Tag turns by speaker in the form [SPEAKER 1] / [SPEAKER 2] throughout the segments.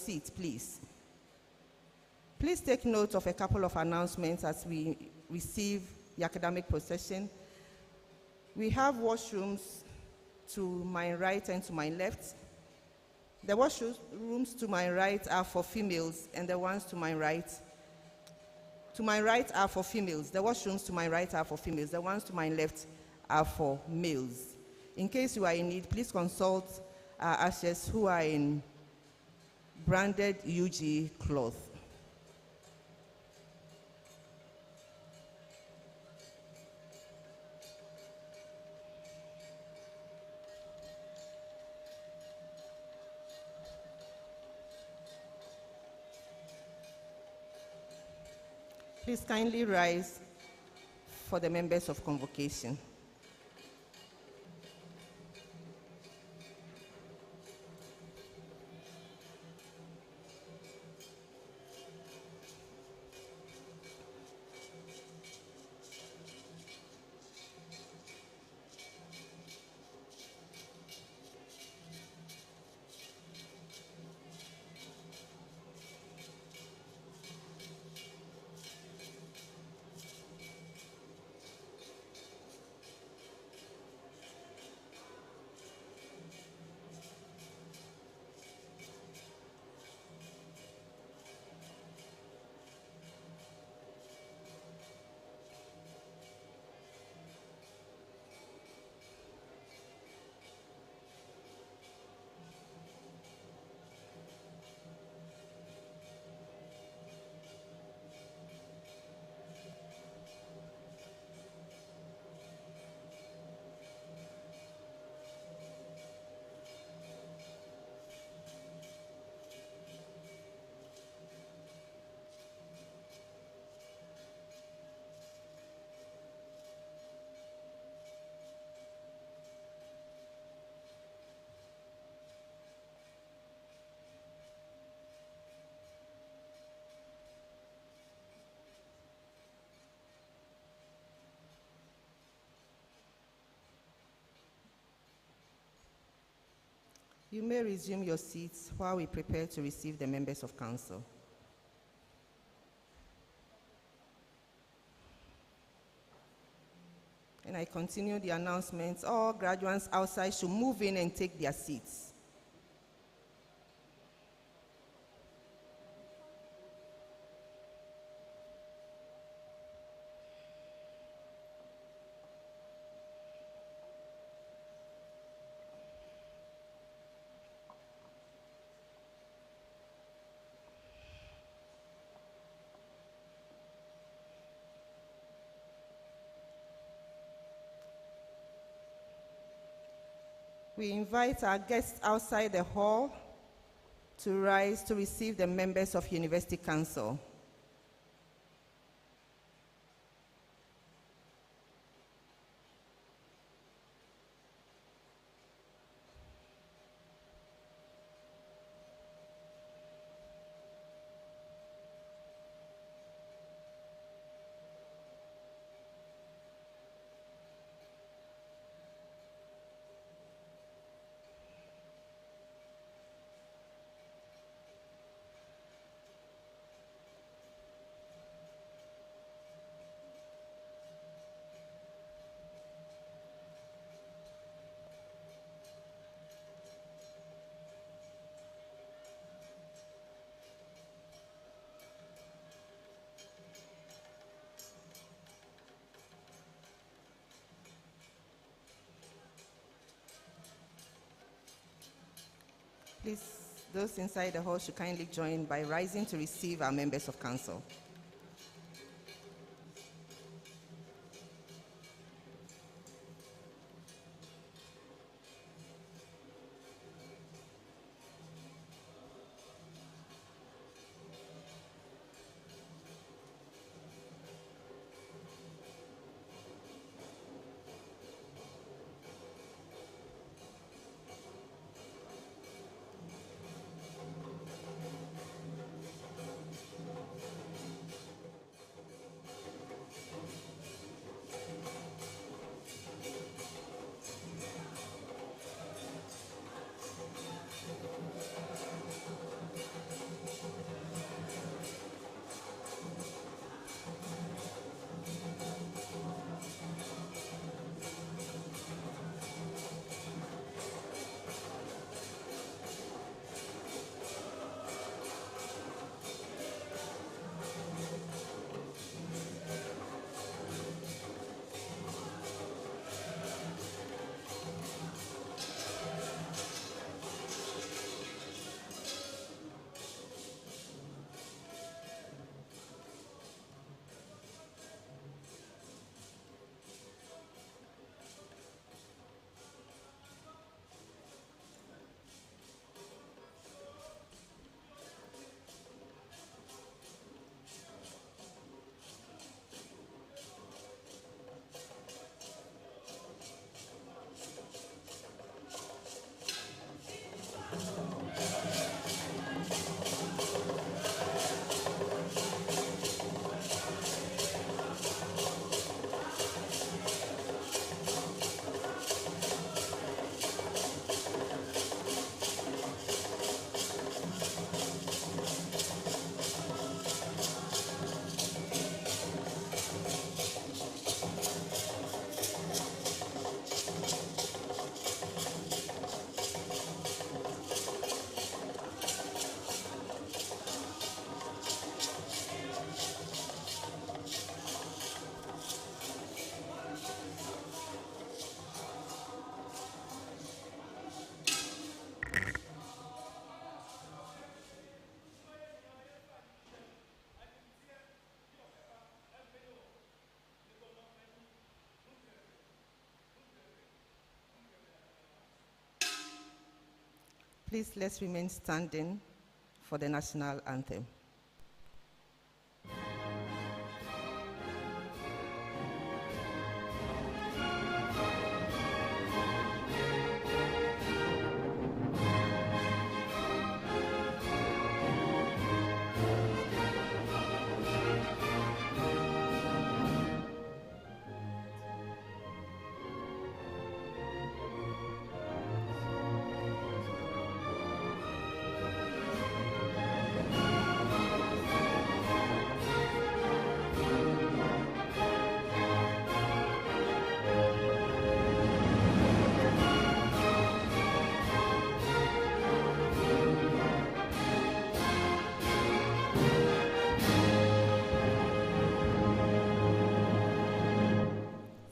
[SPEAKER 1] seat, please. Please take note of a couple of announcements as we receive the academic procession. We have washrooms to my right and to my left. The washrooms to my right are for females, and the ones to my right are for females. The washrooms to my right are for females. The ones to my left are for males. In case you are in need, please consult our ushers who are in branded UG cloth. Please kindly rise for the members of convocation. You may resume your seats while we prepare to receive the members of council. And I continue the announcements. All graduates outside should move in and take their seats. We invite our guests outside the hall to rise to receive the members of University Council. Please, those inside the hall should kindly join by rising to receive our members of council. Please let's remain standing for the national anthem.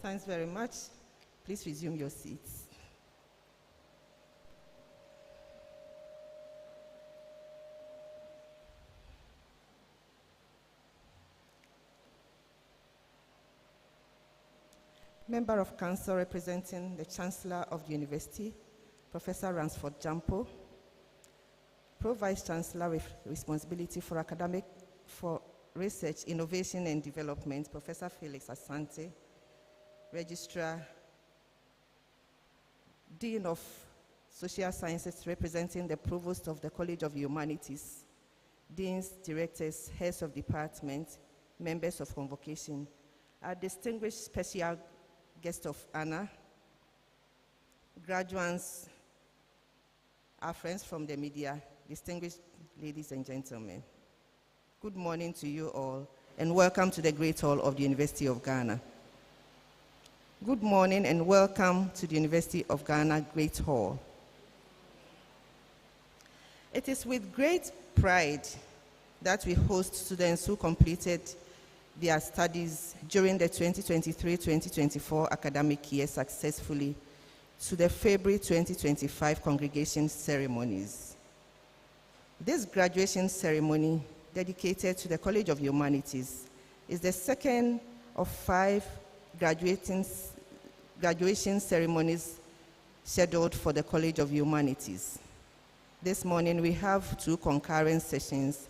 [SPEAKER 1] Thanks very much. Please resume your seats. Member of Council representing the Chancellor of the University, Professor Ransford Jampo. Pro-Vice Chancellor with responsibility for research, innovation and development, Professor Felix Asante. Registrar, Dean of Social Sciences representing the Provost of the College of Humanities, Deans, Directors, Heads of Department, Members of Convocation, our distinguished special guest of honor, graduates, our friends from the media, distinguished ladies and gentlemen. Good morning to you all and welcome to the Great Hall of the University of Ghana. Good morning and welcome to the University of Ghana Great Hall. It is with great pride that we host students who completed their studies during the 2023-2024 academic year successfully to the February 2025 congregation ceremonies. This graduation ceremony, dedicated to the College of Humanities, is the second of 5 graduation ceremonies scheduled for the College of Humanities. This morning we have 2 concurrent sessions.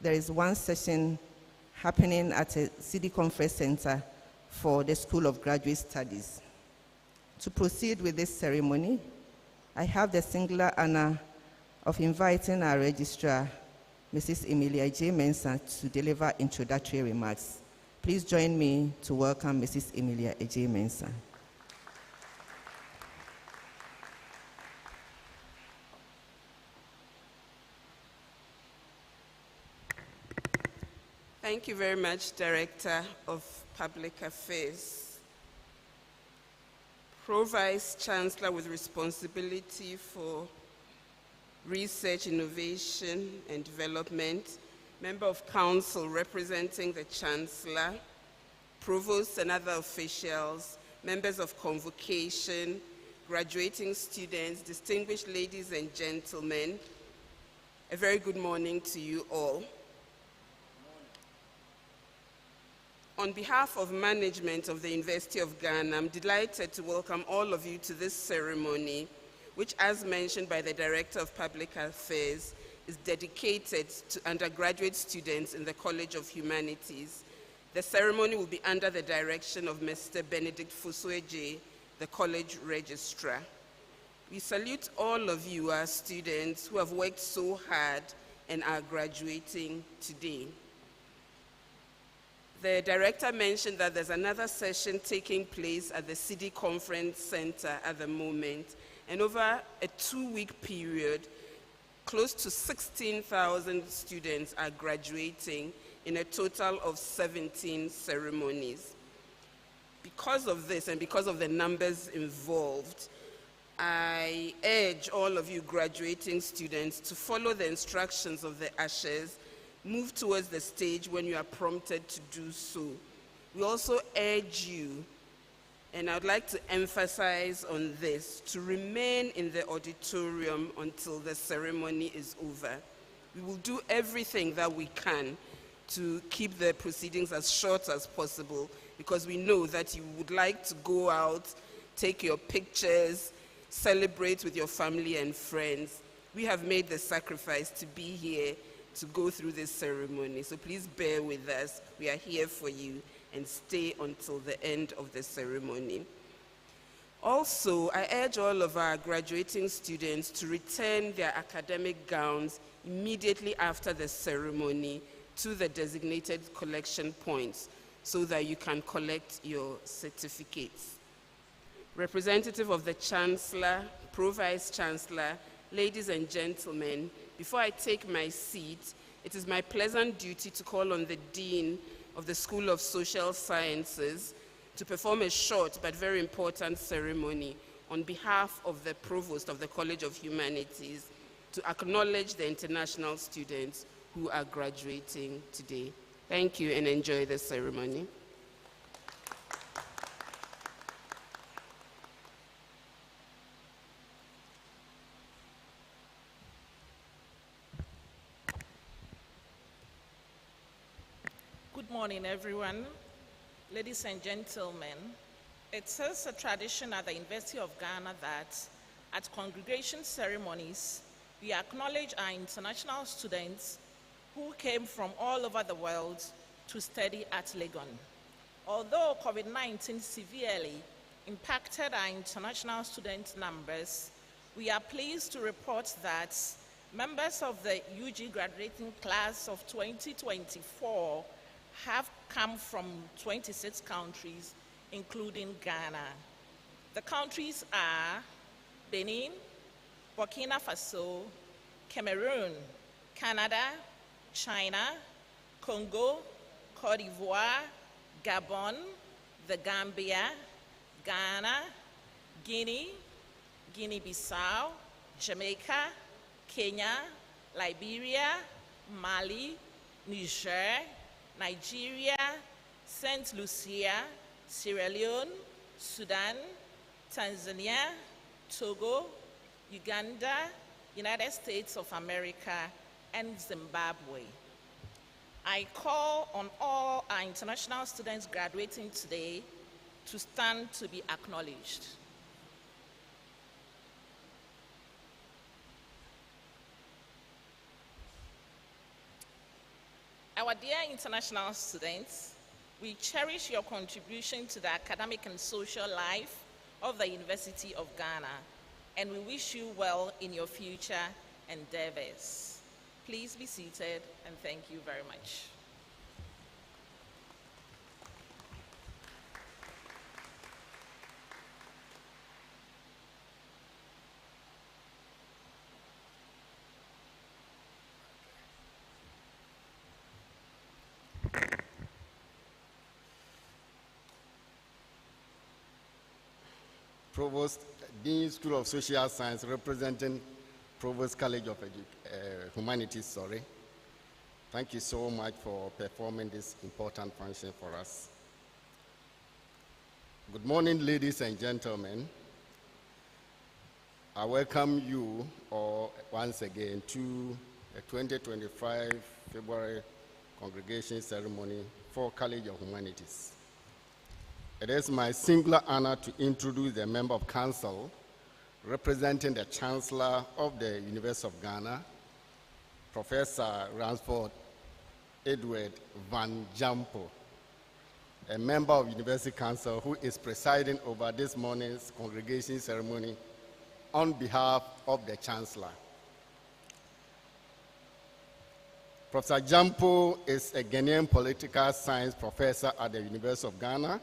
[SPEAKER 1] There is one session happening at a City Conference Center for the School of Graduate Studies. To proceed with this ceremony, I have the singular honor of inviting our registrar, Mrs. Emilia J. Mensah, to deliver introductory remarks. Please join me to welcome Mrs. Emilia J. Mensah.
[SPEAKER 2] Thank you very much, Director of Public Affairs. Pro-Vice Chancellor with responsibility for research, innovation, and development, Member of Council representing the Chancellor, Provost and other officials, members of convocation, graduating students, distinguished ladies and gentlemen, a very good morning to you all. On behalf of management of the University of Ghana, I'm delighted to welcome all of you to this ceremony, which, as mentioned by the Director of Public Affairs, is dedicated to undergraduate students in the College of Humanities. The ceremony will be under the direction of Mr. Benedict Fusueje, the College Registrar. We salute all of you, our students, who have worked so hard and are graduating today. The director mentioned that there's another session taking place at the City Conference Center at the moment, and over a 2-week period, close to 16,000 students are graduating in a total of 17 ceremonies. Because of this and because of the numbers involved, I urge all of you graduating students to follow the instructions of the ushers. Move towards the stage when you are prompted to do so. We also urge you, and I would like to emphasize on this, to remain in the auditorium until the ceremony is over. We will do everything that we can to keep the proceedings as short as possible, because we know that you would like to go out, take your pictures, celebrate with your family and friends. we have made the sacrifice to be here to go through this ceremony. So please bear with us. We are here for you, and stay until the end of the ceremony. Also, I urge all of our graduating students to return their academic gowns immediately after the ceremony to the designated collection points so that you can collect your certificates. Representative of the Chancellor, Pro-Vice Chancellor, ladies and gentlemen, before I take my seat, it is my pleasant duty to call on the Dean of the School of Social Sciences to perform a short but very important ceremony on behalf of the Provost of the College of Humanities to acknowledge the international students who are graduating today. Thank you, and enjoy the ceremony.
[SPEAKER 3] Good morning, everyone. Ladies and gentlemen, it is a tradition at the University of Ghana that at congregation ceremonies, we acknowledge our international students who came from all over the world to study at Legon. Although COVID-19 severely impacted our international student numbers, we are pleased to report that members of the UG graduating class of 2024 have come from 26 countries, including Ghana. The countries are Benin, Burkina Faso, Cameroon, Canada, China, Congo, Cote d'Ivoire, Gabon, the Gambia, Ghana, Guinea, Guinea-Bissau, Jamaica, Kenya, Liberia, Mali, Niger, Nigeria, St. Lucia, Sierra Leone, Sudan, Tanzania, Togo, Uganda, United States of America, and Zimbabwe. I call on all our international students graduating today to stand to be acknowledged. Our dear international students, we cherish your contribution to the academic and social life of the University of Ghana, and we wish you well in your future endeavors. Please be seated, and thank you very much.
[SPEAKER 4] Provost, Dean School of Social Science, representing Provost College of Humanities, Thank you so much for performing this important function for us. Good morning, ladies and gentlemen. I welcome you all once again to the 2025 February Congregation Ceremony for College of Humanities. It is my singular honor to introduce the Member of Council representing the Chancellor of the University of Ghana, Professor Ransford Edward Van Jampo, a member of University Council who is presiding over this morning's congregation ceremony on behalf of the Chancellor. Professor Jampo is a Ghanaian political science professor at the University of Ghana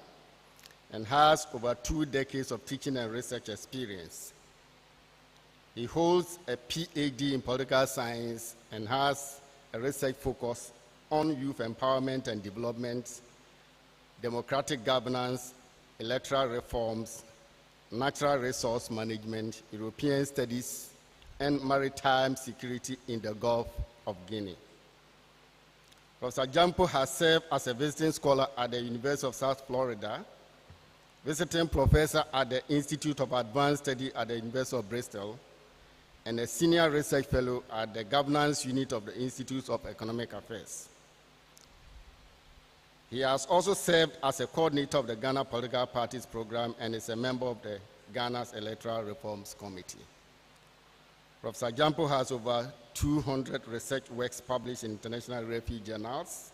[SPEAKER 4] and has over 2 decades of teaching and research experience. He holds a PhD in political science and has a research focus on youth empowerment and development, democratic governance, electoral reforms, natural resource management, European studies, and maritime security in the Gulf of Guinea. Professor Jampo has served as a visiting scholar at the University of South Florida, visiting professor at the Institute of Advanced Study at the University of Bristol, and a senior research fellow at the governance unit of the Institute of Economic Affairs. He has also served as a coordinator of the Ghana Political Parties Program and is a member of the Ghana's Electoral Reforms Committee. Professor Jampo has over 200 research works published in international review journals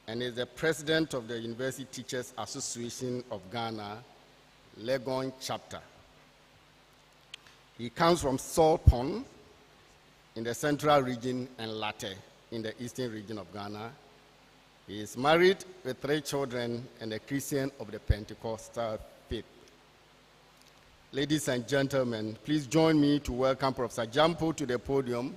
[SPEAKER 4] and is the president of the University Teachers Association of Ghana, Legon chapter. He comes from Salt Pond in the central region and Latte in the eastern region of Ghana. He is married with 3 children and a Christian of the Pentecostal faith. Ladies and gentlemen, please join me to welcome Professor Jampo to the podium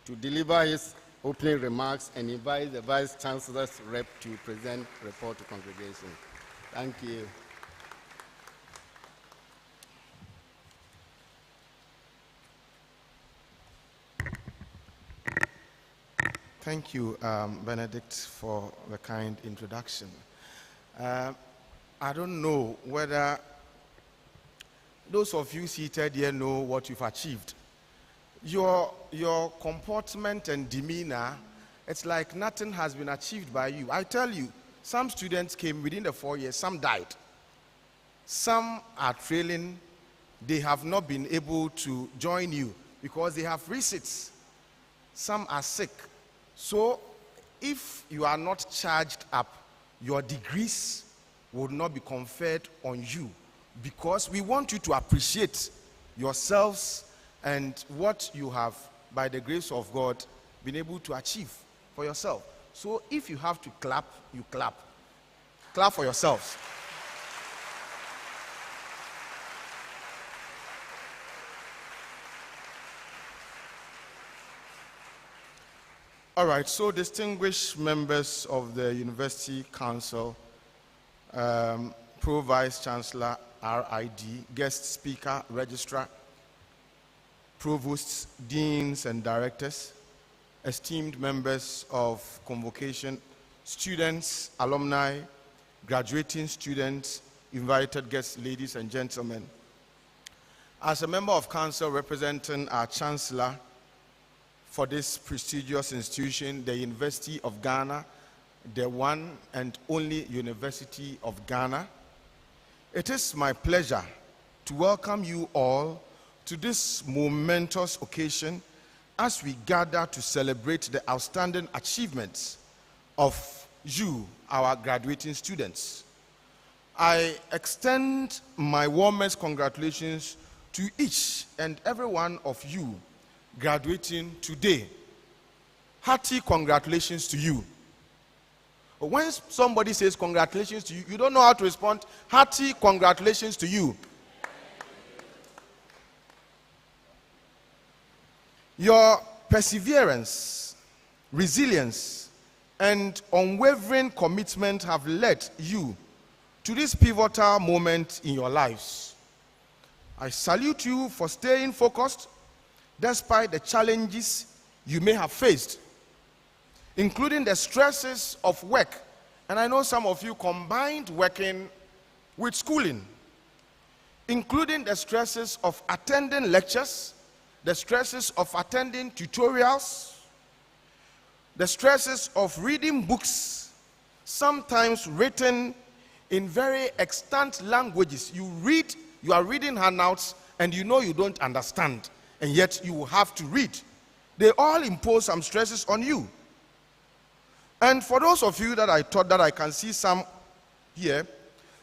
[SPEAKER 4] to deliver his opening remarks and invite the Vice Chancellor's rep to present report to congregation. Thank you.
[SPEAKER 5] Thank you, Benedict, for the kind introduction. I don't know whether those of you seated here know what you've achieved. Your comportment and demeanor, it's like nothing has been achieved by you. I tell you, some students came within the 4 years, some died. Some are trailing, they have not been able to join you because they have resits. Some are sick. So, if you are not charged up, your degrees will not be conferred on you because we want you to appreciate yourselves and what you have, by the grace of God, been able to achieve for yourself. So, if you have to clap, you clap. Clap for yourselves. All right, so distinguished members of the University Council, Pro Vice Chancellor, RID, guest speaker, registrar, provosts, deans, and directors, esteemed members of convocation, students, alumni, graduating students, invited guests, ladies and gentlemen. As a member of council representing our Chancellor, for this prestigious institution, the University of Ghana, the one and only University of Ghana, it is my pleasure to welcome you all to this momentous occasion as we gather to celebrate the outstanding achievements of you, our graduating students. I extend my warmest congratulations to each and every one of you graduating today. Hearty congratulations to you. When somebody says congratulations to you, you don't know how to respond. Hearty congratulations to you. Your perseverance, resilience, and unwavering commitment have led you to this pivotal moment in your lives. I salute you for staying focused despite the challenges you may have faced, including the stresses of work. And I know some of you combined working with schooling, including the stresses of attending lectures, the stresses of attending tutorials, the stresses of reading books, sometimes written in very extant languages. You are reading handouts and you know you don't understand, and yet you will have to read. They all impose some stresses on you. And for those of you that I thought that I can see some here,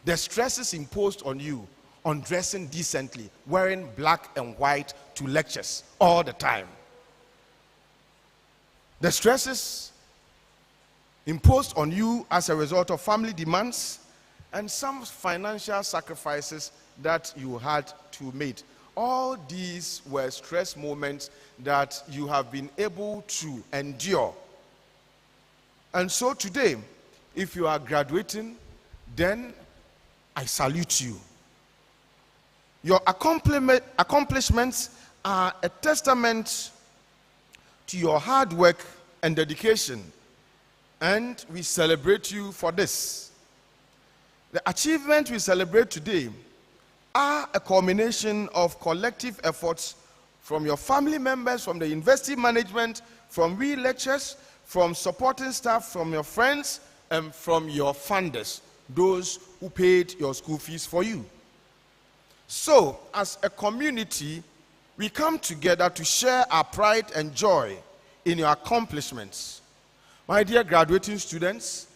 [SPEAKER 5] the stresses imposed on you on dressing decently, wearing black and white to lectures all the time. The stresses imposed on you as a result of family demands and some financial sacrifices that you had to make. All these were stress moments that you have been able to endure. And so today, if you are graduating, then I salute you. Your accomplishments are a testament to your hard work and dedication, and we celebrate you for this. The achievements we celebrate today are a culmination of collective efforts from your family members, from the university management, from we lecturers, from supporting staff, from your friends, and from your funders, those who paid your school fees for you. So, as a community, we come together to share our pride and joy in your accomplishments. My dear graduating students,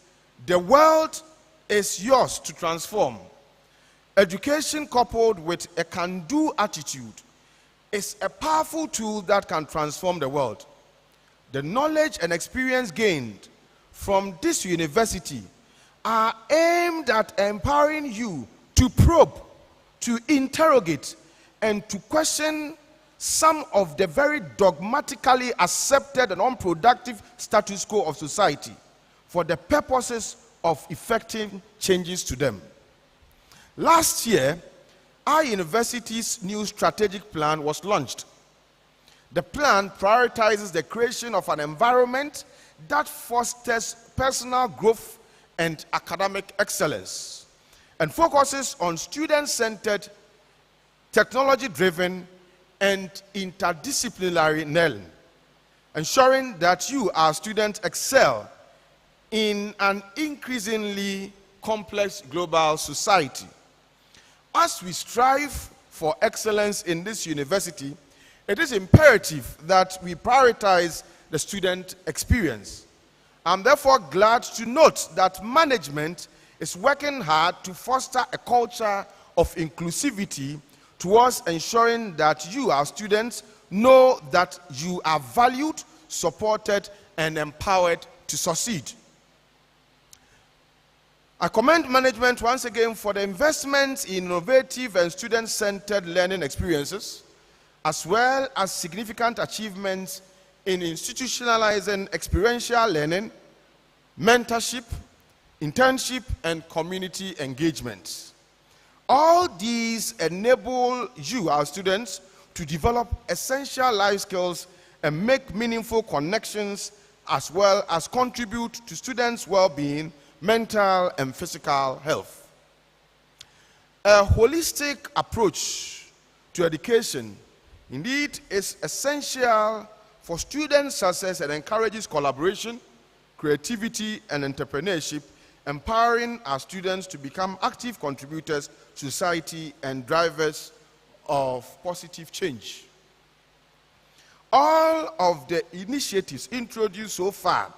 [SPEAKER 5] the world is yours to transform. Education coupled with a can-do attitude is a powerful tool that can transform the world. The knowledge and experience gained from this university are aimed at empowering you to probe, to interrogate, and to question some of the very dogmatically accepted and unproductive status quo of society for the purposes of effecting changes to them. Last year, our university's new strategic plan was launched. The plan prioritizes the creation of an environment that fosters personal growth and academic excellence and focuses on student-centered, technology-driven, and interdisciplinary learning, ensuring that you, our students, excel in an increasingly complex global society. As we strive for excellence in this university, it is imperative that we prioritize the student experience. I'm therefore glad to note that management is working hard to foster a culture of inclusivity towards ensuring that you, our students, know that you are valued, supported, and empowered to succeed. I commend management once again for the investment in innovative and student-centered learning experiences, as well as significant achievements in institutionalizing experiential learning, mentorship, internship, and community engagement. All these enable you, our students, to develop essential life skills and make meaningful connections, as well as contribute to students' well-being, mental and physical health. A holistic approach to education indeed is essential for student success and encourages collaboration, creativity, and entrepreneurship, empowering our students to become active contributors to society and drivers of positive change. All of the initiatives introduced so far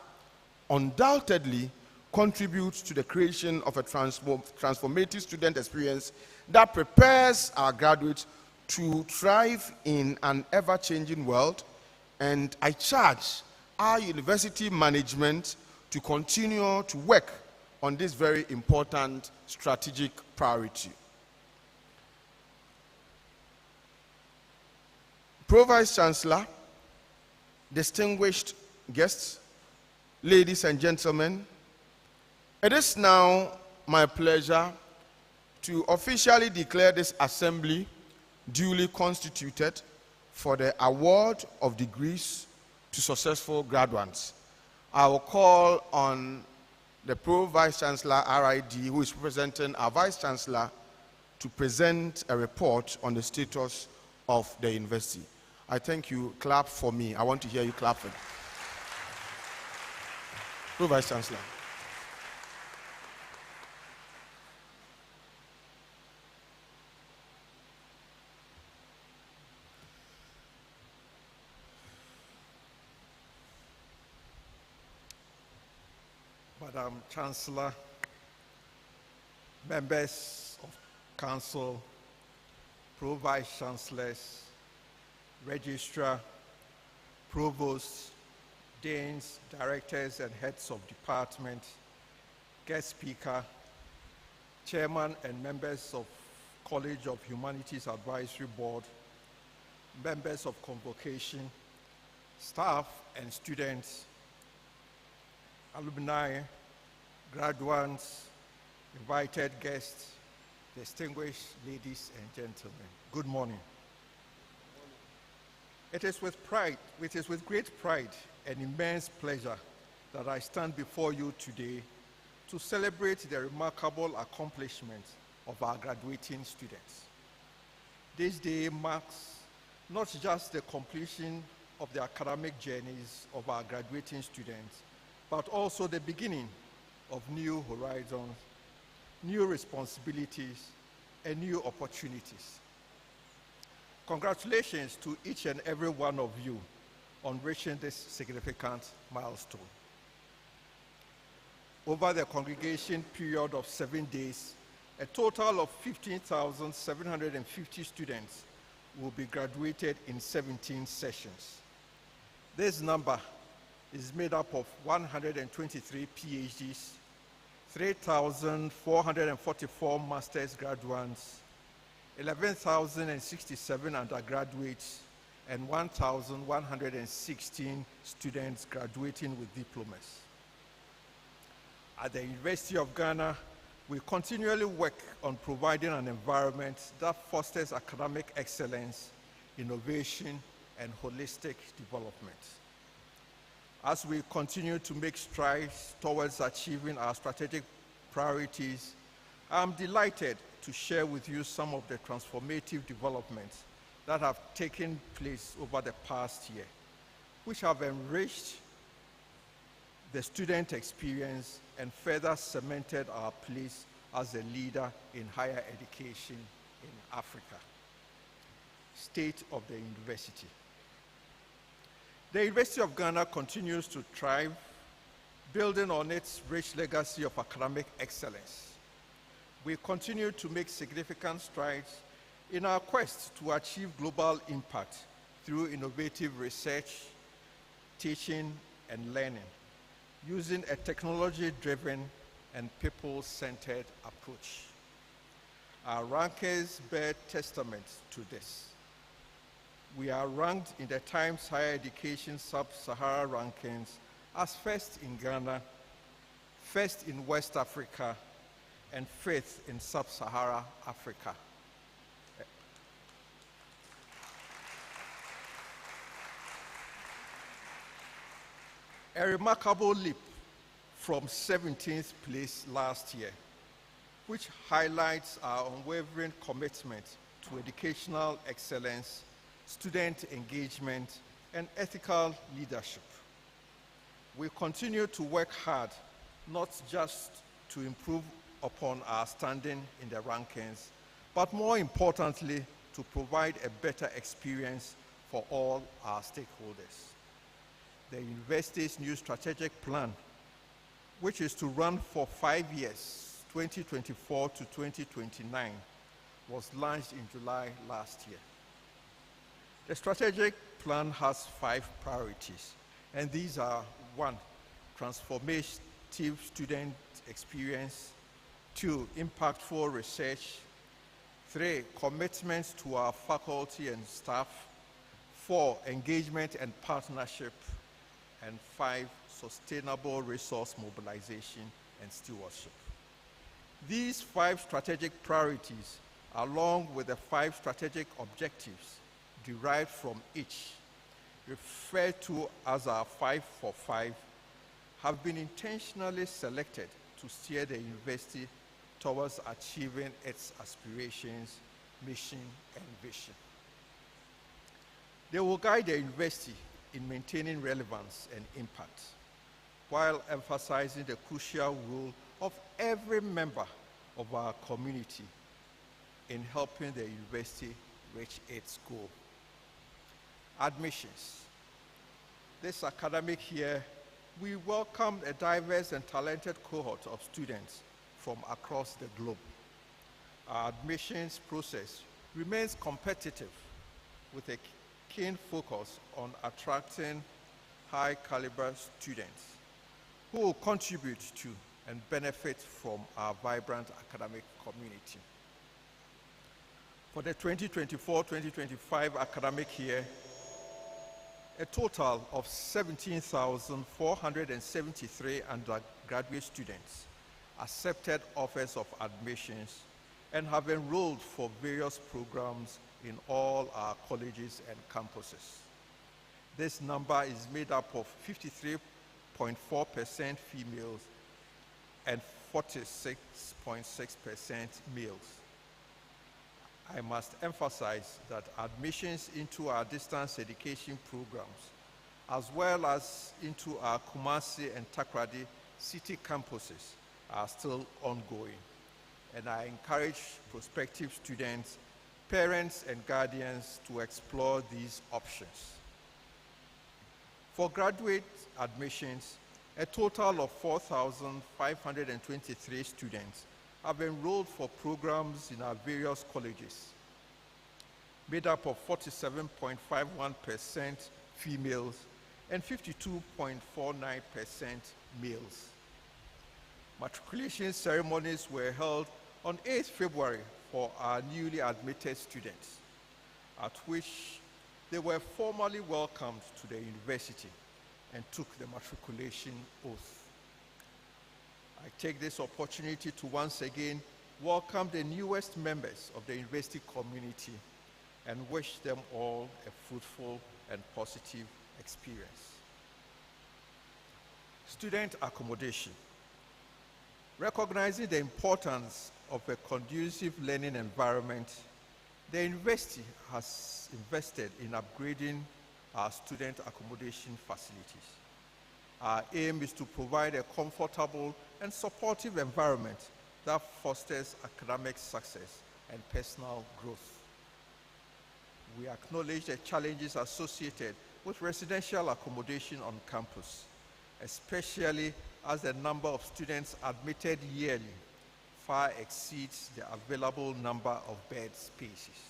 [SPEAKER 5] undoubtedly contribute to the creation of a transformative student experience that prepares our graduates to thrive in an ever-changing world, and I charge our university management to continue to work on this very important strategic priority. Pro-Vice Chancellor, distinguished guests, ladies and gentlemen, it is now my pleasure to officially declare this assembly duly constituted for the award of degrees to successful graduates. I will call on the Pro-Vice Chancellor RID, who is representing our Vice Chancellor, to present a report on the status of the university. I thank you. Clap for me. I want to hear you clap for me. Pro-Vice Chancellor.
[SPEAKER 6] Madam Chancellor, members of Council, Pro-Vice Chancellors, Registrar, Provosts, Deans, Directors, and Heads of Department, Guest Speaker, Chairman and members of College of Humanities Advisory Board, members of Convocation, staff and students, alumni, graduates, invited guests, distinguished ladies and gentlemen, good morning. It is with great pride and immense pleasure that I stand before you today to celebrate the remarkable accomplishments of our graduating students. This day marks not just the completion of the academic journeys of our graduating students, but also the beginning of new horizons, new responsibilities, and new opportunities. Congratulations to each and every one of you on reaching this significant milestone. Over the congregation period of 7 days, a total of 15,750 students will be graduated in 17 sessions. This number is made up of 123 PhDs, 3,444 master's graduates, 11,067 undergraduates, and 1,116 students graduating with diplomas. At the University of Ghana, we continually work on providing an environment that fosters academic excellence, innovation, and holistic development. As we continue to make strides towards achieving our strategic priorities, I'm delighted to share with you some of the transformative developments that have taken place over the past year, which have enriched the student experience and further cemented our place as a leader in higher education in Africa. State of the university. The University of Ghana continues to thrive, building on its rich legacy of academic excellence. We continue to make significant strides in our quest to achieve global impact through innovative research, teaching, and learning, using a technology-driven and people-centered approach. Our rankings bear testament to this. We are ranked in the Times Higher Education Sub-Sahara rankings as first in Ghana, first in West Africa, and fifth in Sub-Sahara Africa. A remarkable leap from 17th place last year, which highlights our unwavering commitment to educational excellence, student engagement, and ethical leadership. We continue to work hard, not just to improve upon our standing in the rankings, but more importantly, to provide a better experience for all our stakeholders. The university's new strategic plan, which is to run for 5 years, 2024 to 2029, was launched in July last year. The strategic plan has 5 priorities, and these are: 1, transformative student experience; 2, impactful research; 3, commitments to our faculty and staff; 4, engagement and partnership; and 5, sustainable resource mobilization and stewardship. These 5 strategic priorities, along with the 5 strategic objectives derived from each, referred to as our 5 for 5, have been intentionally selected to steer the university towards achieving its aspirations, mission, and vision. They will guide the university in maintaining relevance and impact, while emphasizing the crucial role of every member of our community in helping the university reach its goal. Admissions. This academic year, we welcomed a diverse and talented cohort of students from across the globe. Our admissions process remains competitive, with a keen focus on attracting high-caliber students who will contribute to and benefit from our vibrant academic community. For the 2024-2025 academic year, a total of 17,473 undergraduate students accepted offers of admissions and have enrolled for various programs in all our colleges and campuses. This number is made up of 53.4% females and 46.6% males. I must emphasize that admissions into our distance education programs, as well as into our Kumasi and Takoradi city campuses, are still ongoing, and I encourage prospective students, parents and guardians to explore these options. For graduate admissions, a total of 4,523 students have enrolled for programs in our various colleges, made up of 47.51% females and 52.49% males. Matriculation ceremonies were held on 8th February for our newly admitted students, at which they were formally welcomed to the university and took the matriculation oath. I take this opportunity to once again welcome the newest members of the university community and wish them all a fruitful and positive experience. Student accommodation. Recognizing the importance of a conducive learning environment, the university has invested in upgrading our student accommodation facilities. Our aim is to provide a comfortable and supportive environment that fosters academic success and personal growth. We acknowledge the challenges associated with residential accommodation on campus, especially as the number of students admitted yearly far exceeds the available number of bed spaces.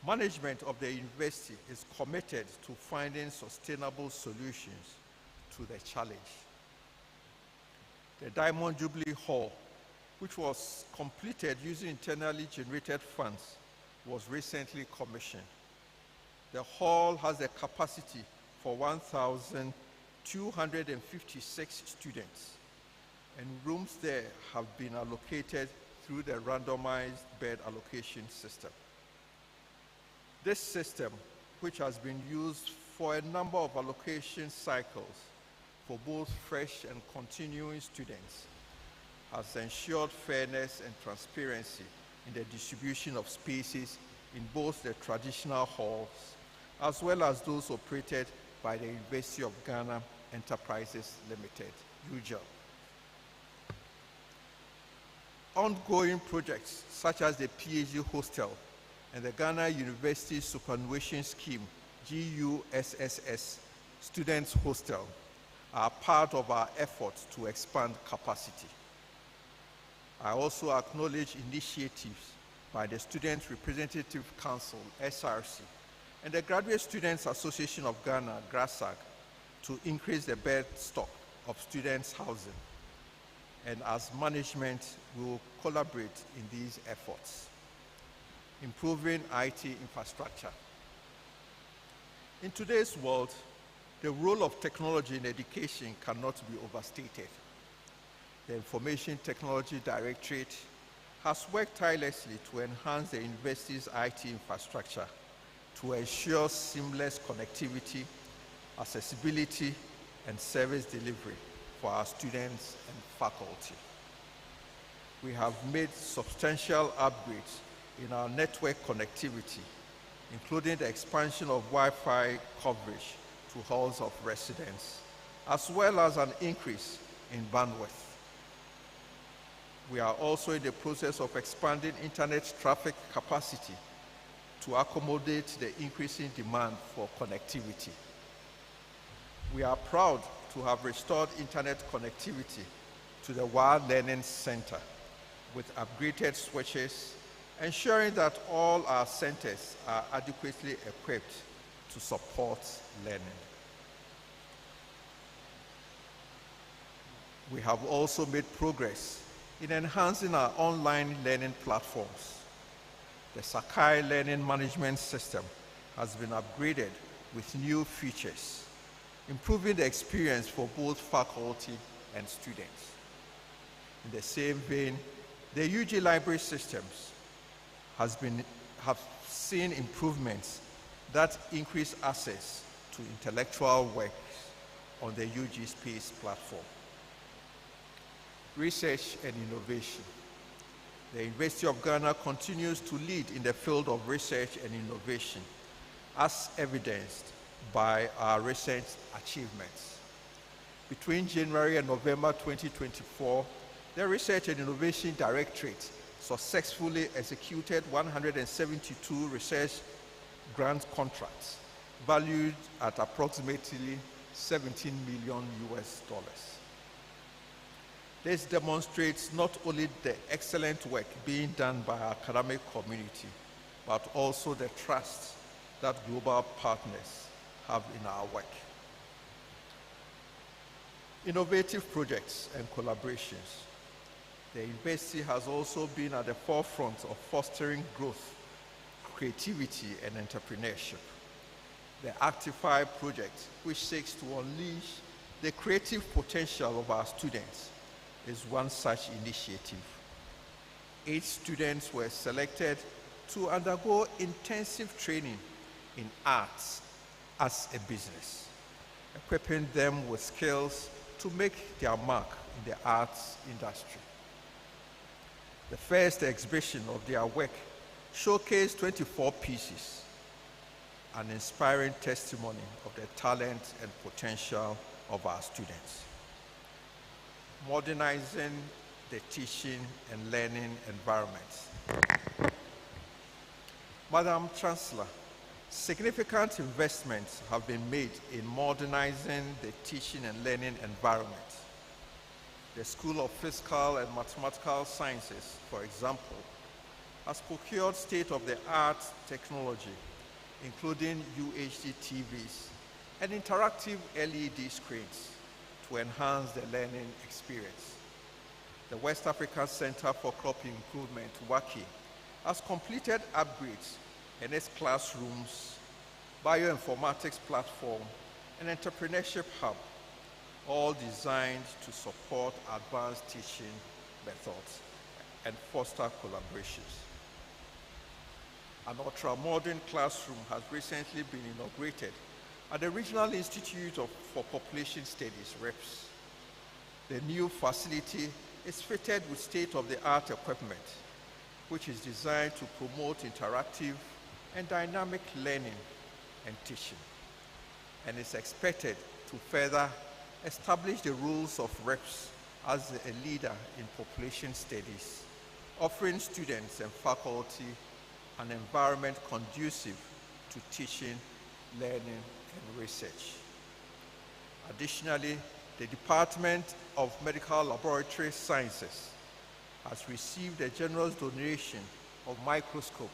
[SPEAKER 6] Management of the university is committed to finding sustainable solutions to the challenge. The Diamond Jubilee Hall, which was completed using internally generated funds, was recently commissioned. The hall has a capacity for 1,256 students, and rooms there have been allocated through the randomized bed allocation system. This system, which has been used for a number of allocation cycles for both fresh and continuing students, has ensured fairness and transparency in the distribution of spaces in both the traditional halls as well as those operated by the University of Ghana Enterprises Limited, UGEL. Ongoing projects such as the PhD hostel and the Ghana University Superannuation Scheme, GUSSS, Students Hostel, are part of our efforts to expand capacity. I also acknowledge initiatives by the Student Representative Council, SRC, and the Graduate Students Association of Ghana, GRASAG, to increase the bed stock of students' housing. And as management, we will collaborate in these efforts. Improving IT infrastructure. In today's world, the role of technology in education cannot be overstated. The Information Technology Directorate has worked tirelessly to enhance the university's IT infrastructure to ensure seamless connectivity, accessibility, and service delivery for our students and faculty. We have made substantial upgrades in our network connectivity, including the expansion of Wi-Fi coverage to halls of residence, as well as an increase in bandwidth. We are also in the process of expanding internet traffic capacity to accommodate the increasing demand for connectivity. We are proud to have restored internet connectivity to the Wild Learning Center with upgraded switches, ensuring that all our centers are adequately equipped to support learning. We have also made progress in enhancing our online learning platforms. The Sakai Learning Management System has been upgraded with new features, improving the experience for both faculty and students. In the same vein, the UG library systems have seen improvements that increase access to intellectual works on the UG Space platform. Research and innovation. The University of Ghana continues to lead in the field of research and innovation, as evidenced by our recent achievements. Between January and November 2024, the Research and Innovation Directorate successfully executed 172 research grant contracts valued at approximately $17 million. This demonstrates not only the excellent work being done by our academic community, but also the trust that global partners have in our work. Innovative projects and collaborations. The university has also been at the forefront of fostering growth, creativity, and entrepreneurship. The Actify project, which seeks to unleash the creative potential of our students, is one such initiative. 8 students were selected to undergo intensive training in arts as a business, equipping them with skills to make their mark in the arts industry. The first exhibition of their work showcased 24 pieces, an inspiring testimony of the talent and potential of our students. Modernizing the teaching and learning environments. Madam Chancellor, significant investments have been made in modernizing the teaching and learning environment. The School of Physical and Mathematical Sciences, for example, has procured state-of-the-art technology, including UHD TVs and interactive LED screens to enhance the learning experience. The West African Center for Crop Improvement, WACI, has completed upgrades in its classrooms, bioinformatics platform, and entrepreneurship hub, all designed to support advanced teaching methods and foster collaborations. An ultra-modern classroom has recently been inaugurated at the Regional Institute for Population Studies, REPS. The new facility is fitted with state-of-the-art equipment, which is designed to promote interactive and dynamic learning and teaching, and is expected to further establish the roles of REPS as a leader in population studies, offering students and faculty an environment conducive to teaching, learning, and research. Additionally, the Department of Medical Laboratory Sciences has received a generous donation of microscopes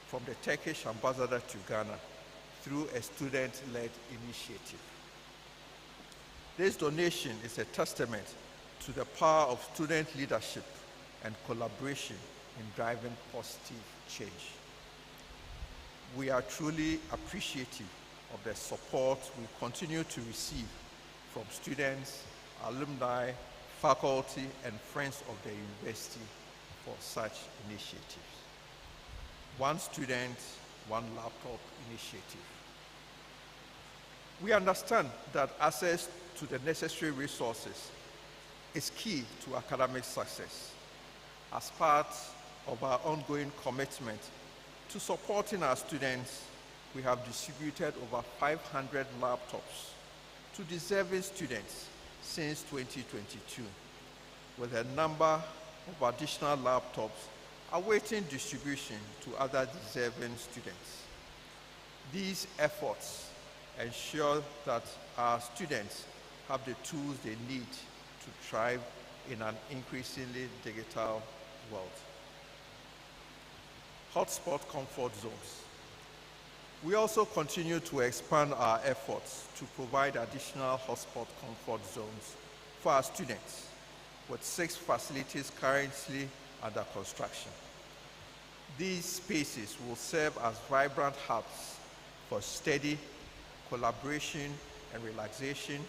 [SPEAKER 6] from the Turkish ambassador to Ghana through a student-led initiative. This donation is a testament to the power of student leadership and collaboration in driving positive change. We are truly appreciative of the support we continue to receive from students, alumni, faculty, and friends of the university for such initiatives. One student, one laptop initiative. We understand that access to the necessary resources is key to academic success. As part of our ongoing commitment to supporting our students, we have distributed over 500 laptops to deserving students since 2022, with a number of additional laptops awaiting distribution to other deserving students. These efforts ensure that our students have the tools they need to thrive in an increasingly digital world. Hotspot comfort zones. We also continue to expand our efforts to provide additional hotspot comfort zones for our students, with 6 facilities currently under construction. These spaces will serve as vibrant hubs for study, collaboration, and relaxation,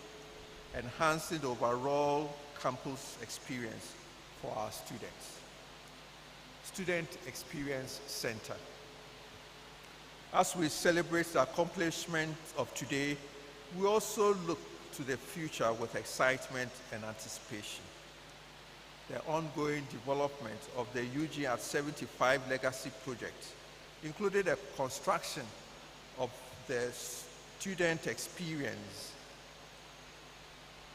[SPEAKER 6] enhancing the overall campus experience for our students. Student Experience Center. As we celebrate the accomplishments of today, we also look to the future with excitement and anticipation. The ongoing development of the UG at 75 Legacy project included a construction of the Student Experience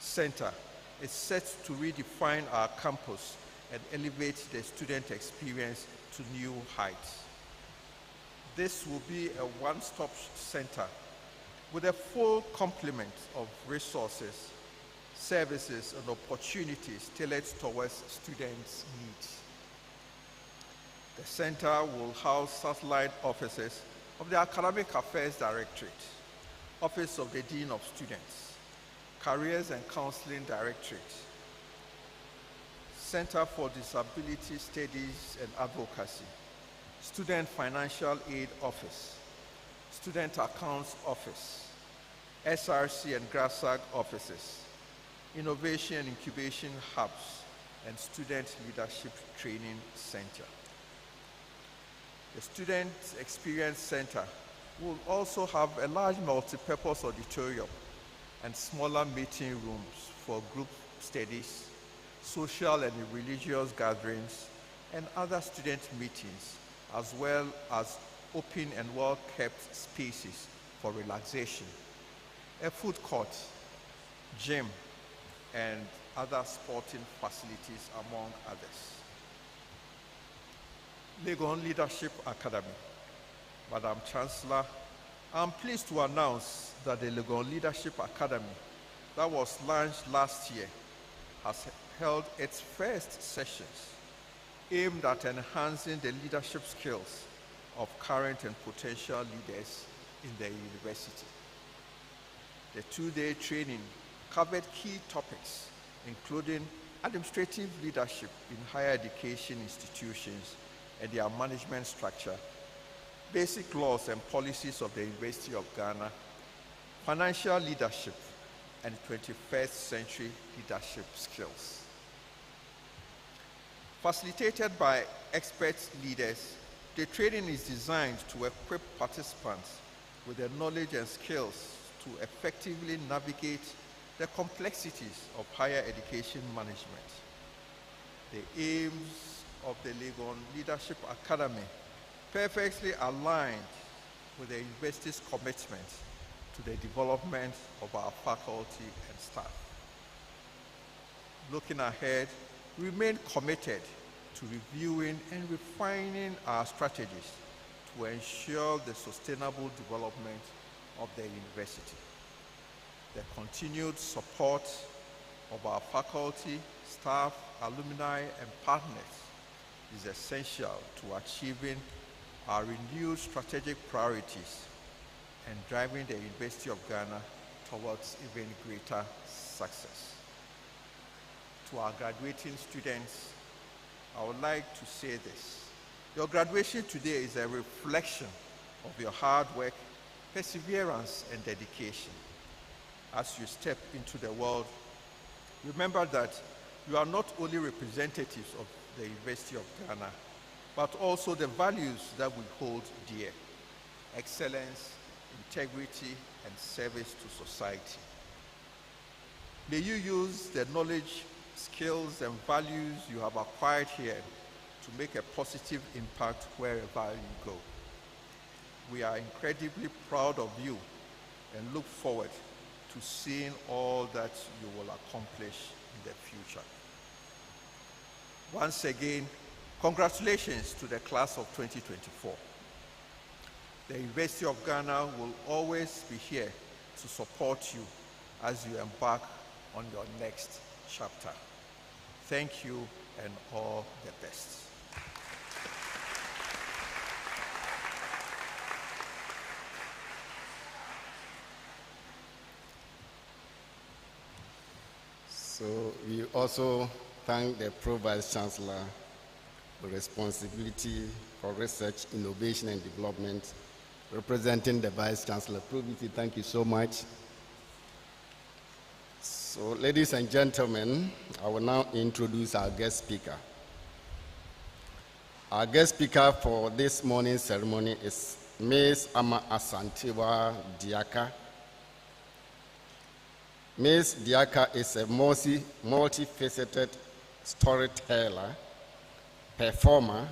[SPEAKER 6] Center. Is set to redefine our campus and elevate the student experience to new heights. This will be a one-stop center with a full complement of resources, services, and opportunities tailored towards students' needs. The center will house satellite offices of the Academic Affairs Directorate, Office of the Dean of Students, Careers and Counseling Directorate, Center for Disability Studies and Advocacy, Student Financial Aid Office, Student Accounts Office, SRC and GRASAG offices, Innovation and Incubation Hubs, and Student Leadership Training Center. The Student Experience Center will also have a large multi-purpose auditorium and smaller meeting rooms for group studies, social and religious gatherings, and other student meetings, as well as open and well-kept spaces for relaxation, a food court, gym, and other sporting facilities, among others. Legon Leadership Academy. Madam Chancellor, I'm pleased to announce that the Legon Leadership Academy that was launched last year has held its first sessions aimed at enhancing the leadership skills of current and potential leaders in the university. The two-day training covered key topics, including administrative leadership in higher education institutions and their management structure, basic laws and policies of the University of Ghana, financial leadership, and 21st century leadership skills. Facilitated by expert leaders, the training is designed to equip participants with the knowledge and skills to effectively navigate the complexities of higher education management. The aims of the Legon Leadership Academy perfectly aligned with the university's commitment to the development of our faculty and staff. Looking ahead, we remain committed to reviewing and refining our strategies to ensure the sustainable development of the university. The continued support of our faculty, staff, alumni, and partners is essential to achieving our renewed strategic priorities and driving the University of Ghana towards even greater success. To our graduating students, I would like to say this. Your graduation today is a reflection of your hard work, perseverance, and dedication. As you step into the world, remember that you are not only representatives of the University of Ghana, but also the values that we hold dear: excellence, integrity, and service to society. May you use the knowledge, skills, and values you have acquired here to make a positive impact wherever you go. We are incredibly proud of you and look forward to seeing all that you will accomplish in the future. Once again, congratulations to the class of 2024. The University of Ghana will always be here to support you as you embark on your next chapter. Thank you and all the best.
[SPEAKER 4] So we also thank the Pro-Vice Chancellor with responsibility for research, innovation, and development, representing the Vice Chancellor. Pro-VC, thank you so much. So, ladies and gentlemen, I will now introduce our guest speaker. Our guest speaker for this morning's ceremony is Ms. Ama Asantewa Diaka. Ms. Diaka is a multifaceted storyteller, performer,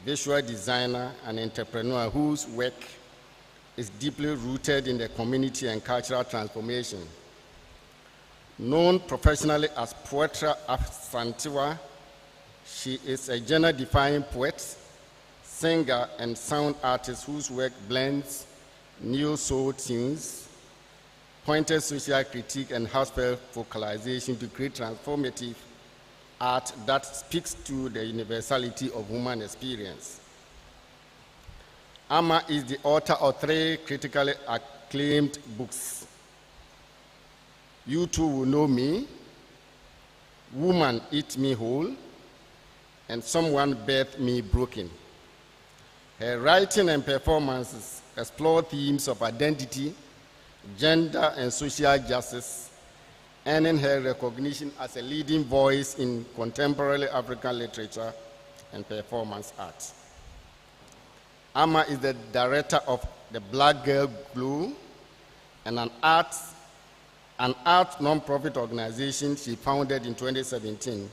[SPEAKER 4] visual designer, and entrepreneur whose work is deeply rooted in the community and cultural transformation. Known professionally as Poetra Asantewa, She is a genre-defying poet, singer, and sound artist whose work blends neo-soul tunes, pointed social critique, and gospel vocalization to create transformative art that speaks to the universality of human experience. Amma is the author of 3 critically acclaimed books. You Too Will Know Me, Woman Eat Me Whole, and Someone Birthed Me Broken. Her writing and performances explore themes of identity, gender, and social justice, earning her recognition as a leading voice in contemporary African literature and performance art. Amma is the director of the Black Girl Glow, and an art non-profit organization she founded in 2017,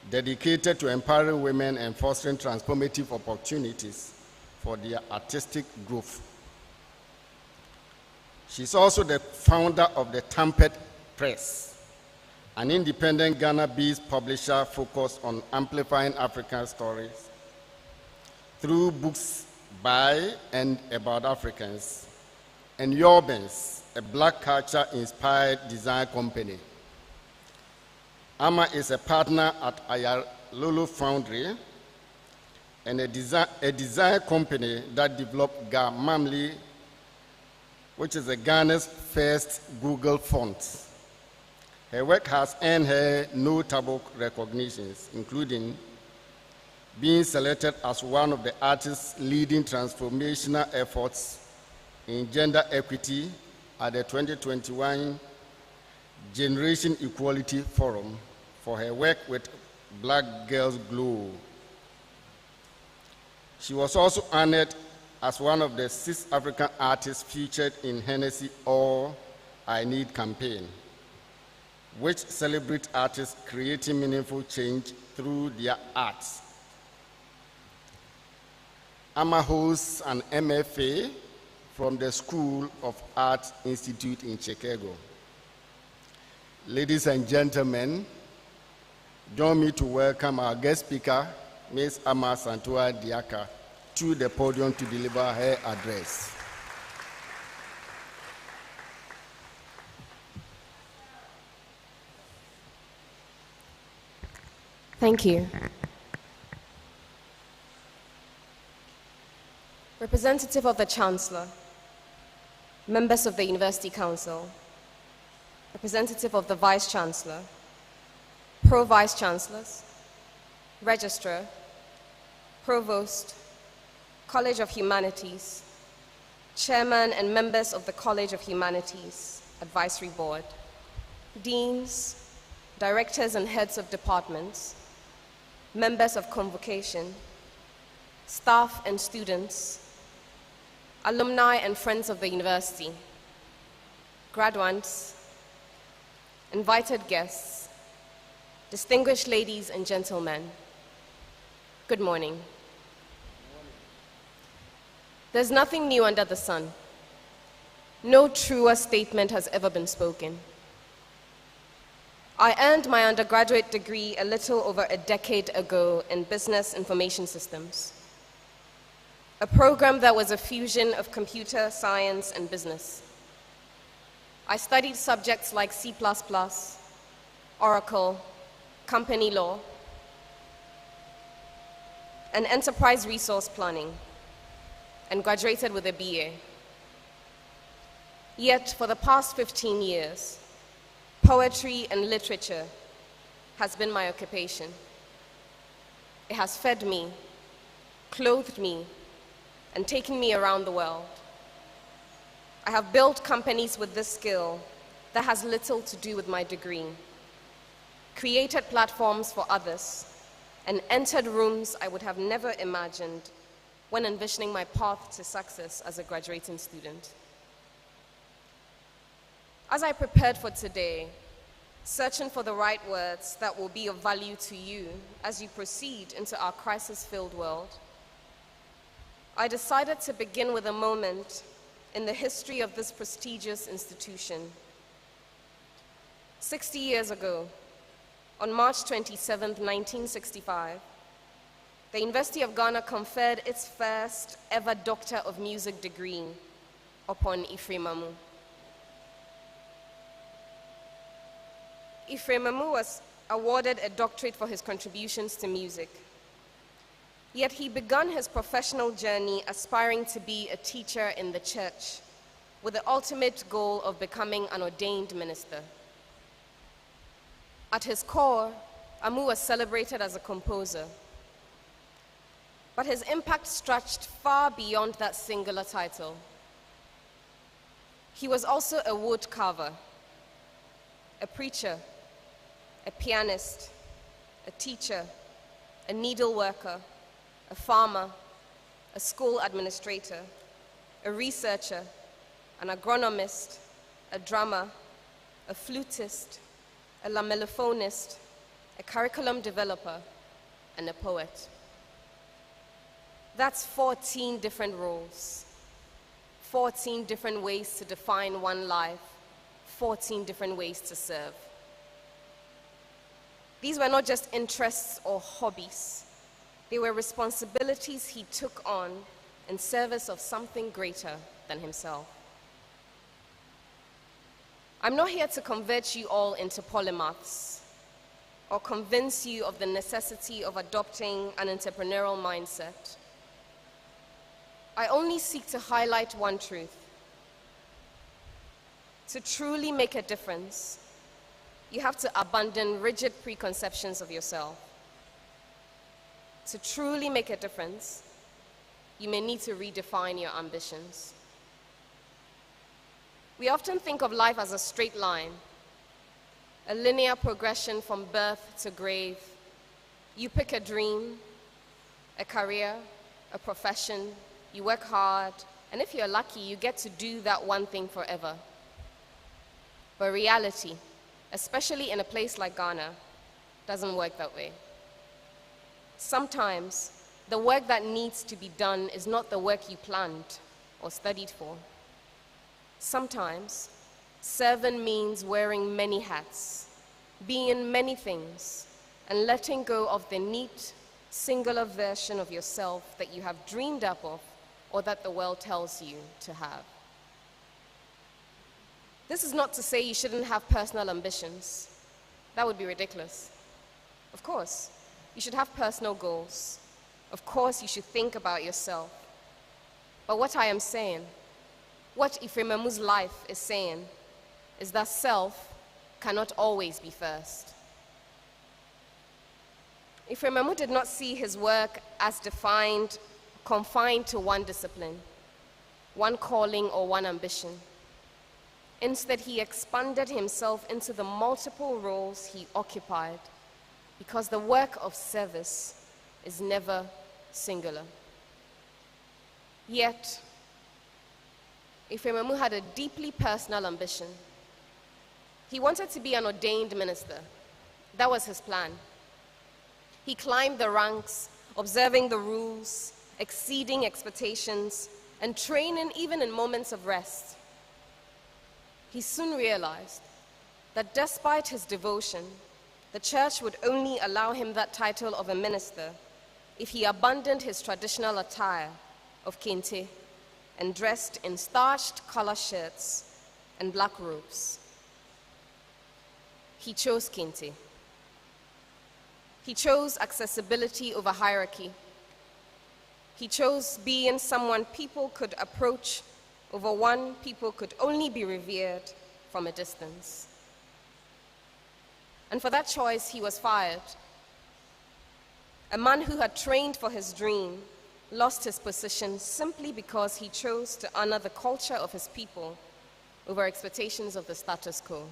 [SPEAKER 4] dedicated to empowering women and fostering transformative opportunities for their artistic growth. She's also the founder of the Trumpet Press, an independent Ghana-based publisher focused on amplifying African stories through books by and about Africans, and Yorbens, a black culture-inspired design company. Amma is a partner at Ayalolo Foundry, and a design company that developed Gamamli, which is Ghana's first Google font. Her work has earned her notable recognitions, including being selected as one of the artists leading transformational efforts in gender equity at the 2021 Generation Equality Forum for her work with Black Girls Glow. She was also honored as one of the 6 African artists featured in Hennessy All I Need campaign, which celebrates artists creating meaningful change through their arts. Amma holds an MFA from the School of Art Institute in Chicago. Ladies and gentlemen, join me to welcome our guest speaker, Ms. Amma Santua Diaka, to the podium to deliver her address.
[SPEAKER 7] Thank you. Representative of the Chancellor, members of the University Council, representative of the Vice Chancellor, Pro-Vice Chancellors, Registrar, Provost, College of Humanities, Chairman and members of the College of Humanities Advisory Board, Deans, Directors and Heads of Departments, members of Convocation, staff and students, alumni and friends of the university, graduates, invited guests, distinguished ladies and gentlemen, good morning. There's nothing new under the sun. No truer statement has ever been spoken. I earned my undergraduate degree a little over a decade ago in Business Information Systems, a program that was a fusion of computer science and business. I studied subjects like C++, Oracle, company law, and enterprise resource planning, and graduated with a BA. Yet, for the past 15 years, poetry and literature has been my occupation. It has fed me, clothed me, and taken me around the world. I have built companies with this skill that has little to do with my degree, created platforms for others, and entered rooms I would have never imagined when envisioning my path to success as a graduating student. As I prepared for today, searching for the right words that will be of value to you as you proceed into our crisis-filled world, I decided to begin with a moment in the history of this prestigious institution. 60 years ago, on March 27, 1965, the University of Ghana conferred its first ever Doctor of Music degree upon Ephraim Amu. Ephraim Amu was awarded a doctorate for his contributions to music. Yet he began his professional journey aspiring to be a teacher in the church, with the ultimate goal of becoming an ordained minister. At his core, Amu was celebrated as a composer, but his impact stretched far beyond that singular title. He was also a wood carver, a preacher, a pianist, a teacher, a needle worker, a farmer, a school administrator, a researcher, an agronomist, a drummer, a flutist, a lamellophonist, a curriculum developer, and a poet. That's 14 different roles, 14 different ways to define one life, 14 different ways to serve. These were not just interests or hobbies. They were responsibilities he took on in service of something greater than himself. I'm not here to convert you all into polymaths or convince you of the necessity of adopting an entrepreneurial mindset. I only seek to highlight one truth. To truly make a difference, you have to abandon rigid preconceptions of yourself. To truly make a difference, you may need to redefine your ambitions. We often think of life as a straight line, a linear progression from birth to grave. You pick a dream, a career, a profession, you work hard, and if you're lucky, you get to do that one thing forever. But reality, especially in a place like Ghana, doesn't work that way. Sometimes, the work that needs to be done is not the work you planned or studied for. Sometimes, serving means wearing many hats, being many things, and letting go of the neat, singular version of yourself that you have dreamed up of or that the world tells you to have. This is not to say you shouldn't have personal ambitions. That would be ridiculous. Of course, you should have personal goals. Of course, you should think about yourself. But what I am saying, what Ephraim Amu's life is saying, is that self cannot always be first. Ephraim Amu did not see his work as confined to one discipline, one calling or one ambition. Instead, he expanded himself into the multiple roles he occupied, because the work of service is never singular. Yet, Ephraim Amu had a deeply personal ambition. He wanted to be an ordained minister. That was his plan. He climbed the ranks, observing the rules, exceeding expectations, and training even in moments of rest. He soon realized that despite his devotion, the church would only allow him that title of a minister if he abandoned his traditional attire of kente and dressed in starched collar shirts and black robes. He chose kente. He chose accessibility over hierarchy. He chose being someone people could approach over one people could only be revered from a distance. And for that choice, he was fired. A man who had trained for his dream lost his position simply because he chose to honor the culture of his people over expectations of the status quo.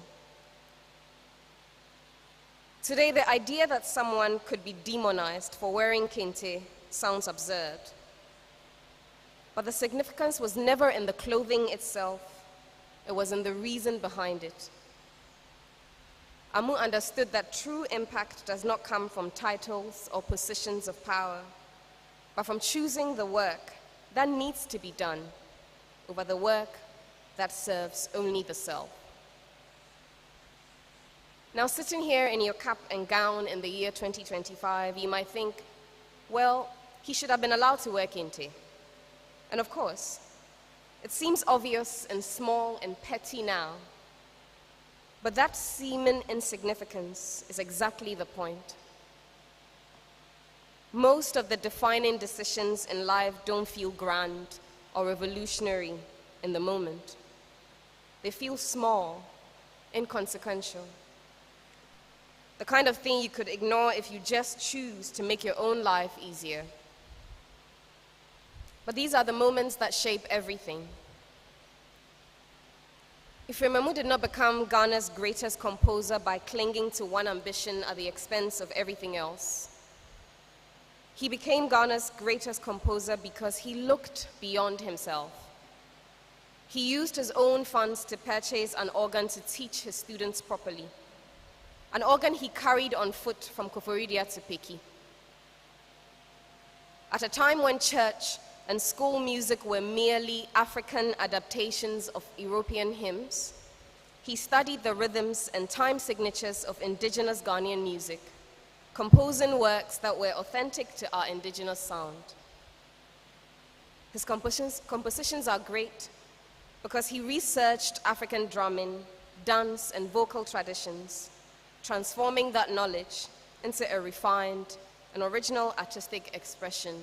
[SPEAKER 7] Today, the idea that someone could be demonized for wearing kente sounds absurd. But the significance was never in the clothing itself, it was in the reason behind it. Amu understood that true impact does not come from titles or positions of power, but from choosing the work that needs to be done over the work that serves only the self. Now, sitting here in your cap and gown in the year 2025, you might think, well, he should have been allowed to work into. And of course, it seems obvious and small and petty now, but that seeming insignificance is exactly the point. Most of the defining decisions in life don't feel grand or revolutionary in the moment. They feel small, inconsequential. The kind of thing you could ignore if you just choose to make your own life easier. But these are the moments that shape everything. Ifremamu did not become Ghana's greatest composer by clinging to one ambition at the expense of everything else. He became Ghana's greatest composer because he looked beyond himself. He used his own funds to purchase an organ to teach his students properly, an organ he carried on foot from Koforidia to Peki. At a time when church and school music were merely African adaptations of European hymns, he studied the rhythms and time signatures of indigenous Ghanaian music, composing works that were authentic to our indigenous sound. His compositions are great because he researched African drumming, dance, and vocal traditions, transforming that knowledge into a refined and original artistic expression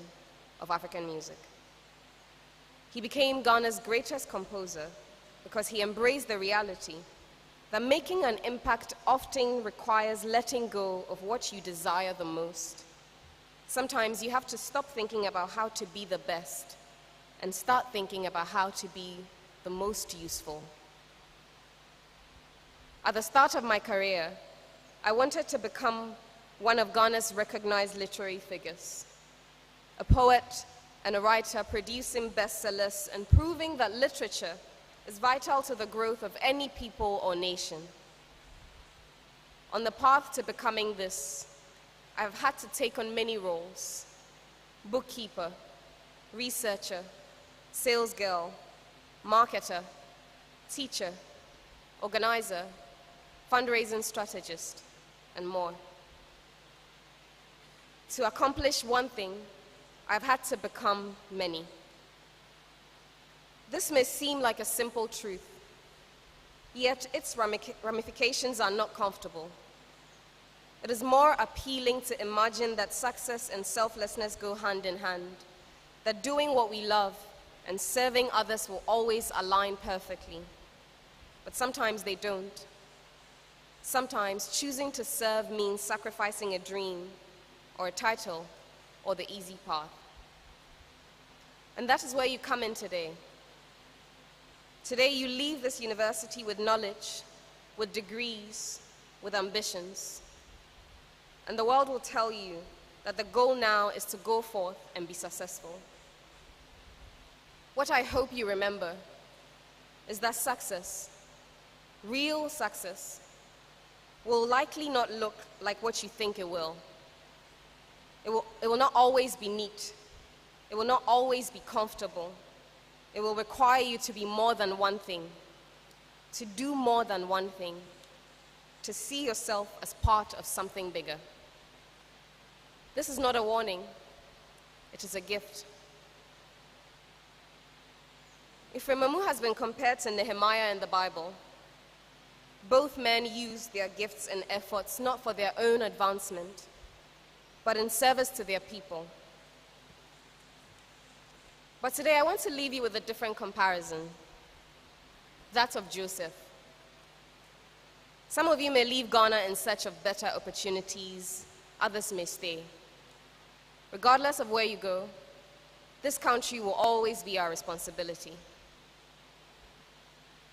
[SPEAKER 7] of African music. He became Ghana's greatest composer because he embraced the reality that making an impact often requires letting go of what you desire the most. Sometimes you have to stop thinking about how to be the best and start thinking about how to be the most useful. At the start of my career, I wanted to become one of Ghana's recognized literary figures, a poet and a writer producing bestsellers and proving that literature is vital to the growth of any people or nation. On the path to becoming this, I've had to take on many roles: bookkeeper, researcher, sales girl, marketer, teacher, organizer, fundraising strategist, and more. To accomplish one thing, I've had to become many. This may seem like a simple truth, yet its ramifications are not comfortable. It is more appealing to imagine that success and selflessness go hand in hand, that doing what we love and serving others will always align perfectly. But sometimes they don't. Sometimes choosing to serve means sacrificing a dream or a title or the easy path. And that is where you come in today. Today you leave this university with knowledge, with degrees, with ambitions. And the world will tell you that the goal now is to go forth and be successful. What I hope you remember is that success, real success, will likely not look like what you think it will. It will not always be neat. It will not always be comfortable. It will require you to be more than one thing, to do more than one thing, to see yourself as part of something bigger. This is not a warning. It is a gift. Ifremamu has been compared to Nehemiah in the Bible. Both men used their gifts and efforts not for their own advancement, but in service to their people. But today I want to leave you with a different comparison, that of Joseph. Some of you may leave Ghana in search of better opportunities, others may stay. Regardless of where you go, this country will always be our responsibility.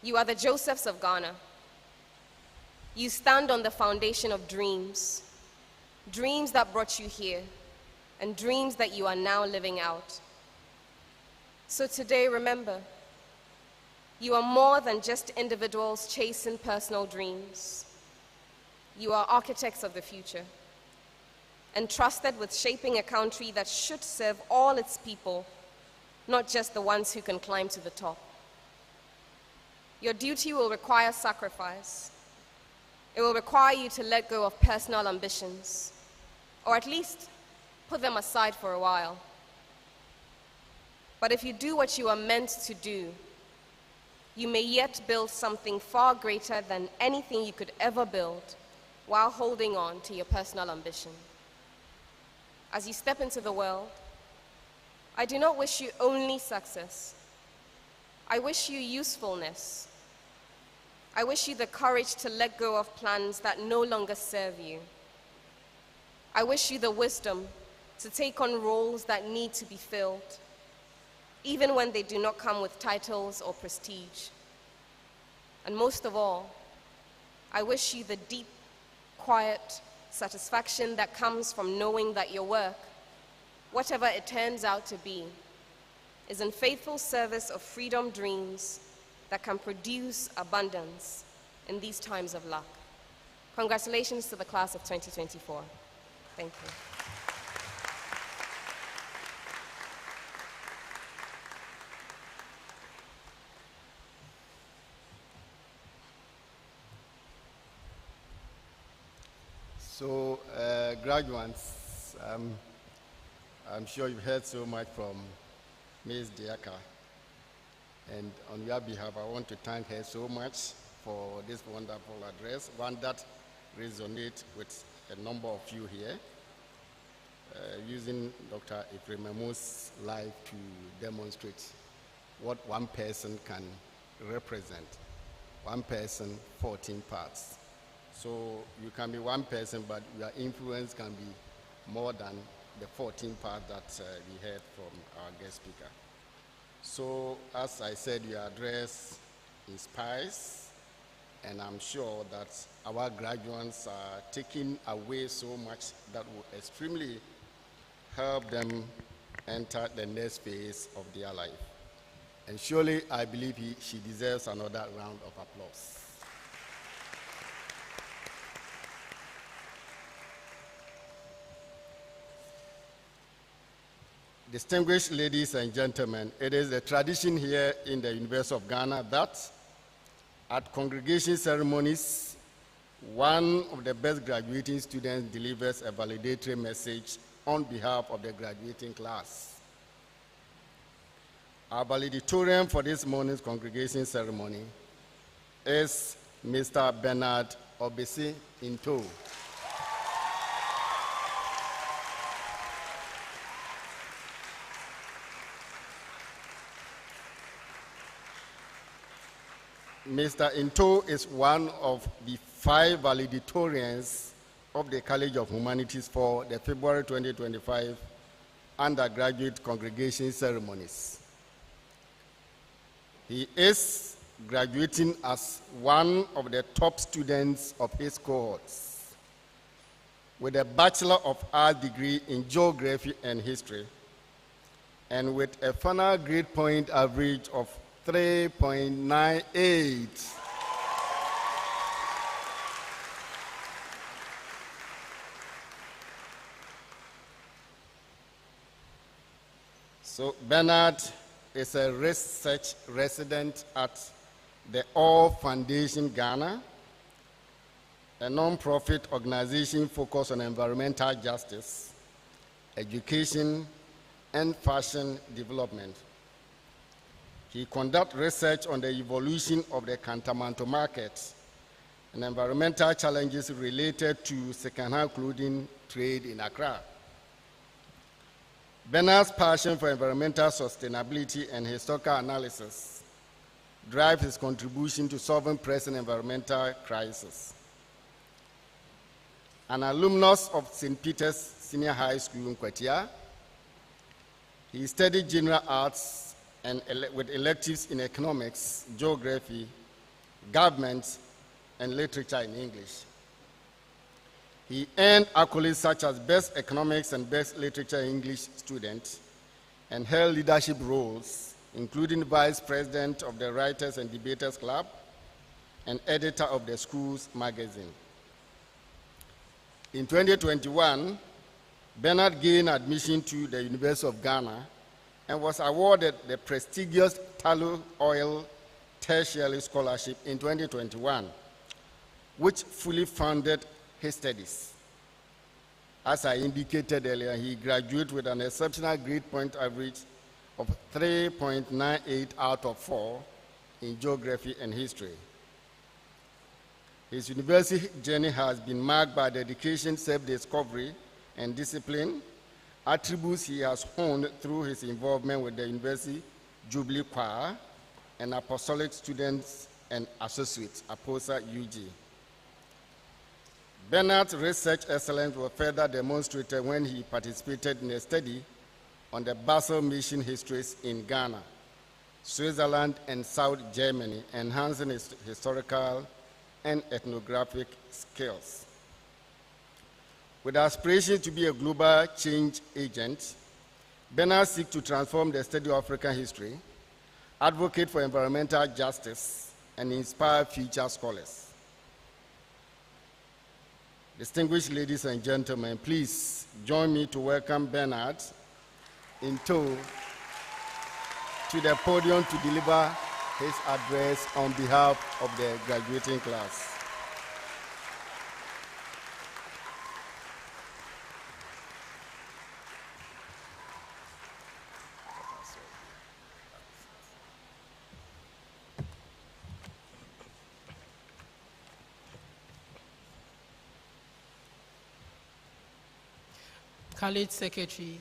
[SPEAKER 7] You are the Josephs of Ghana. You stand on the foundation of dreams, dreams that brought you here, and dreams that you are now living out. So today, remember, you are more than just individuals chasing personal dreams. You are architects of the future, entrusted with shaping a country that should serve all its people, not just the ones who can climb to the top. Your duty will require sacrifice. It will require you to let go of personal ambitions, or at least put them aside for a while. But if you do what you are meant to do, you may yet build something far greater than anything you could ever build while holding on to your personal ambition. As you step into the world, I do not wish you only success. I wish you usefulness. I wish you the courage to let go of plans that no longer serve you. I wish you the wisdom to take on roles that need to be filled, even when they do not come with titles or prestige. And most of all, I wish you the deep, quiet satisfaction that comes from knowing that your work, whatever it turns out to be, is in faithful service of freedom dreams that can produce abundance in these times of luck. Congratulations to the class of 2024. Thank you.
[SPEAKER 4] So, graduates, I'm sure you've heard so much from Ms. Diaka. And on your behalf, I want to thank her so much for this wonderful address, one that resonates with a number of you here, using Dr. Ifremamu's life to demonstrate what one person can represent. One person, 14 parts. So you can be one person, but your influence can be more than the 14 parts that we heard from our guest speaker. So, as I said, your address inspires, and I'm sure that our graduates are taking away so much that will extremely help them enter the next phase of their life. And surely, I believe she deserves another round of applause. Distinguished ladies and gentlemen, it is the tradition here in the University of Ghana that at congregation ceremonies, one of the best graduating students delivers a valedictory message on behalf of the graduating class. Our valedictorian for this morning's congregation ceremony is Mr. Bernard Obese Into. Mr. Into is one of the 5 valedictorians of the College of Humanities for the February 2025 undergraduate congregation ceremonies. He is graduating as one of the top students of his cohorts with a Bachelor of Arts degree in Geography and History, and with a final grade point average of 3.98. So Bernard is a research resident at the All Foundation Ghana, a non-profit organization focused on environmental justice, education, and fashion development. He conducts research on the evolution of the Kantamanto market and environmental challenges related to second-hand clothing trade in Accra. Bernard's passion for environmental sustainability and historical analysis drives his contribution to solving present environmental crises. An alumnus of St. Peter's Senior High School in Kwatia, he studied general arts and with electives in economics, geography, government, and literature in English. He earned accolades such as Best Economics and Best Literature English Student, and held leadership roles, including Vice President of the Writers and Debaters Club and editor of the school's magazine. In 2021, Bernard gained admission to the University of Ghana and was awarded the prestigious Tallow Oil Tertiary Scholarship in 2021, which fully funded his studies. As I indicated earlier, he graduated with an exceptional grade point average of 3.98 out of 4 in geography and history. His university journey has been marked by dedication, self-discovery, and discipline, attributes he has honed through his involvement with the University Jubilee Choir and Apostolic Students and Associates, APOSA UG. Bernard's research excellence was further demonstrated when he participated in a study on the Basel mission histories in Ghana, Switzerland, and South Germany, enhancing his historical and ethnographic skills. With aspiration to be a global change agent, Bernard seeks to transform the study of African history, advocate for environmental justice, and inspire future scholars. Distinguished ladies and gentlemen, please join me to welcome Bernard into the podium to deliver his address on behalf of the graduating class.
[SPEAKER 8] College Secretary,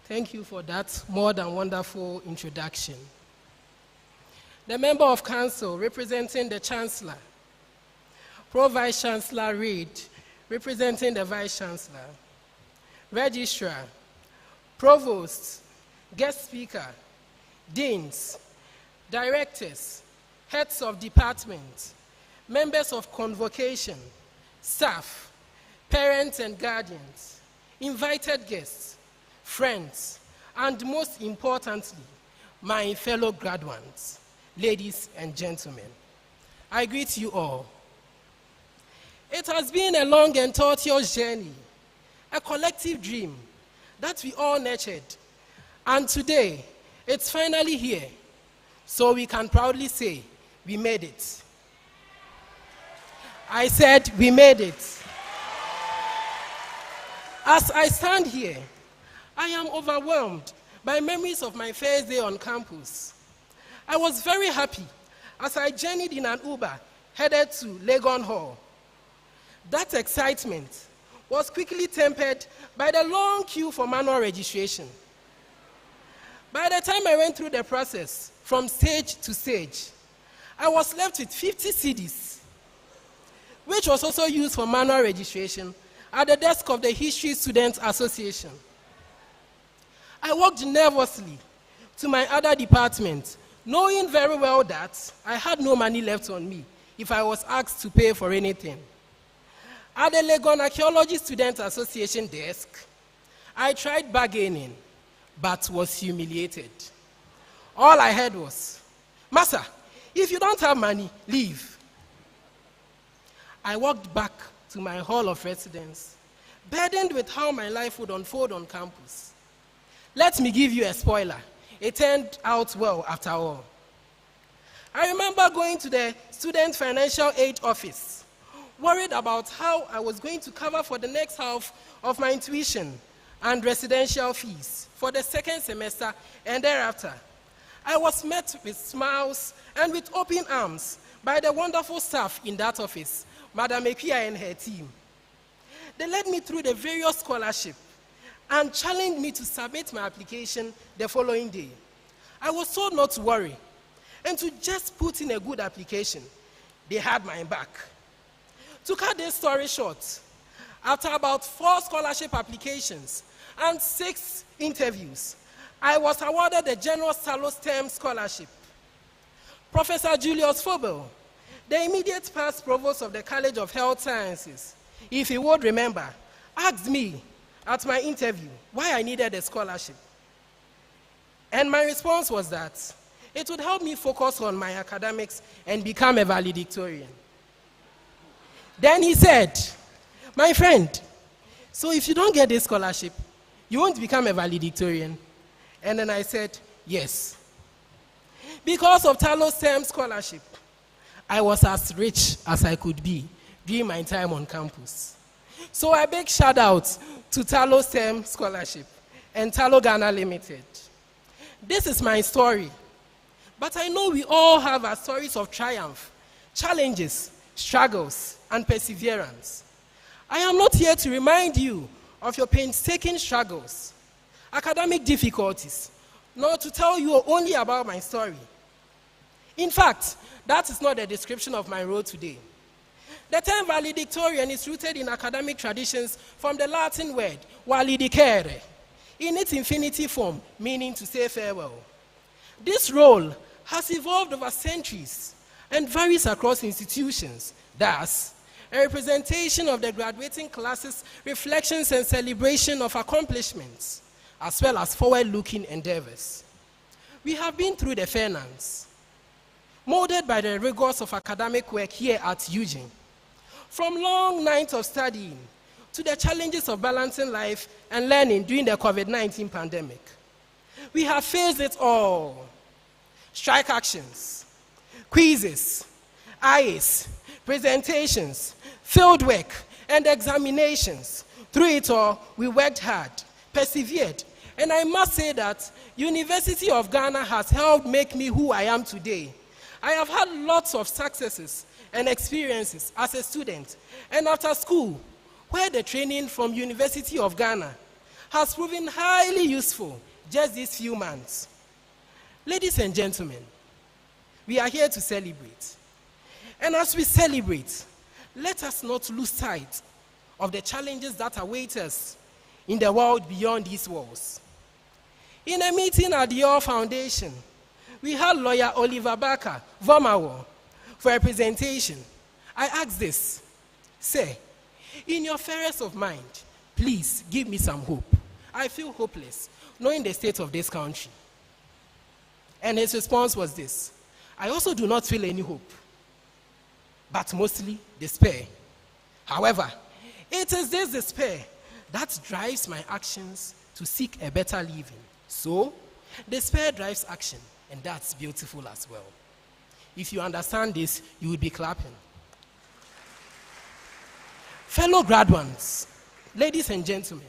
[SPEAKER 8] thank you for that more than wonderful introduction. The Member of Council representing the Chancellor, Pro-Vice Chancellor Reid representing the Vice Chancellor, Registrar, Provost, Guest Speaker, Deans, Directors, Heads of Departments, Members of Convocation, staff, parents and guardians, invited guests, friends, and most importantly, my fellow graduates, ladies and gentlemen, I greet you all. It has been a long and tortuous journey, a collective dream that we all nurtured, and today it's finally here, so we can proudly say we made it. I said we made it. As I stand here, I am overwhelmed by memories of my first day on campus. I was very happy as I journeyed in an Uber headed to Legon Hall. That excitement was quickly tempered by the long queue for manual registration. By the time I went through the process from stage to stage, I was left with 50 CDs, which was also used for manual registration at the desk of the History Students Association. I walked nervously to my other department, knowing very well that I had no money left on me if I was asked to pay for anything. At the Legon Archaeology Students Association desk, I tried bargaining, but was humiliated. All I heard was, "Master, if you don't have money, leave." I walked back to my hall of residence, burdened with how my life would unfold on campus. Let me give you a spoiler. It turned out well after all. I remember going to the Student Financial Aid Office, worried about how I was going to cover for the next half of my tuition and residential fees for the second semester and thereafter. I was met with smiles and with open arms by the wonderful staff in that office, Madam Ekia and her team. They led me through the various scholarships and challenged me to submit my application the following day. I was told not to worry and to just put in a good application. They had my back. To cut this story short, after about 4 scholarship applications and 6 interviews, I was awarded the General Talos Term Scholarship. Professor Julius Fobel, the immediate past provost of the College of Health Sciences, if he would remember, asked me at my interview why I needed a scholarship. And my response was that it would help me focus on my academics and become a valedictorian. Then he said, "My friend, so if you don't get this scholarship, you won't become a valedictorian?" And then I said, "Yes." Because of Talos Term Scholarship, I was as rich as I could be during my time on campus. So a big shout out to Talo STEM Scholarship and Talo Ghana Limited. This is my story, but I know we all have our stories of triumph, challenges, struggles, and perseverance. I am not here to remind you of your painstaking struggles, academic difficulties, nor to tell you only about my story. In fact, that is not the description of my role today. The term valedictorian is rooted in academic traditions from the Latin word validicere, in its infinitive form, meaning to say farewell. This role has evolved over centuries and varies across institutions. Thus, a representation of the graduating classes' reflections and celebration of accomplishments, as well as forward-looking endeavors. We have been through the finance, molded by the rigors of academic work here at Eugene. From long nights of studying to the challenges of balancing life and learning during the COVID-19 pandemic. We have faced it all. Strike actions, quizzes, IAs, presentations, field work, and examinations. Through it all, we worked hard, persevered, and I must say that University of Ghana has helped make me who I am today. I have had lots of successes and experiences as a student and after school, where the training from University of Ghana has proven highly useful just these few months. Ladies and gentlemen, we are here to celebrate. And as we celebrate, let us not lose sight of the challenges that await us in the world beyond these walls. In a meeting at the All Foundation, we had lawyer Oliver Barker, Vomawo, for a presentation. I asked this, say, in your fairest of mind, please give me some hope. I feel hopeless, knowing the state of this country. And his response was this, I also do not feel any hope, but mostly despair. However, it is this despair that drives my actions to seek a better living. So, despair drives action, and that's beautiful as well. If you understand this, you will be clapping. Fellow graduates, ladies and gentlemen,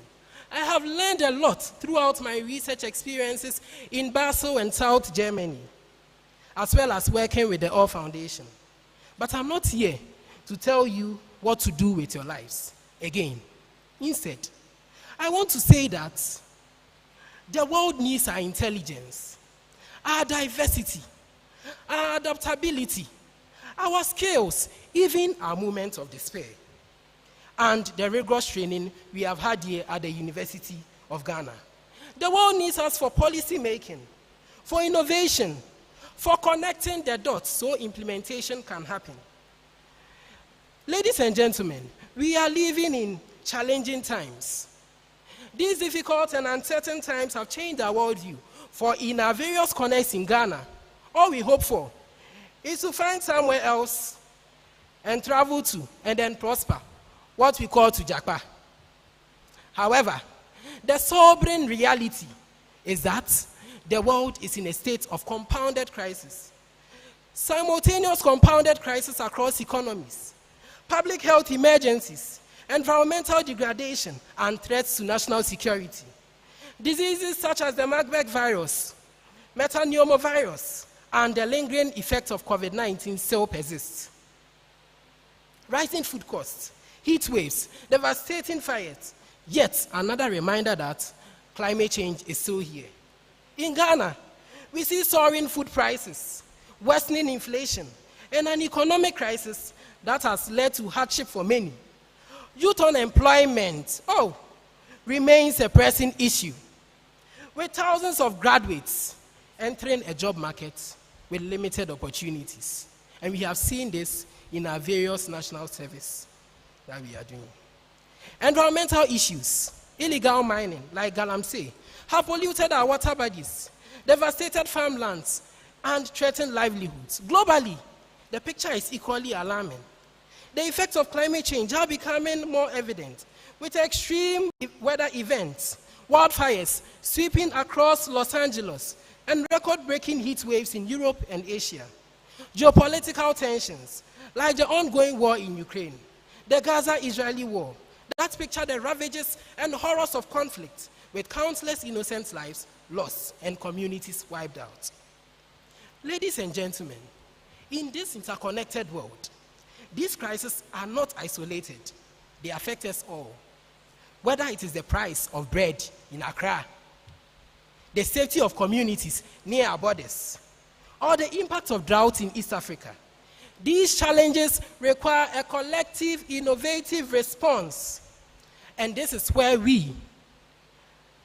[SPEAKER 8] I have learned a lot throughout my research experiences in Basel and South Germany, as well as working with the All Foundation. But I'm not here to tell you what to do with your lives. Again, instead, I want to say that the world needs our intelligence, our diversity, our adaptability, our skills, even our moments of despair, and the rigorous training we have had here at the University of Ghana. The world needs us for policy making, for innovation, for connecting the dots so implementation can happen. Ladies and gentlemen, we are living in challenging times. These difficult and uncertain times have changed our worldview, for in our various corners in Ghana, all we hope for is to find somewhere else and travel to and then prosper, what we call to Japa. However, the sobering reality is that the world is in a state of compounded crisis. Simultaneous compounded crisis across economies, public health emergencies, environmental degradation, and threats to national security. Diseases such as the Marburg virus, metapneumovirus, and the lingering effects of COVID-19 still persist. Rising food costs, heat waves, devastating fires, yet another reminder that climate change is still here. In Ghana, we see soaring food prices, worsening inflation, and an economic crisis that has led to hardship for many. Youth unemployment, remains a pressing issue, with thousands of graduates entering a job market with limited opportunities. And we have seen this in our various national service that we are doing. Environmental issues, illegal mining, like Galamsey, have polluted our water bodies, devastated farmlands, and threatened livelihoods. Globally, the picture is equally alarming. The effects of climate change are becoming more evident, with extreme weather events, wildfires sweeping across Los Angeles, and record-breaking heat waves in Europe and Asia. Geopolitical tensions, like the ongoing war in Ukraine, the Gaza-Israeli war, that pictured the ravages and horrors of conflict, with countless innocent lives lost and communities wiped out. Ladies and gentlemen, in this interconnected world, these crises are not isolated. They affect us all. Whether it is the price of bread in Accra, the safety of communities near our borders, or the impact of drought in East Africa, these challenges require a collective, innovative response. And this is where we,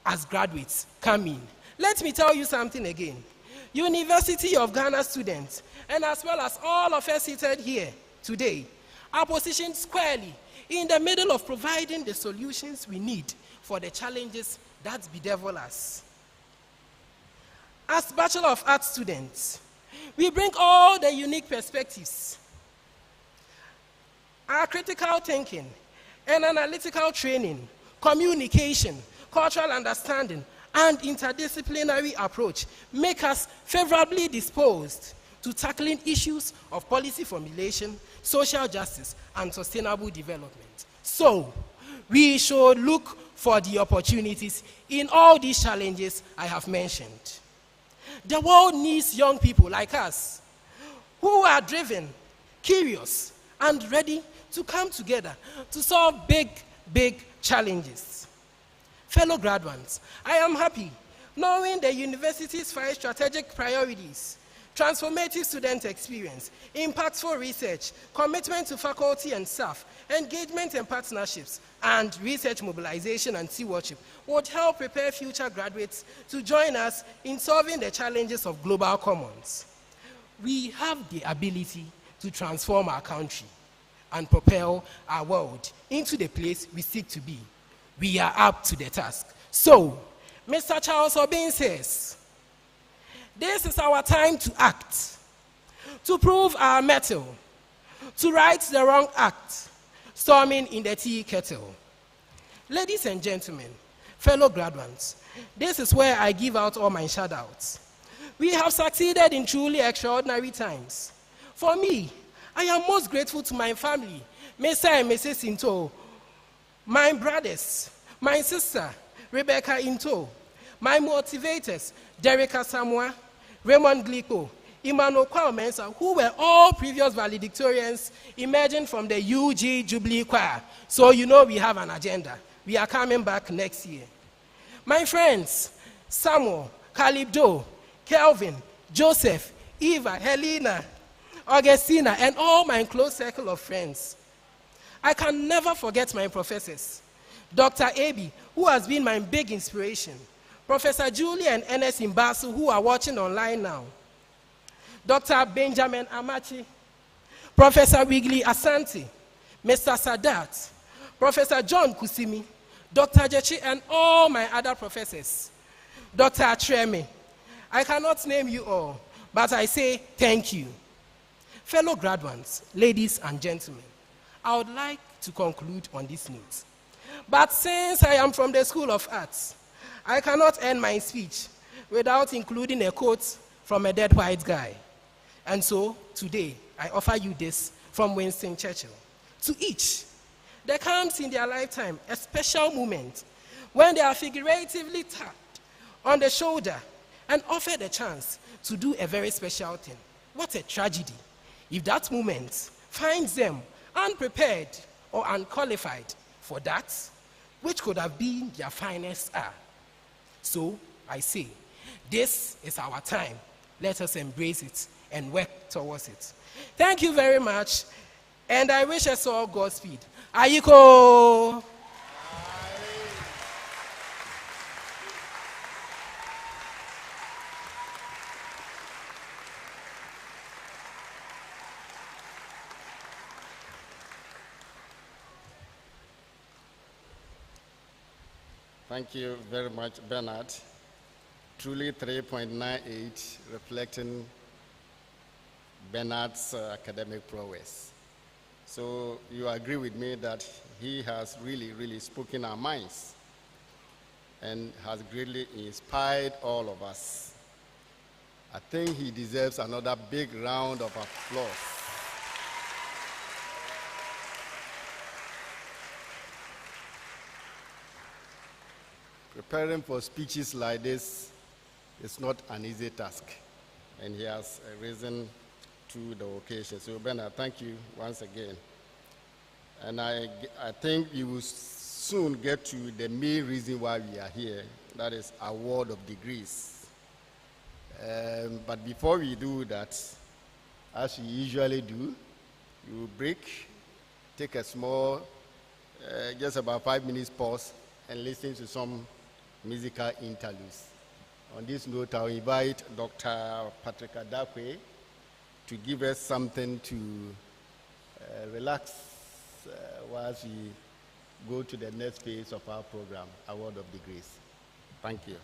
[SPEAKER 8] as graduates, come in. Let me tell you something again. University of Ghana students, and as well as all of us seated here today, are positioned squarely in the middle of providing the solutions we need for the challenges that bedevil us. As Bachelor of Arts students, we bring all the unique perspectives, our critical thinking and analytical training, communication, cultural understanding, and interdisciplinary approach make us favorably disposed to tackling issues of policy formulation, social justice, and sustainable development. So, we should look for the opportunities in all these challenges I have mentioned. The world needs young people like us who are driven, curious, and ready to come together to solve big, big challenges. Fellow graduates, I am happy knowing the university's 5 strategic priorities: transformative student experience, impactful research, commitment to faculty and staff, engagement and partnerships, and research mobilization and stewardship would help prepare future graduates to join us in solving the challenges of global commons. We have the ability to transform our country and propel our world into the place we seek to be. We are up to the task. So, Mr. Charles Obin says, this is our time to act, to prove our mettle, to right the wrong act, storming in the tea kettle. Ladies and gentlemen, fellow graduates, this is where I give out all my shout-outs. We have succeeded in truly extraordinary times. For me, I am most grateful to my family, Mr. and Mrs. Into, my brothers, my sister, Rebecca Into, my motivators, Dereka Samoa, Raymond Glico, Emmanuel Kwao-Mensah, who were all previous valedictorians emerging from the UG Jubilee Choir. So you know we have an agenda. We are coming back next year. My friends, Samuel, Calibdo, Kelvin, Joseph, Eva, Helena, Augustina, and all my close circle of friends. I can never forget my professors. Dr. Abi, who has been my big inspiration. Professor Julia and Ernest Imbasu, who are watching online now. Dr. Benjamin Amachi, Professor Wigley Asante, Mr. Sadat, Professor John Kusimi, Dr. Jechi, and all my other professors. Dr. Atreme, I cannot name you all, but I say thank you. Fellow graduates, ladies and gentlemen, I would like to conclude on this note. But since I am from the School of Arts, I cannot end my speech without including a quote from a dead white guy. And so, today, I offer you this from Winston Churchill. To each, there comes in their lifetime a special moment when they are figuratively tapped on the shoulder and offered a chance to do a very special thing. What a tragedy if that moment finds them unprepared or unqualified for that which could have been their finest hour. So, I say, this is our time. Let us embrace it and work towards it. Thank you very much, and I wish us all Godspeed. Ayiko!
[SPEAKER 4] Thank you very much, Bernard. Truly 3.98, reflecting Bernard's academic prowess. So you agree with me that he has really spoken our minds and has greatly inspired all of us. I think he deserves another big round of applause. preparing for speeches like this is not an easy task, and he has risen to the occasion. So, Bernard, thank you once again. And I think you will soon get to the main reason why we are here, that is award of degrees. But before we do that, as we usually do, you will break, take a small, just about 5 minutes pause, and listen to some musical interludes. On this note, I'll invite Dr. Patrick Adakwe to give us something to relax whilst we go to the next phase of our program, Award of Degrees. Thank you.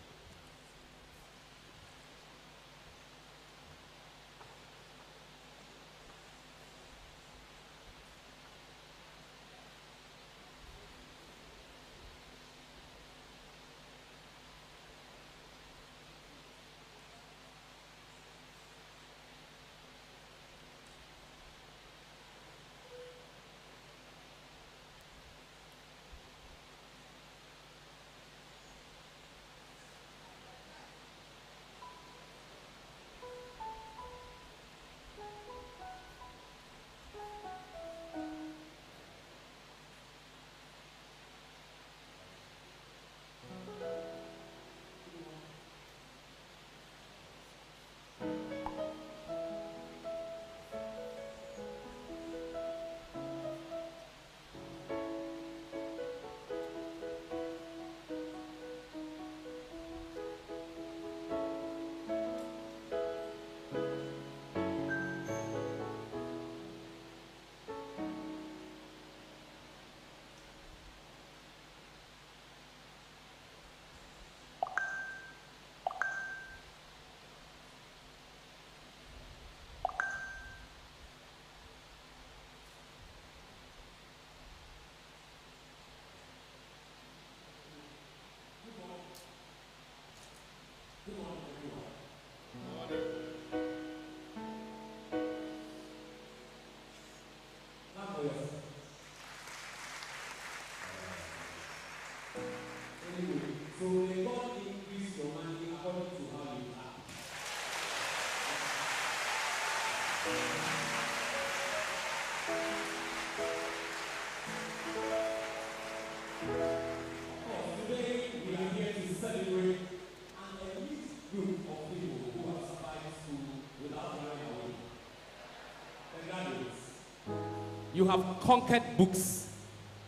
[SPEAKER 9] You have conquered books,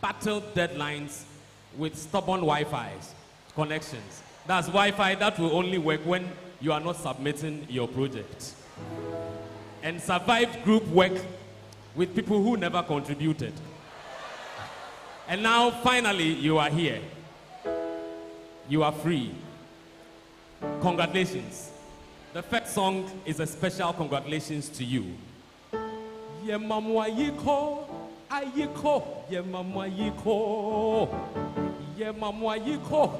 [SPEAKER 9] battled deadlines with stubborn Wi-Fi's connections. That's Wi-Fi that will only work when you are not submitting your project. And survived group work with people who never contributed. And now, finally, you are here. You are free. Congratulations. The first song is a special congratulations to you. Ye mamwa yiko, ayiko, ye mamwa yiko, ye mamwa yiko,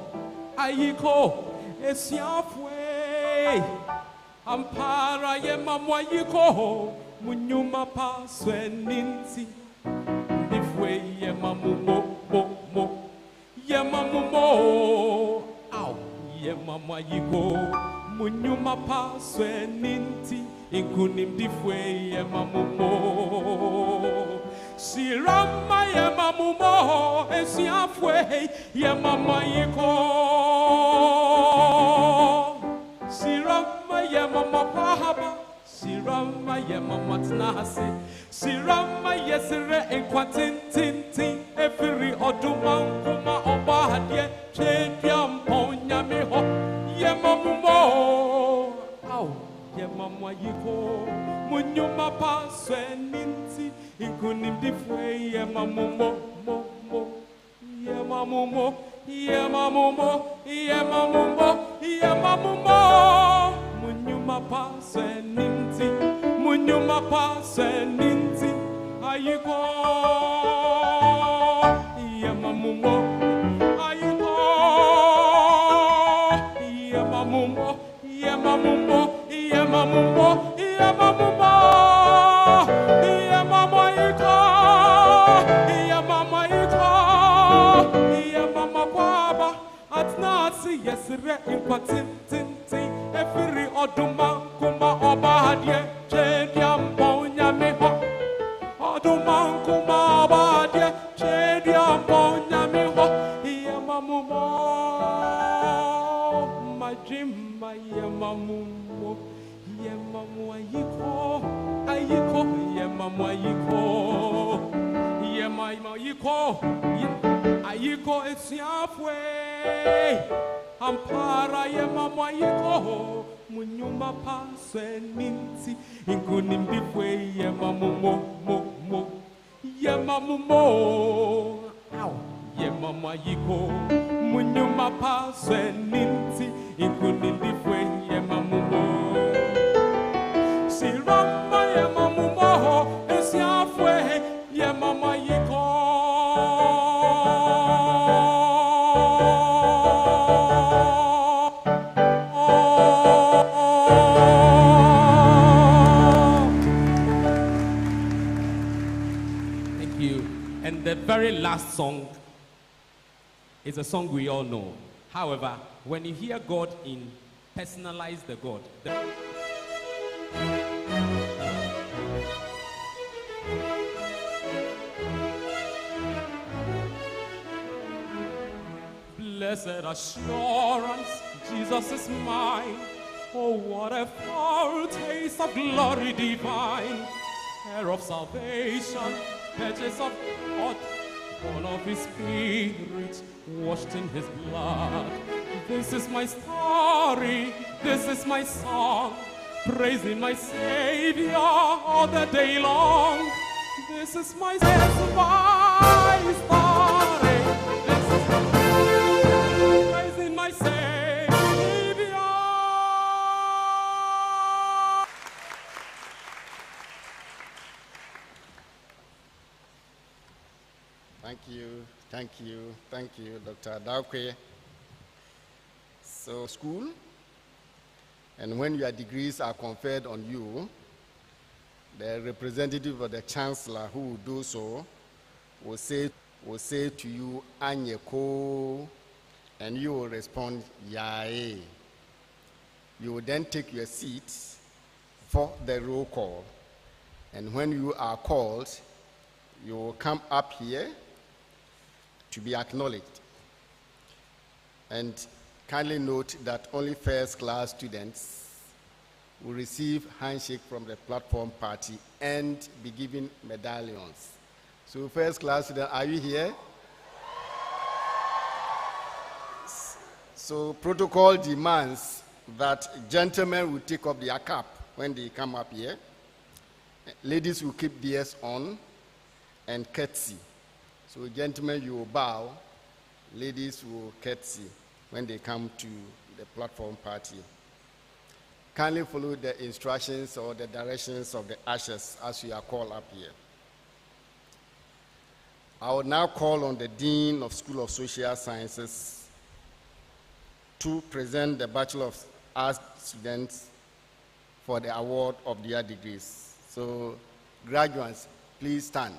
[SPEAKER 9] ayiko, esiafwe, ampara ye mamwa yiko, munyuma pa sweninti, ifwe ye mamumo, mo, ye mamumo, ow, ye mamwa yiko, munyuma pa sweninti. Inkunim difwe ye mamumo Sirama ye mamumo Esiafwe ye mama yiko Sirama ye mama pahaba Sirama ye mama tnase Sirama ye sire enkwatintintin Efiri oduman kuma obahadye Chepiam ponya miho Ye mamumo Ye mamwa yiko, munyuma pa sweninti, ikunim difwe ye mamumo, ye mamumo, ye mamumo, ye mamumo, ye mamumo, munyuma pa sweninti, munyuma pa sweninti, ayiko, ye mamumo, ayiko, ye mamumo, ye mamumo. Yamamumo, Yamamumo, Yamamaiko, Yamamaiko, Yamamakwaba, Atnasi. yesre impatin tintin efiri oduma kuma obadie chediam ponya meho oduma kuma obadie chediam ponya meho yemamumo majima yemamumo yemamu ayiko yemamu ayiko yemamu ayiko esiafwe ampara yemamu ayiko munyuma paswe ninti inkunimbiwe yemamu mo yemamu mo yemamu ayiko munyuma paswe ninti inkunimbiwe yemamu mo sirama yemamu mo esiafwe yemamu ayiko. And the very last song is a song we all know. However, when you hear God in personalize the God, blessed assurance, Jesus is mine. Oh, what a foretaste of glory divine, heir of salvation, purchase of God, born of his spirit, washed in his blood. This is my story, this is my song, praising my Savior all the day long. This is my story, this is praising my Savior.
[SPEAKER 4] Thank you, Dr. Daukwe. So, school, and when your degrees are conferred on you, the representative of the chancellor who will do so will say to you, Anyeko, and you will respond, Yae. You will then take your seat for the roll call, and when you are called, you will come up here to be acknowledged. And kindly note that only first class students will receive handshake from the platform party and be given medallions. So first class students, are you here? So protocol demands that gentlemen will take off their cap when they come up here. Ladies will keep theirs on and curtsy. So gentlemen, you will bow. Ladies will curtsy when they come to the platform party. Kindly follow the instructions or the directions of the ushers as you are called up here. I will now call on the Dean of School of Social Sciences to present the Bachelor of Arts students for the award of their degrees. So, graduates, please stand.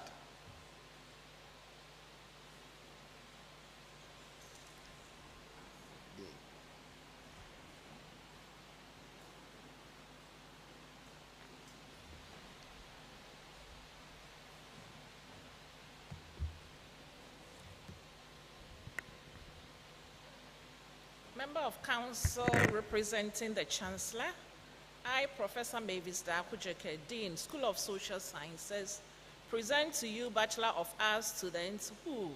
[SPEAKER 3] Member of Council representing the Chancellor, I, Professor Mavis Dakujeke, Dean, School of Social Sciences, present to you Bachelor of Arts students who,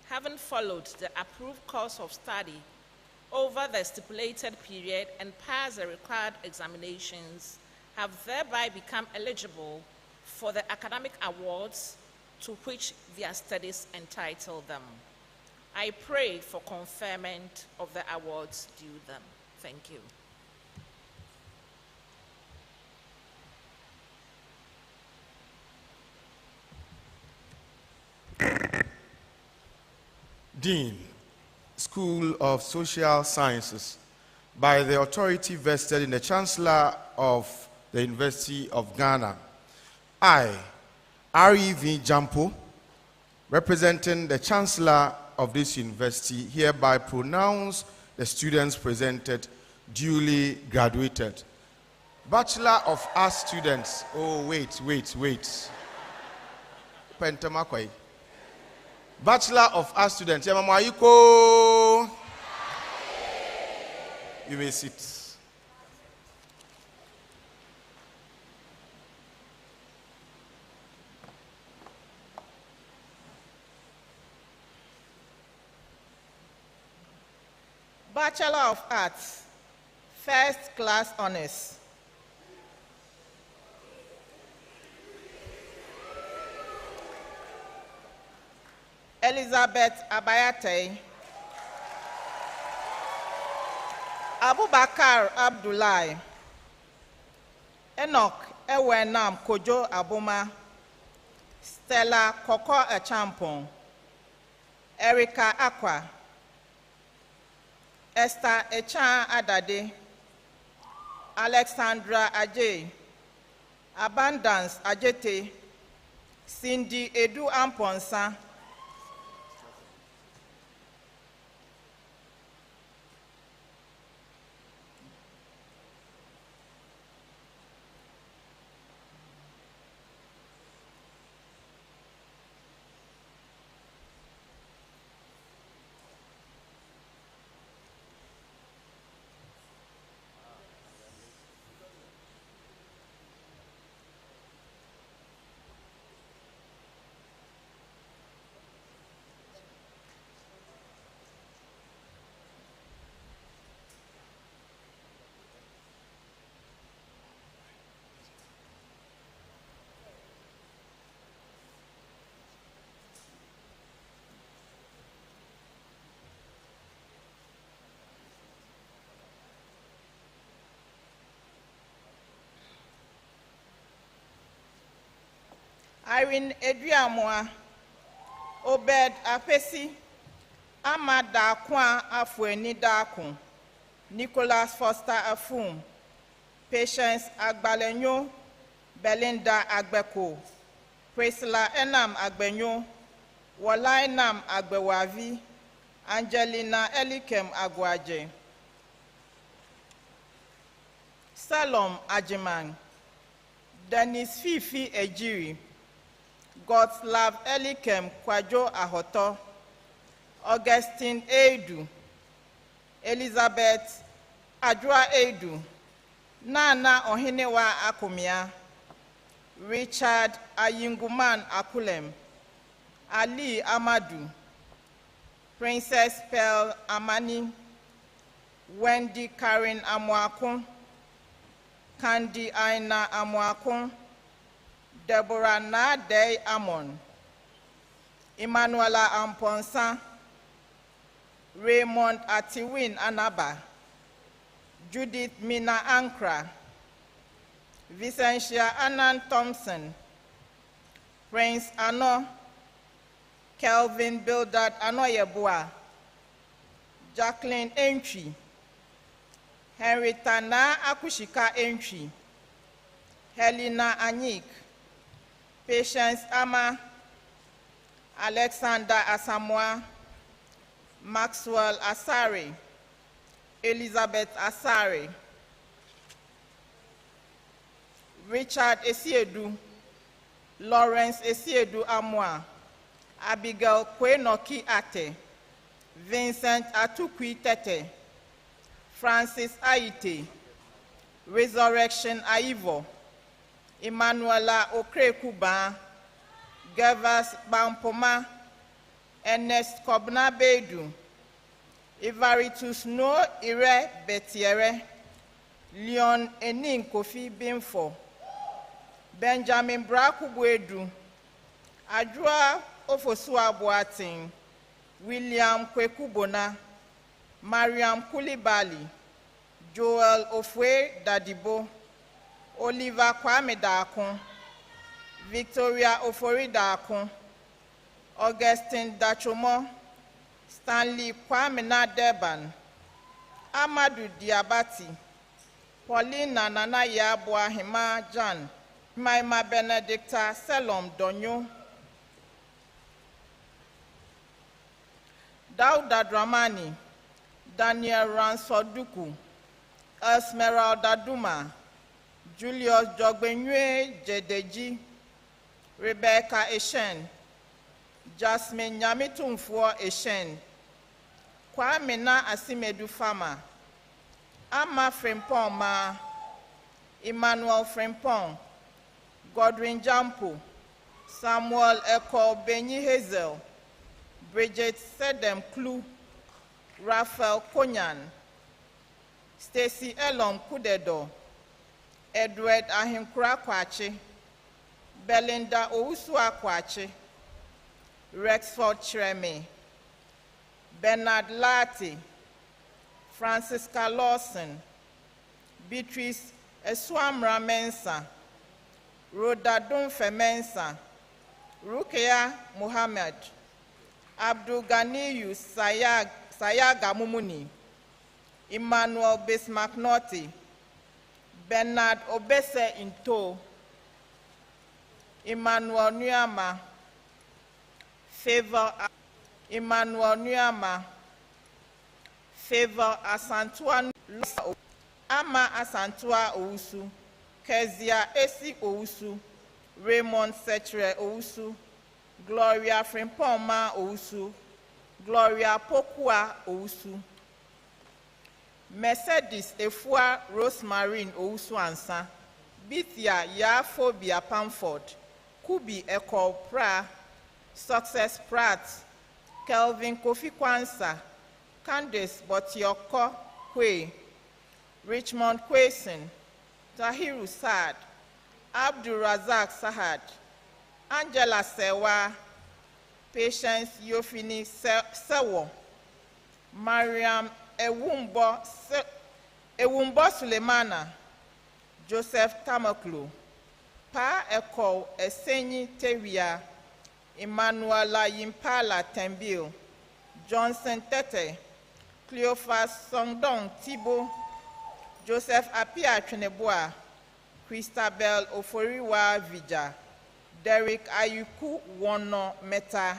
[SPEAKER 3] having followed the approved course of study over the stipulated period and passed the required examinations, have thereby become eligible for the academic awards to which their studies entitle them. I pray for conferment of the awards due them. Thank you.
[SPEAKER 5] Dean, School of Social Sciences, by the authority vested in the Chancellor of the University of Ghana, I, R.E.V. Jampo, representing the Chancellor of this university, hereby pronounce the students presented duly graduated. Bachelor of Arts students. Oh, wait. Pentamakwai. Bachelor of Arts students. Yamamayiko. You may sit.
[SPEAKER 10] Bachelor of Arts, First Class Honors. Elizabeth Abayate, Abubakar Abdullahi, Enoch Ewenam Kojo Abuma, Stella Koko Echampon, Erica Aqua, Esther Echan Adade, Alexandra Ajay, Abundance Ajete, Cindy Edu Amponsa, Irene Edriamoa, Obed Apesi, Amada Kwan Afueni Dakun, Nicholas Foster Afum, Patience Agbalenyo, Belinda Agbeko, Priscilla Enam Agbenyo, Walai Nam Agbewavi, Angelina Elikem Agwaje, Salom Ajiman, Dennis Fifi Ejiri, God's Love Elikem Kwajo Ahoto, Augustine Eidu, Elizabeth Adwa Eidu, Nana Ohinewa Akumia, Richard Ayinguman Akulem, Ali Amadu, Princess Pearl Amani, Wendy Karen Amwakun, Candy Aina Amwakun, Deborah Nadei Amon, Emmanuela Amponsa, Raymond Atiwin Anaba, Judith Mina Ankra, Vicentia Annan Thompson, Prince Ano, Kelvin Bildad Anoyebua, Jacqueline Entry, Henrietta Na Akushika Entry, Helena Anyik, Patience Ama, Alexander Asamoah, Maxwell Asari, Elizabeth Asari, Richard Esiedu, Lawrence Esiedu Amwa, Abigail Kwenoki Ate, Vincent Atukwi Tete, Francis Aite, Resurrection Aivo, Emmanuela Okrekuba, Gervas Bampoma, Ernest Kobna Bedu, Ivaritus No Ire Betiere, Leon Enin Kofi Bimfo, Benjamin Brakubuedu, Adwa Ofosua Boating, William Kwekubona, Mariam Kulibali, Joel Ofwe Dadibo, Oliver Kwame Dakun, Victoria Ofori Dakun, Augustine Dachomo, Stanley Kwame Nadeban, Amadou Diabati, Pauline Nana Yabwa Hima Jan, Maima Benedicta Selom Donyo, Dauda Dramani, Daniel Ransford Duku, Esmeralda Duma, Julius Jogbenue Jedeji, Rebecca Eshen, Jasmine Nyamitumfo Eshen, Kwamena Asimedu Fama, Amma Frimpong Ma, Emmanuel Frimpong, Godwin Jampo, Samuel Eko Benyi Hazel, Bridget Sedem Klu, Raphael Konyan, Stacy Elom Kudedo, Edward Ahinkura Kwache, Belinda Ousu Akwache, Rexford Chreme, Bernard Lati, Francisca Lawson, Beatrice Eswamra Mensa, Rhoda Dunfe Mensa, Rukia Muhammad, Abdul Ganiyu Sayaga Mumuni, Emmanuel Bismarck Norty, Bernard Obese Into, Emmanuel Nyama, Favor Emmanuel Nyama, Favor Asantua Ama Asantua Ousu, Kezia Esi Ousu, Raymond Setre Ousu, Gloria Frimpoma Ousu, Gloria Pokua Ousu, Mercedes Efua Rosemarine Ousu Ansa, Bithia Yaphobia Pamford, Kubi Eko Pra, Success Pratt, Kelvin Kofi Kwansa, Candace Botioko Kwe, Richmond Kwesin, Tahiru Saad, Abdul Razak Sahad, Angela Sewa, Patience Yofini Sewo, Mariam Ewumbo Sulemana, Joseph Tamaklu, Pa Eko Esenyi Tewia, Emmanuela Yimpala Tembil, Johnson Tete, Cleophas Songdong Tibo, Joseph Apia Trineboa, Christabel Oforiwa Vija, Derek Ayuku Wono Meta,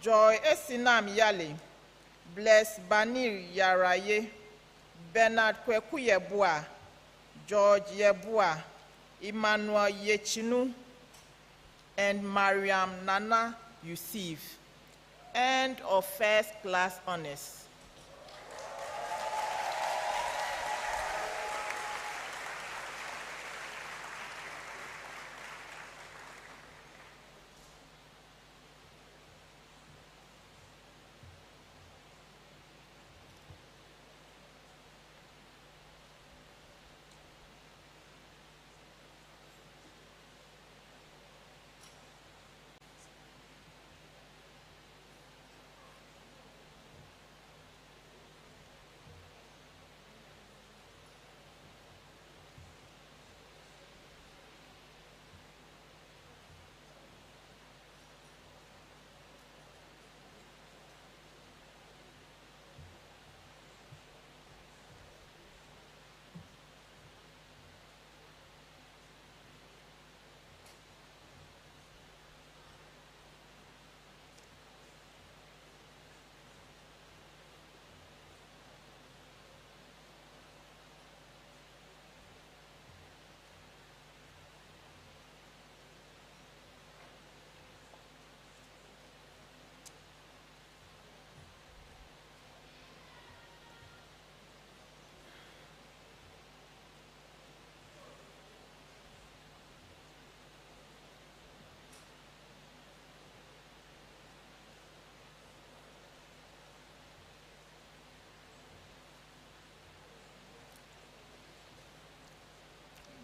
[SPEAKER 10] Joy Esinam Yale, Bless Banir Yaraye, Bernard Kweku Yebua, George Yebua, Emmanuel Yechinu, and Mariam Nana Yusuf. End of first class honors.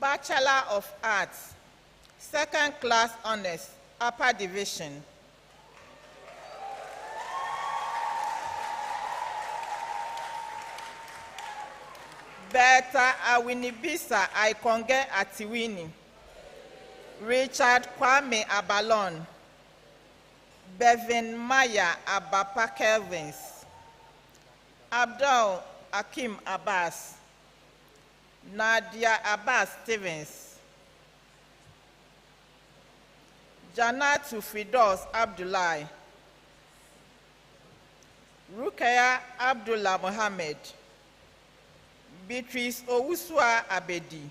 [SPEAKER 10] Bachelor of Arts, second class honors, upper division. Berta Awinibisa Aikonge Atiwini, Richard Kwame Abalon, Bevin Maya Abapa Kelvins, Abdul Akim Abbas, Nadia Abbas Stevens, Janatu Fidos Abdullahi, Rukaya Abdullah Mohammed, Beatrice Owusua Abedi,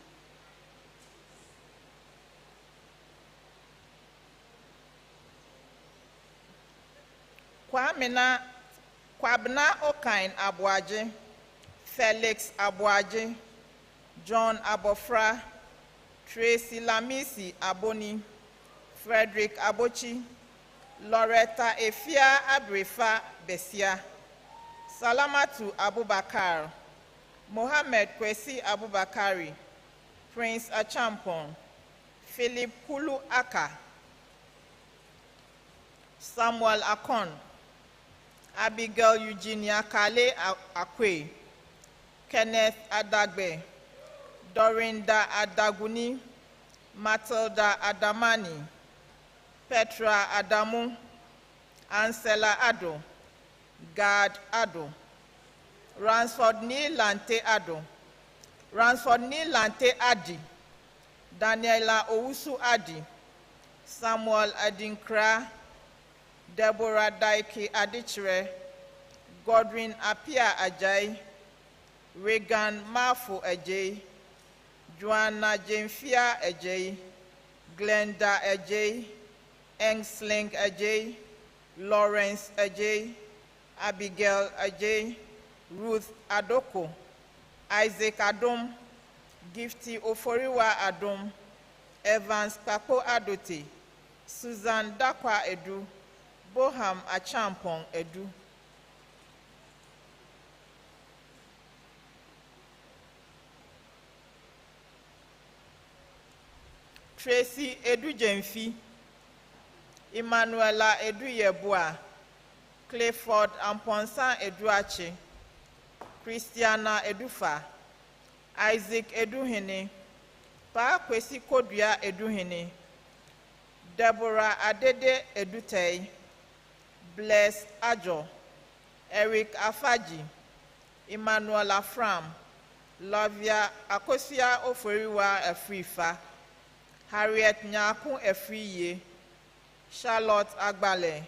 [SPEAKER 10] Kwabena Okain Abuaje, Felix Abuaje, John Abofra, Tracy Lamisi Aboni, Frederick Abochi, Loretta Efia Abrefa Besia, Salamatu Abubakar, Mohammed Kwesi Abubakari, Prince Achampon, Philip Kulu Aka, Samuel Akon, Abigail Eugenia Kale Akwe, Kenneth Adagbe, Dorinda Adaguni, Matilda Adamani, Petra Adamu, Ansela Ado, Gad Ado, Ransford Nilante Ado, Ransford Nilante Adi, Daniela Owusu Adi, Samuel Adinkra, Deborah Daiki Adichire, Godwin Apia Ajay, Regan Mafu Ajay, Joanna Jemfia Ajay, Glenda Ajay, Engsling Ajay, Lawrence Ajay, Abigail Ajay, Ruth Adoko, Isaac Adom, Gifty Oforiwa Adom, Evans Papo Adote, Susan Dakwa Edu, Boham Achampong Edu. Tracy Edu Jemfi, Emmanuela Edu Yeboa, Clifford Amponsan Eduache, Christiana Edufa, Isaac Eduhene, Pa Kwesi Kodria Eduhene, Deborah Adede Edutei, Bless Ajo, Eric Afaji, Emmanuel Afram, Lavia Akosia Oforiwa Afrifa, Harriet Nyaku Efriye, Charlotte Agbale,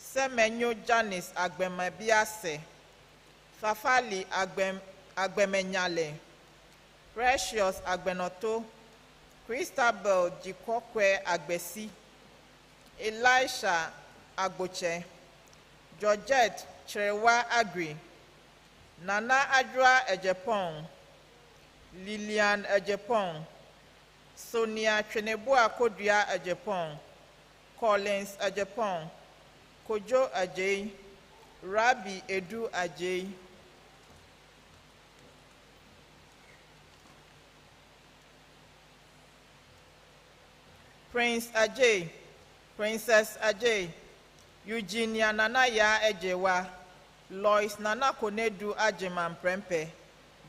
[SPEAKER 10] Semenyo Janice Agbemabiase, Fafali Agbemenyale, Precious Agbenoto, Christabel Jikokwe Agbesi, Elisha Agboche, Georgette Cherewa Agri, Nana Adra Ejepong, Lilian Ejepong, Sonia Chenebua Kodria Ejepong, Collins Ejepong, Kojo Ajay, Rabbi Edu Ajay, Prince Ajay, Princess Ajay, Eugenia Nanaya Ejewa, Lois Nana Konedu Ajeman Prempe,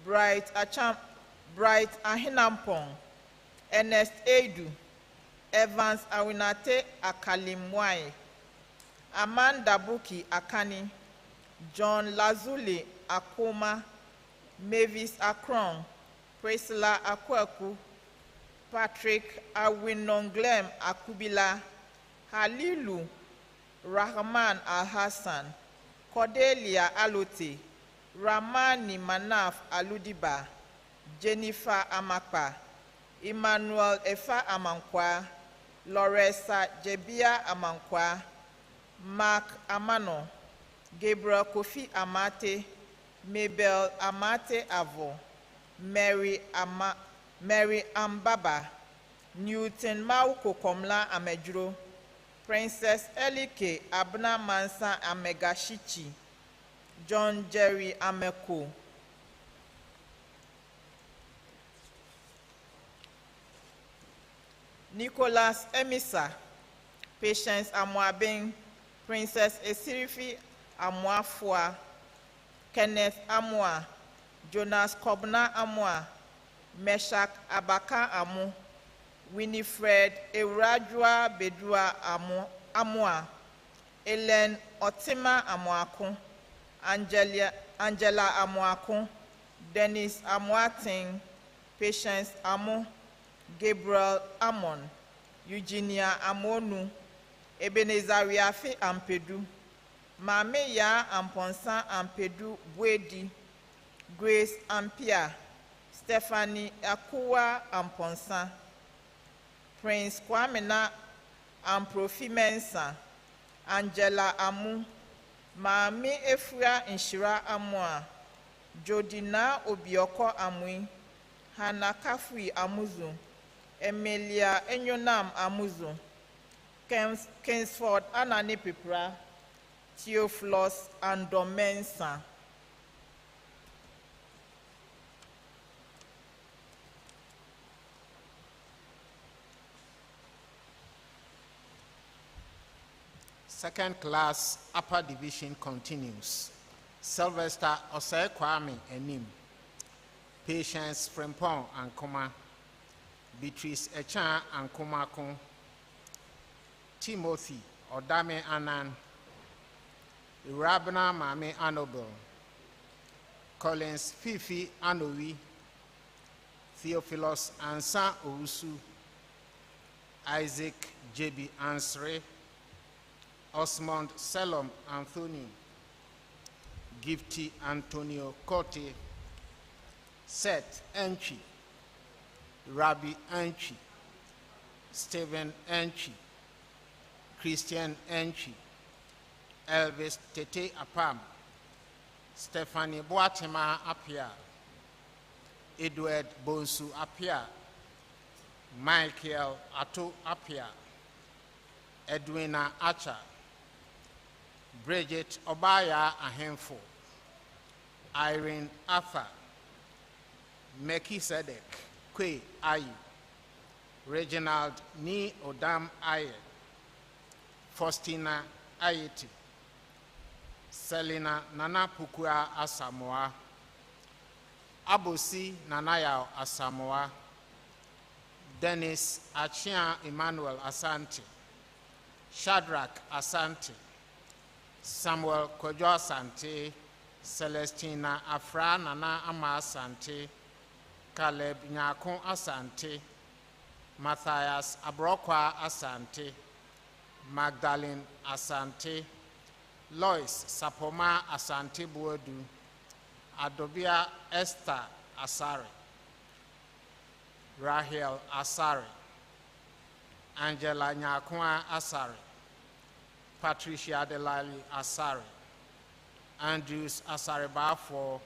[SPEAKER 10] Bright Ahinampong, Ernest Edu, Evans Awinate Akalimwai, Amanda Buki Akani, John Lazuli Akoma, Mavis Akron, Priscilla Akwaku, Patrick Awinonglem Akubila, Halilu Rahman Al-Hassan, Cordelia Alote, Ramani Manaf Aludiba, Jennifer Amakpa, Emmanuel Efa Amankwa, Loresa Jebia Amankwa, Mark Amano, Gabriel Kofi Amate, Mabel Amate Avo, Mary Ambaba, Newton Mauko Komla Amejuro, Princess Elike Abna Mansa Amegashichi, John Jerry Ameko, Nicholas Emisa, Patience Amwabing, Princess Esirifi Amwafua, Kenneth Amwa, Jonas Kobna Amwa, Meshak Abaka Amu, Winifred Eurajua Bedua Amwa, Ellen Otima Amwaku, Angela Amwaku, Dennis Amwating, Patience Amu, Gabriel Amon, Eugenia Amonu, Ebenezer Riafi Ampedu, Mame Ya Amponsa Ampedu Bwedi, Grace Ampia, Stephanie Akua Amponsa, Prince Kwamena Amprofi Mensa, Angela Amu, Mame Efra Inshira Amua, Jodina Obioko Amui, Hannah Kafui Amuzu, Emilia Enyonam Amuzu, Kingsford Anani Pipra, Theophilus and Domensa.
[SPEAKER 11] Second class upper division continues. Sylvester Osei Kwame Enim, Patience Frempong Ankoma, Beatrice Echan Ankomako, Timothy Odame Anan, Rabna Mame Anobel, Collins Fifi Anowi, Theophilus Ansa Ousu, Isaac J.B. Ansre, Osmond Selom Anthony, Gifty Antonio Cote, Seth Enchi, Rabbi Enchi, Stephen Enchi, Christian Enchi, Elvis Tete Apam, Stephanie Boatema Apia, Edward Bonsu Apia, Michael Ato Apia, Edwina Acha, Bridget Obaya Ahemfo, Irene Arthur, Melchizedek Kwe Ayi, Reginald Ni Odam Aye, Faustina Ayeti, Selina Nana Pukua Asamoah, Abosi Nanayao Asamoah, Dennis Achia Emmanuel Asante, Shadrach Asante, Samuel Kojo Asante, Celestina Afra Nana Ama Asante, Caleb Nyakon Asante, Matthias Abrokwa Asante, Magdalene Asante, Lois Sapoma Asante Buodu, Adobia Esther Asare, Rahel Asare, Angela Nyakwa Asare, Patricia Delali Asare, Andrews Asare Bafo,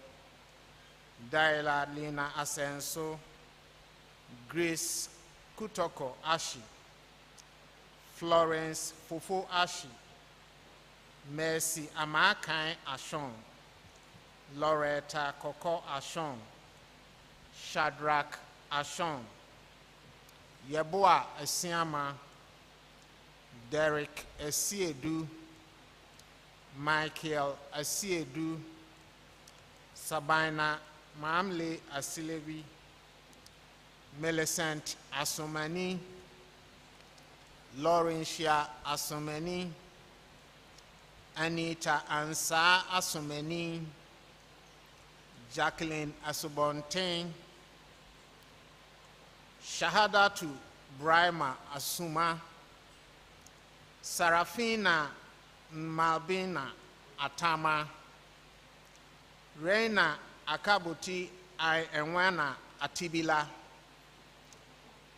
[SPEAKER 11] Daila Lina Asenso, Grace Kutoko Ashi, Florence Fufo Ashi, Mercy Amakai Ashon, Loretta Koko Ashon, Shadrach Ashon, Yeboa Esiama, Derek Esiedu, Michael Esiedu, Sabina Mamle Asilevi, Millicent Asomani, Laurentia Asomani, Anita Ansa Asomani, Jacqueline Asobontain, Shahadatu Brahma Asuma, Sarafina Malbina Atama, Reina Akabuti I Enwana Atibila,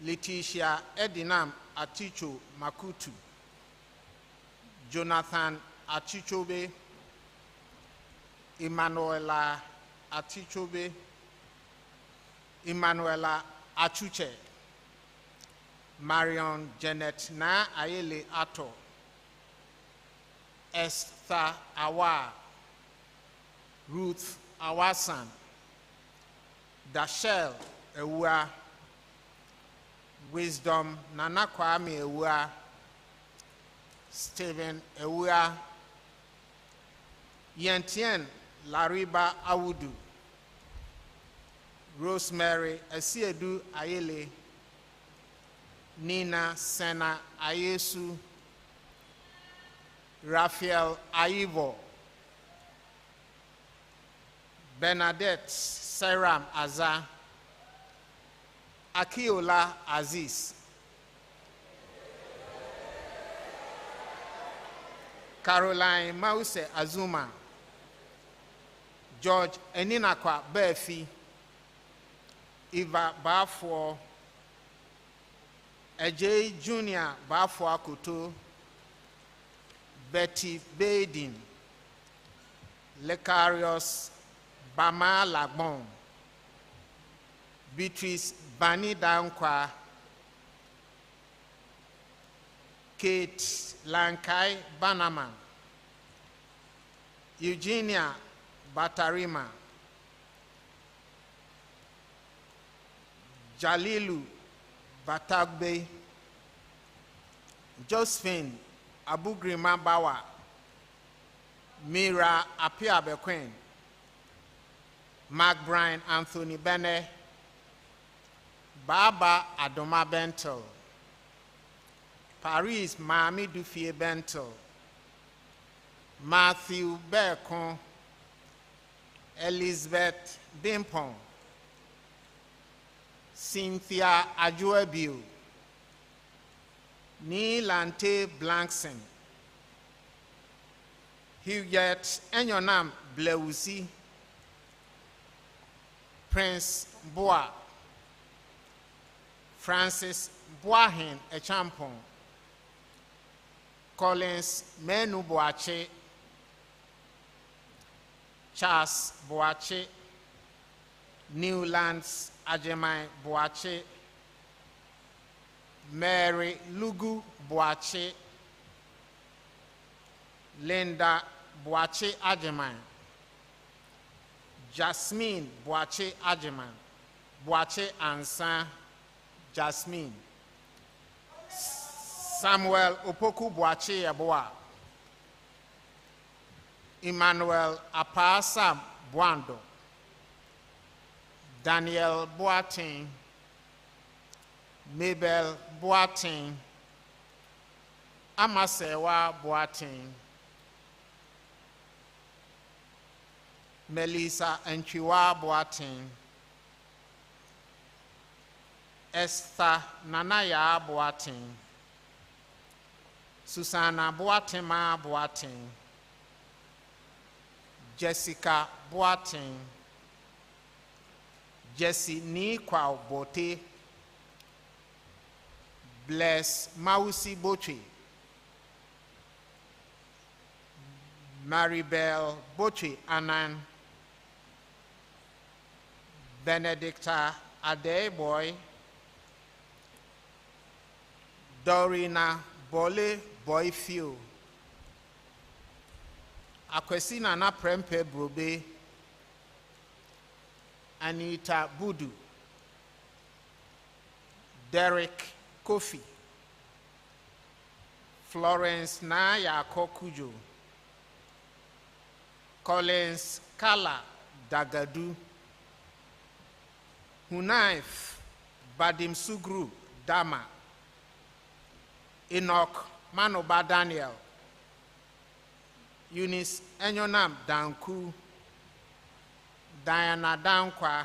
[SPEAKER 11] Letitia Edinam Aticho Makutu, Jonathan Atichobe, Emanuela Atichobe, Emanuela Achuche, Marion Janet Na Ayele Ato, Esther Awa, Ruth Awasan, Dashel Ewa, Wisdom Nana Kwame Ewa, Stephen Ewa, Yentien Lariba Awudu, Rosemary Esiedu Ayele, Nina Sena Ayesu, Raphael Aivo, Bernadette Seram Aza, Akiola Aziz, Caroline Mause Azuma, George Eninakwa Befi, Eva Bafo, Ejay Junior Bafo Akuto, Betty Badin, Lecarius Bama Lagbon, Beatrice Bani Dankwa, Kate Lankai Banama, Eugenia Batarima, Jalilu Batagbe, Josephine Abugrima Bawa, Mira Apia Bequin, Mark Bryan Anthony Bene, Baba Adoma Bentel, Paris Mami Dufie Bentel, Matthew Berkon, Elizabeth Bimpon, Cynthia Ajuebiu, Nilante Blankson, Huguette Enyonam Bleusi, Prince Boa, Francis Boahin Echampon, Collins Menu Boache, Charles Boache, Newlands Ajemai Boache, Mary Lugu Boache, Linda Boache Ajemai, Jasmine Boache Ajemai, Boache Ansan Jasmine, Samuel Opoku Boache Yaboa, Emmanuel Apasa Buando, Daniel Boating, Mabel Boating, Amasewa Boating, Melissa Enchiwa Boating, Esther Nanaya Boating, Susanna Boatema Boating, Jessica Boating, Jessie Nikwa Bote, Bless Mausi Boche, Maribel Boche Anan, Benedicta Adeboy, Dorina Bole Boyfew, Akwesina na Prempe Brobe, Anita Budu, Derek Kofi, Florence Naya Kokujo, Collins Kala Dagadu, Hunaif Badim Sugru Dama, Enoch Manoba Daniel, Eunice Enyonam Danku, Diana Dankwa,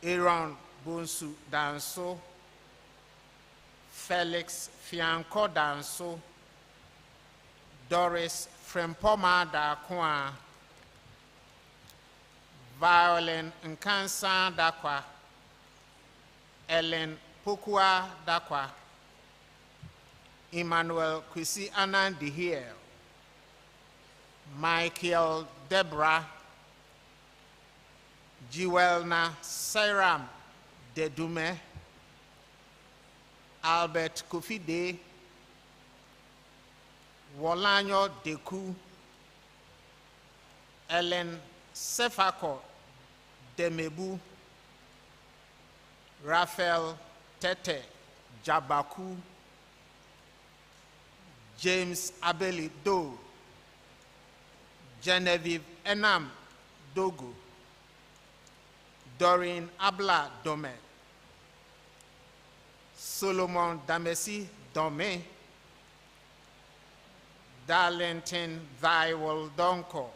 [SPEAKER 11] Aaron Bonsu Danso, Felix Fianco Danso, Doris Frempoma Dakwa, Violin Nkansa Dakwa, Ellen Pokua Dakwa, Emmanuel Kwesi Anand Dihiel, Michael Deborah, Jiwelna Sairam Dedume, Albert Kofide, Wolanyo Deku, Ellen Sefako Demebu, Raphael Tete Jabaku, James Abeli Do, Genevieve Enam Dogo, Doreen Abla Dome, Solomon Damesi Dome, Darlington Thywell Donko,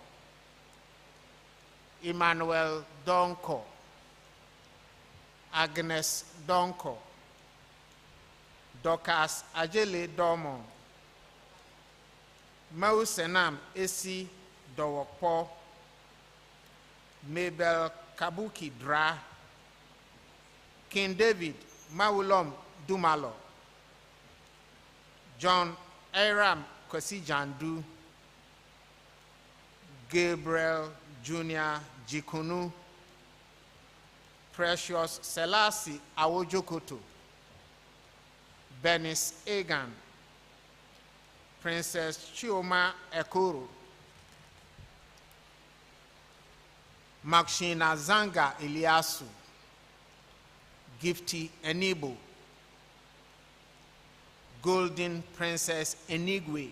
[SPEAKER 11] Emmanuel Donko, Agnes Donko, Dorcas Ajele Domo, Mau Senam Esi Dowokpo, Mabel Kabuki Dra, King David Maulom Dumalo, John Aram Kwesi Jandu, Gabriel Jr. Jikunu, Precious Selassie Awojokoto, Bernice Egan, Princess Chioma Ekuru, Makshina Zanga Iliasu, Gifty Enibo, Golden Princess Enigwe,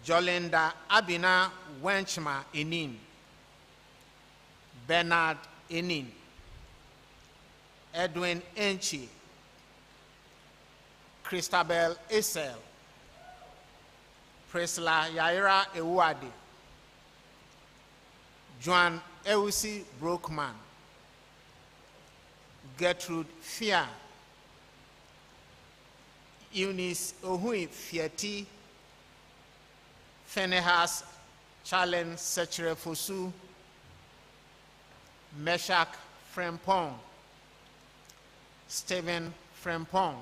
[SPEAKER 11] Jolinda Abina Wenchma Enin, Bernard Enin, Edwin Enchi, Christabel Esel, Prisla Yaira Ewade, Joan Ewusi Brookman, Gertrude Fia, Eunice Ohui Fieti, Fenehas Chalen Sechirefosu, Meshach Frempong, Stephen Frempong,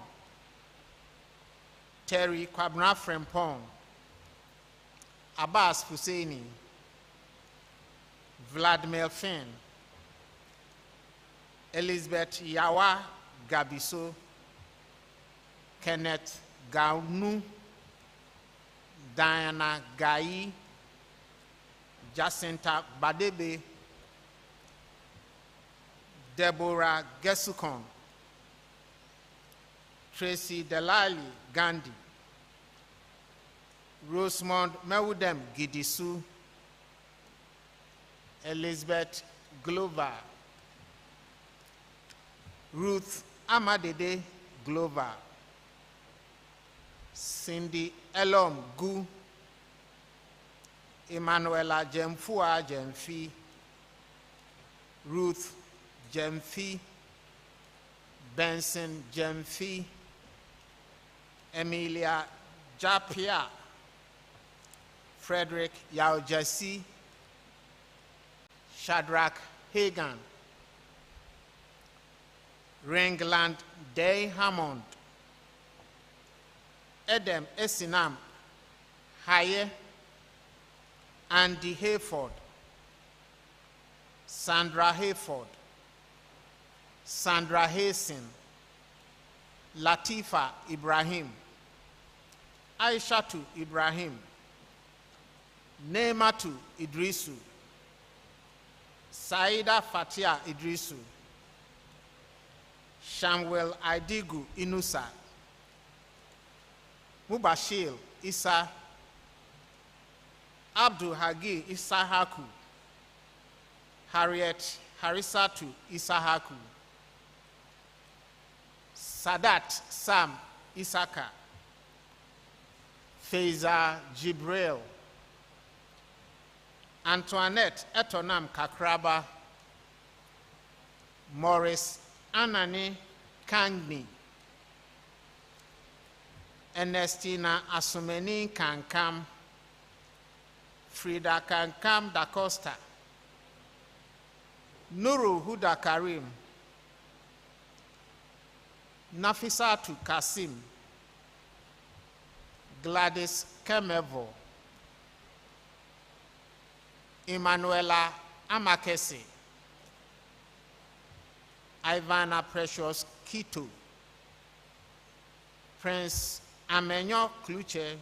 [SPEAKER 11] Terry Kwabna Frempong, Abbas Husseini, Vladimir Finn, Elizabeth Yawa Gabiso, Kenneth Gaunu, Diana Gai, Jacinta Badebe, Deborah Gesukon, Tracy Delali Gandhi, Rosemond Mewudem Gidisu, Elizabeth Glover, Ruth Amadede Glover, Cindy Elom Gu, Emanuela Jemfua Jemfi, Ruth Jemfi, Benson Jemfi, Emilia Japia, Frederick Yaojasi, Shadrach Hagan, Ringland Day Hammond, Edem Esinam Haye, Andy Hayford, Sandra Hayford, Sandra Hasin, Latifa Ibrahim, Aishatu Ibrahim, Neematu Idrisu, Saida Fatia Idrisu, Shamwell Aidigu Inusa, Mubashir Isa, Abdul Hagi Isahaku, Harriet Harisatu Isahaku, Sadat Sam Isaka, Faiza Jibril, Antoinette Etonam Kakraba, Morris Anani Kangni, Ernestina Asumeni Kankam, Frida Kankam da Costa, Nuru Huda Karim, Nafisatu Kasim, Gladys Kemevo, Emanuela Amakese, Ivana Precious Kito, Prince Amenyo Kluche,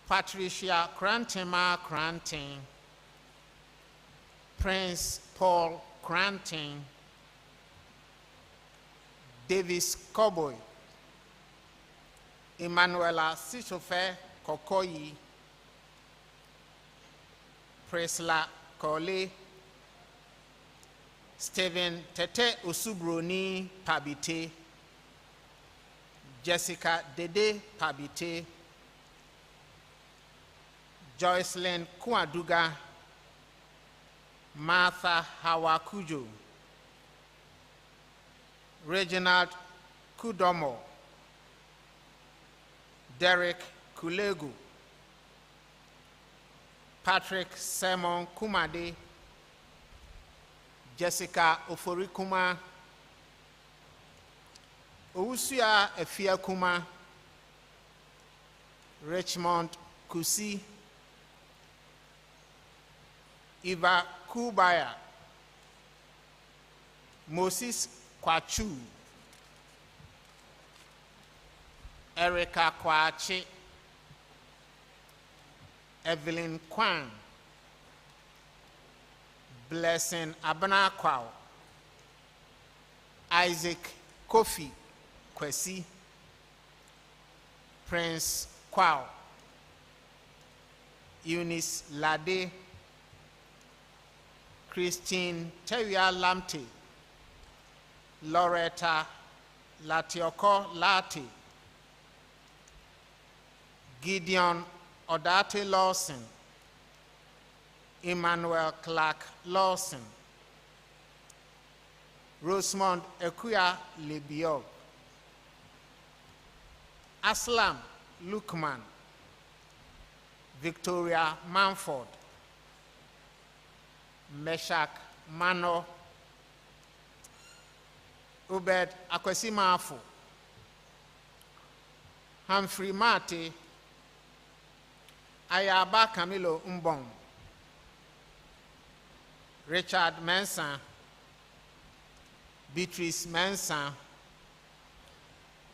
[SPEAKER 11] Patricia Krantema Krantin, Prince Paul Krantin, Davis Koboy, Emanuela Sichofe Kokoyi, Presla Kole, Stephen Tete Usubroni Pabite, Jessica Dede Pabite, Joycelyn Kuaduga, Martha Hawakujo, Reginald Kudomo, Derek Kulegu, Patrick Simon Kumade, Jessica Oforikuma, Owusia Efia Kuma, Richmond Kusi, Eva Kubaya, Moses Kwachu, Erica Kwachi, Evelyn Kwan, Blessing Abana Kwao, Isaac Kofi Kwesi, Prince Kwao, Eunice Lade, Christine Teria Lamte, Loretta Latioko Lati, Gideon Odate Lawson, Emmanuel Clark Lawson, Rosemond Ekuya Lebio, Aslam Lukman, Victoria Manford, Meshach Mano, Ubed Akwesi Mafu, Humphrey Mate, Ayaba Camilo Umbong, Richard Mensah, Beatrice Mensah,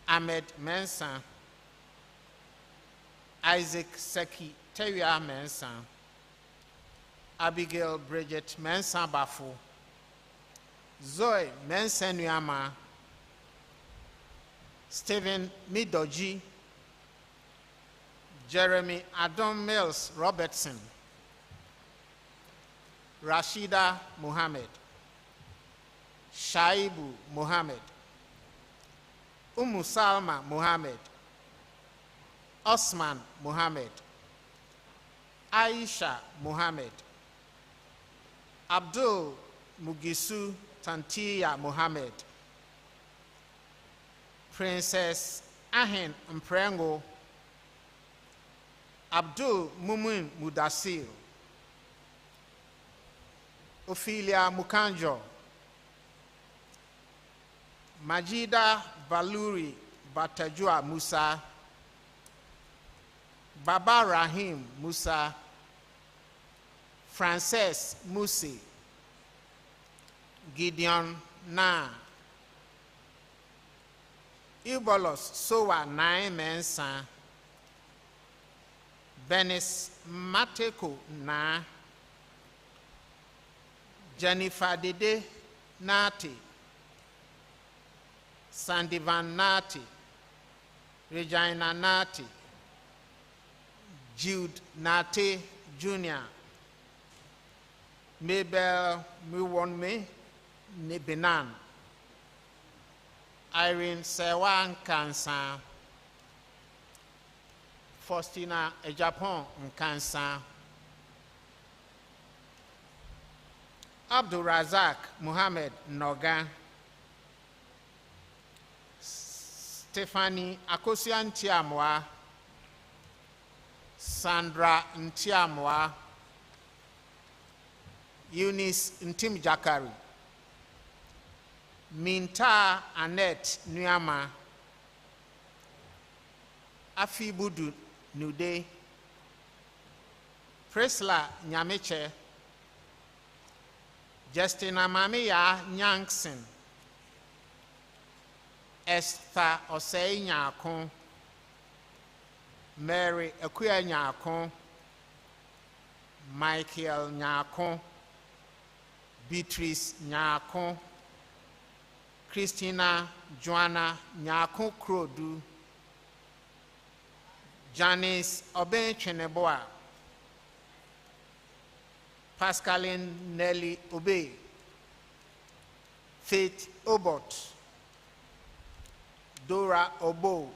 [SPEAKER 11] Ahmed Mensah, Isaac Seki Teria Mensah, Abigail Bridget Mensah Bafu, Zoe Mensah Nyama, Stephen Midoji, Jeremy Adam Mills Robertson, Rashida Muhammad, Shaibu Muhammad, Salma Muhammad, Osman Muhammad, Aisha Muhammad, Abdul Mugisu Tantiya Muhammad, Princess Ahin Mprengo, Abdul Mumin Mudassir, Ophelia Mukanjo, Majida Baluri Batajua Musa, Baba Rahim Musa, Frances Musi, Gideon Na, Ibolos Sowa Nine Mensa, Benis Mateko Na, Jennifer Dede Nati, Sandivan Nati, Regina Nati, Jude Nati Jr., Mabel Miwonme Nibinan, Irene Sewan Kansa, Faustina Ejapon Nkansa, Abdul Razak Muhammad Noga, Stephanie Akosia Ntiamwa, Sandra Ntiamwa, Eunice Ntim Jakari, Minta Annette Nyama, Afibudu Nude, Presla Nyameche, Justina Mamiya Nyankson, Esther Osei Nyakon, Mary Ekuya Nyakon, Michael Nyakon, Beatrice Nyakon, Christina Joanna Nyakon Krodu, Janice Oben Cheneboa, Pascaline Nelly Obe, Faith Obot, Dora Obo,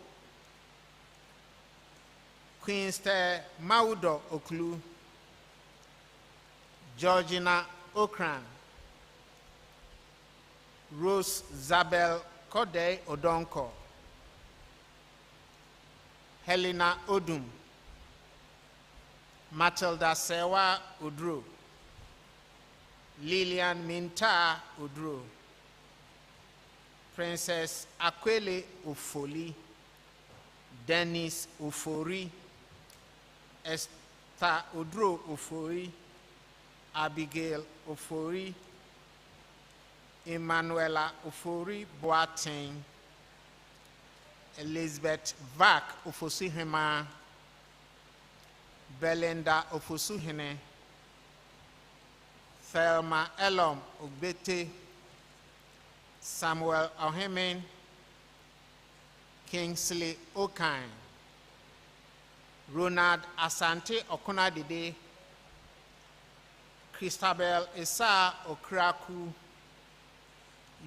[SPEAKER 11] Queenster Maudo Oklu, Georgina Okran, Rose Zabel Kode Odonko, Helena Odum, Matilda Sewa Udru, Lillian Minta Udru, Princess Akwele Ufoli, Dennis Ufori, Esther Udru Ufori, Abigail Ufori, Emanuela Ufori Boateng, Elizabeth Vac Ufosuhema, Belinda Ufosuhene, Thelma Elom Ugbete, Samuel Ohemen, Kingsley Okan, Ronald Asante Okunadide, Christabel Esa Okraku,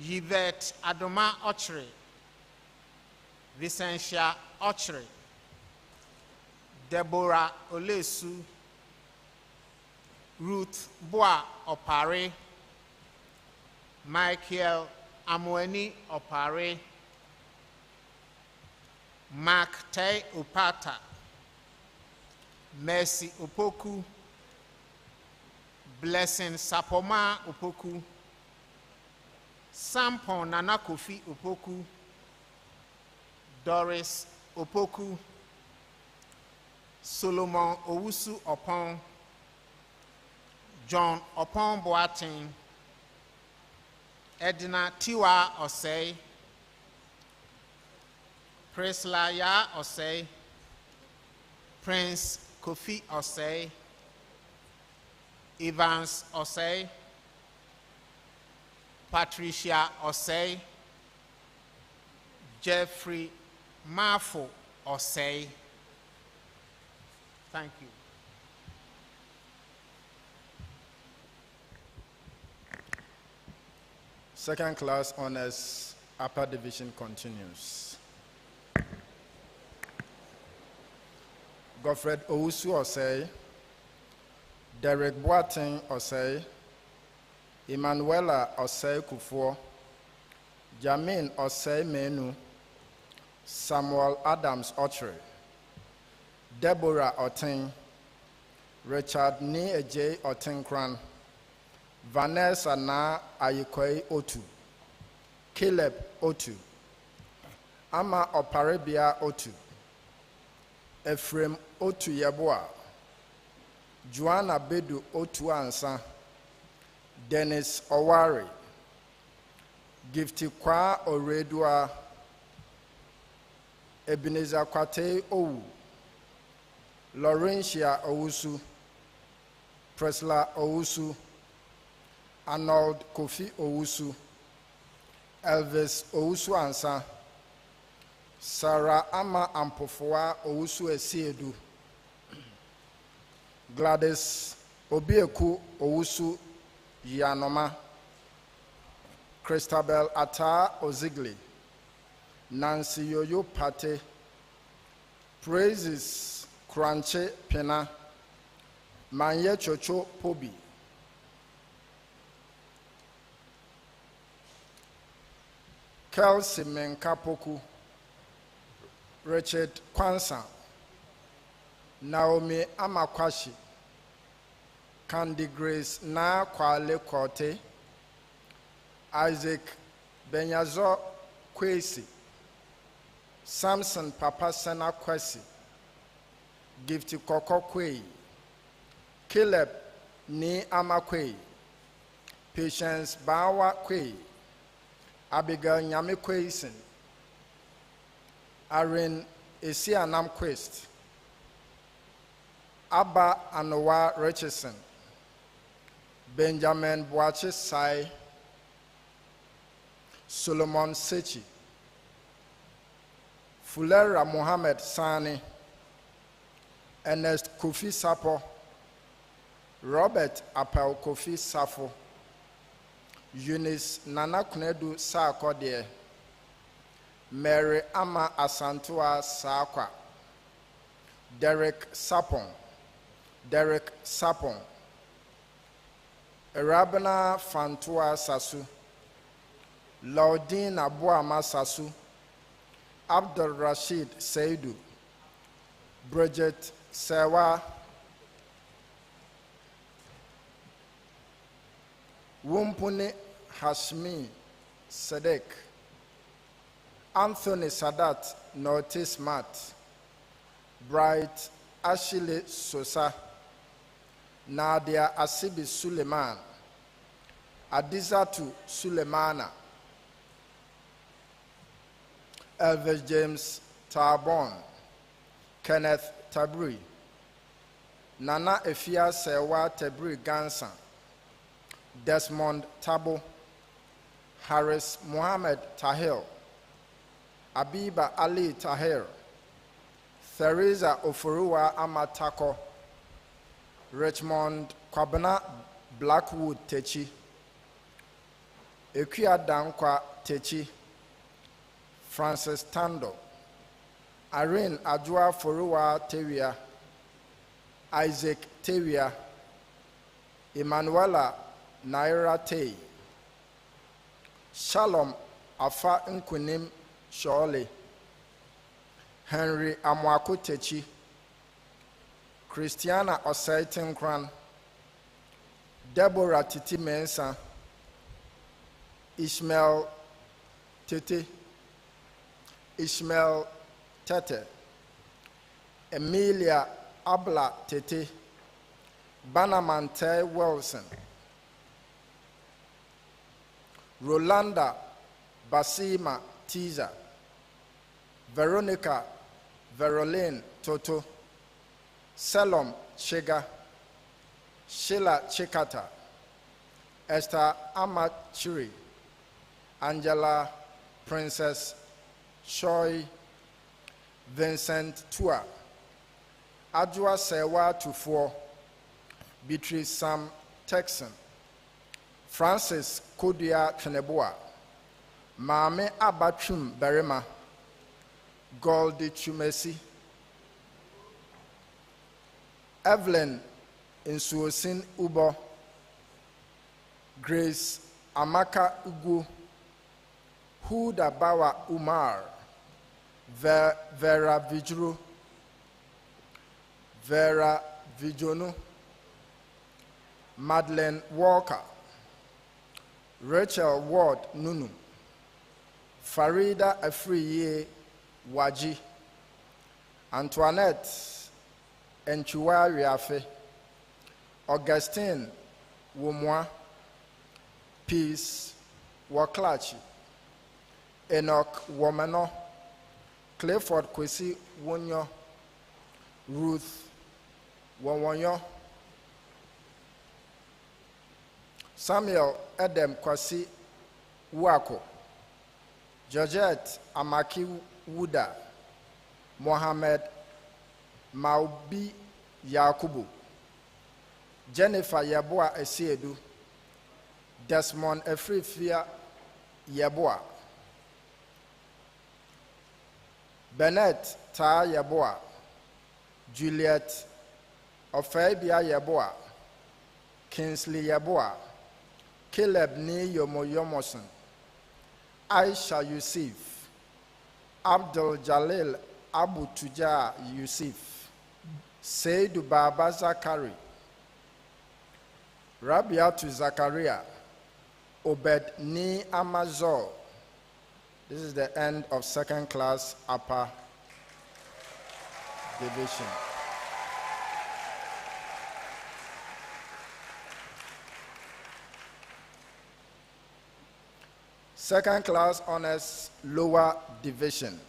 [SPEAKER 11] Yvette Adoma Ochre, Vicentia Ochre, Deborah Olesu, Ruth Boa Opare, Michael Amweni Opare, Mark Tay Upata, Mercy Opoku, Blessing Sapoma Opoku, Sampon Nana Kofi Opoku, Doris Opoku, Solomon Owusu Opon, John Opon Boateng, Edna Tiwa Osei, Priscilla Ya Osei, Prince Kofi Osei, Evans Osei, Patricia Osei, Jeffrey Mafo Osei. Thank you.
[SPEAKER 5] Second class honors upper division continues. Godfred Owusu Osei, Derek Boateng Osei, Emanuela Osei Kufuor, Jamin Osei Menu, Samuel Adams Ochre, Deborah Oteng, Richard Ni Ejay Otenkran, Vanessa Na Ayikoi Otu, Caleb Otu, Ama Oparibia Otu, Ephraim Otu Yeboa, Joanna Bedu Otu Ansa, Dennis Owari, Gifty Kwa Oredua, Ebenezer Kwate Owu, Laurentia Owusu, Priscilla Owusu, Arnold Kofi Owusu, Elvis Owusu Ansa, Sarah Ama Ampofoa Owusu Esiedu, Gladys Obieku Owusu Yanoma, Christabel Ata Ozigli, Nancy Yoyo Pate, Praises Kranche Pena, Manye Chocho Pobi, Kelsey Menkapoku, Richard Kwansa, Naomi Amakwashi, Candy Grace Na Kwale Kote, Isaac Benyazo Kwesi, Samson Papa Sena Kwesi, Gifty Koko Kwei, Caleb Ni Amakwei, Patience Bawa Kwei, Abigail Nyame Kwesen, Aaron Esianam Quest, Abba Anowa Richardson, Benjamin Boache Sai, Solomon Sechi, Fulera Mohammed Sani, Ernest Kofi Sapo, Robert Apel Kofi Safo, Eunice Nana Kunedu Sakodie, Mary Ama Asantua Sakwa, Derek Sapon, Erabana Fantua Sasu, Laudine Abuama Sasu, Abdul Rashid Seidu,
[SPEAKER 12] Bridget Sewa, Wumpuni Hashmi Sedek, Anthony Sadat Notis Mat, Bright Ashley Sosa, Nadia Asibi Suleiman, Adizatu Suleimana, Elvis James Tarbon, Kenneth Tabri, Nana Efia Sewa Tabri Gansan, Desmond Tabo, Harris Mohammed Tahir, Abiba Ali Tahir, Theresa Ofuruwa Amatako, Richmond Kwabena Blackwood Techi, Ekuya Dankwa Techi, Francis Tando, Irene Adwa Foruwa Tewia, Isaac Tewia, Emanuela Naira Tei, Shalom Afa Nkunim Shole, Henry Amwaku Techi, Christiana Osaitin Kran, Deborah Titi Mensa, Ishmael Tete, Ishmael Tete, Emilia Abla Tete, Banamante Wilson, Rolanda Basima Tiza, Veronica Veroline Toto, Salom Chega, Sheila Chikata, Esther Amachiri, Angela Princess Choi, Vincent Tua, Adwa Sewa Tufo, Beatrice Sam Texan, Francis Kodia Cheneboa, Mame Abachum Berema, Goldie Chumesi, Evelyn Insuosin Ubo, Grace Amaka Ugu, Huda Bawa Umar, Vera Vijru, Vera Vijono, Madeleine Walker, Rachel Ward Nunu, Farida Afriye Waji, Antoinette Enchua Riafe, Augustine Wumwa, Peace Waklachi, Enoch Womano, Clifford Kwesi Wonyo, Ruth Wonyo, Samuel Edem Kwasi Wako, Georgette Amaki Wuda, Mohammed Maubi Yakubu, Jennifer Yaboa Esiedu, Desmond Efrifia Yaboa, Bennett Ta Yaboa, Juliet Ofebia Yaboa, Kingsley Yaboa, Caleb Ni Yomo Yomoson, Aisha Yusuf, Abdul Jalil Abu Tuja Yusuf, Seidu Baba Zakari, Rabiatu Zakaria, Obed Ni Amazor. This is the end of second class upper division. Second class honors lower division.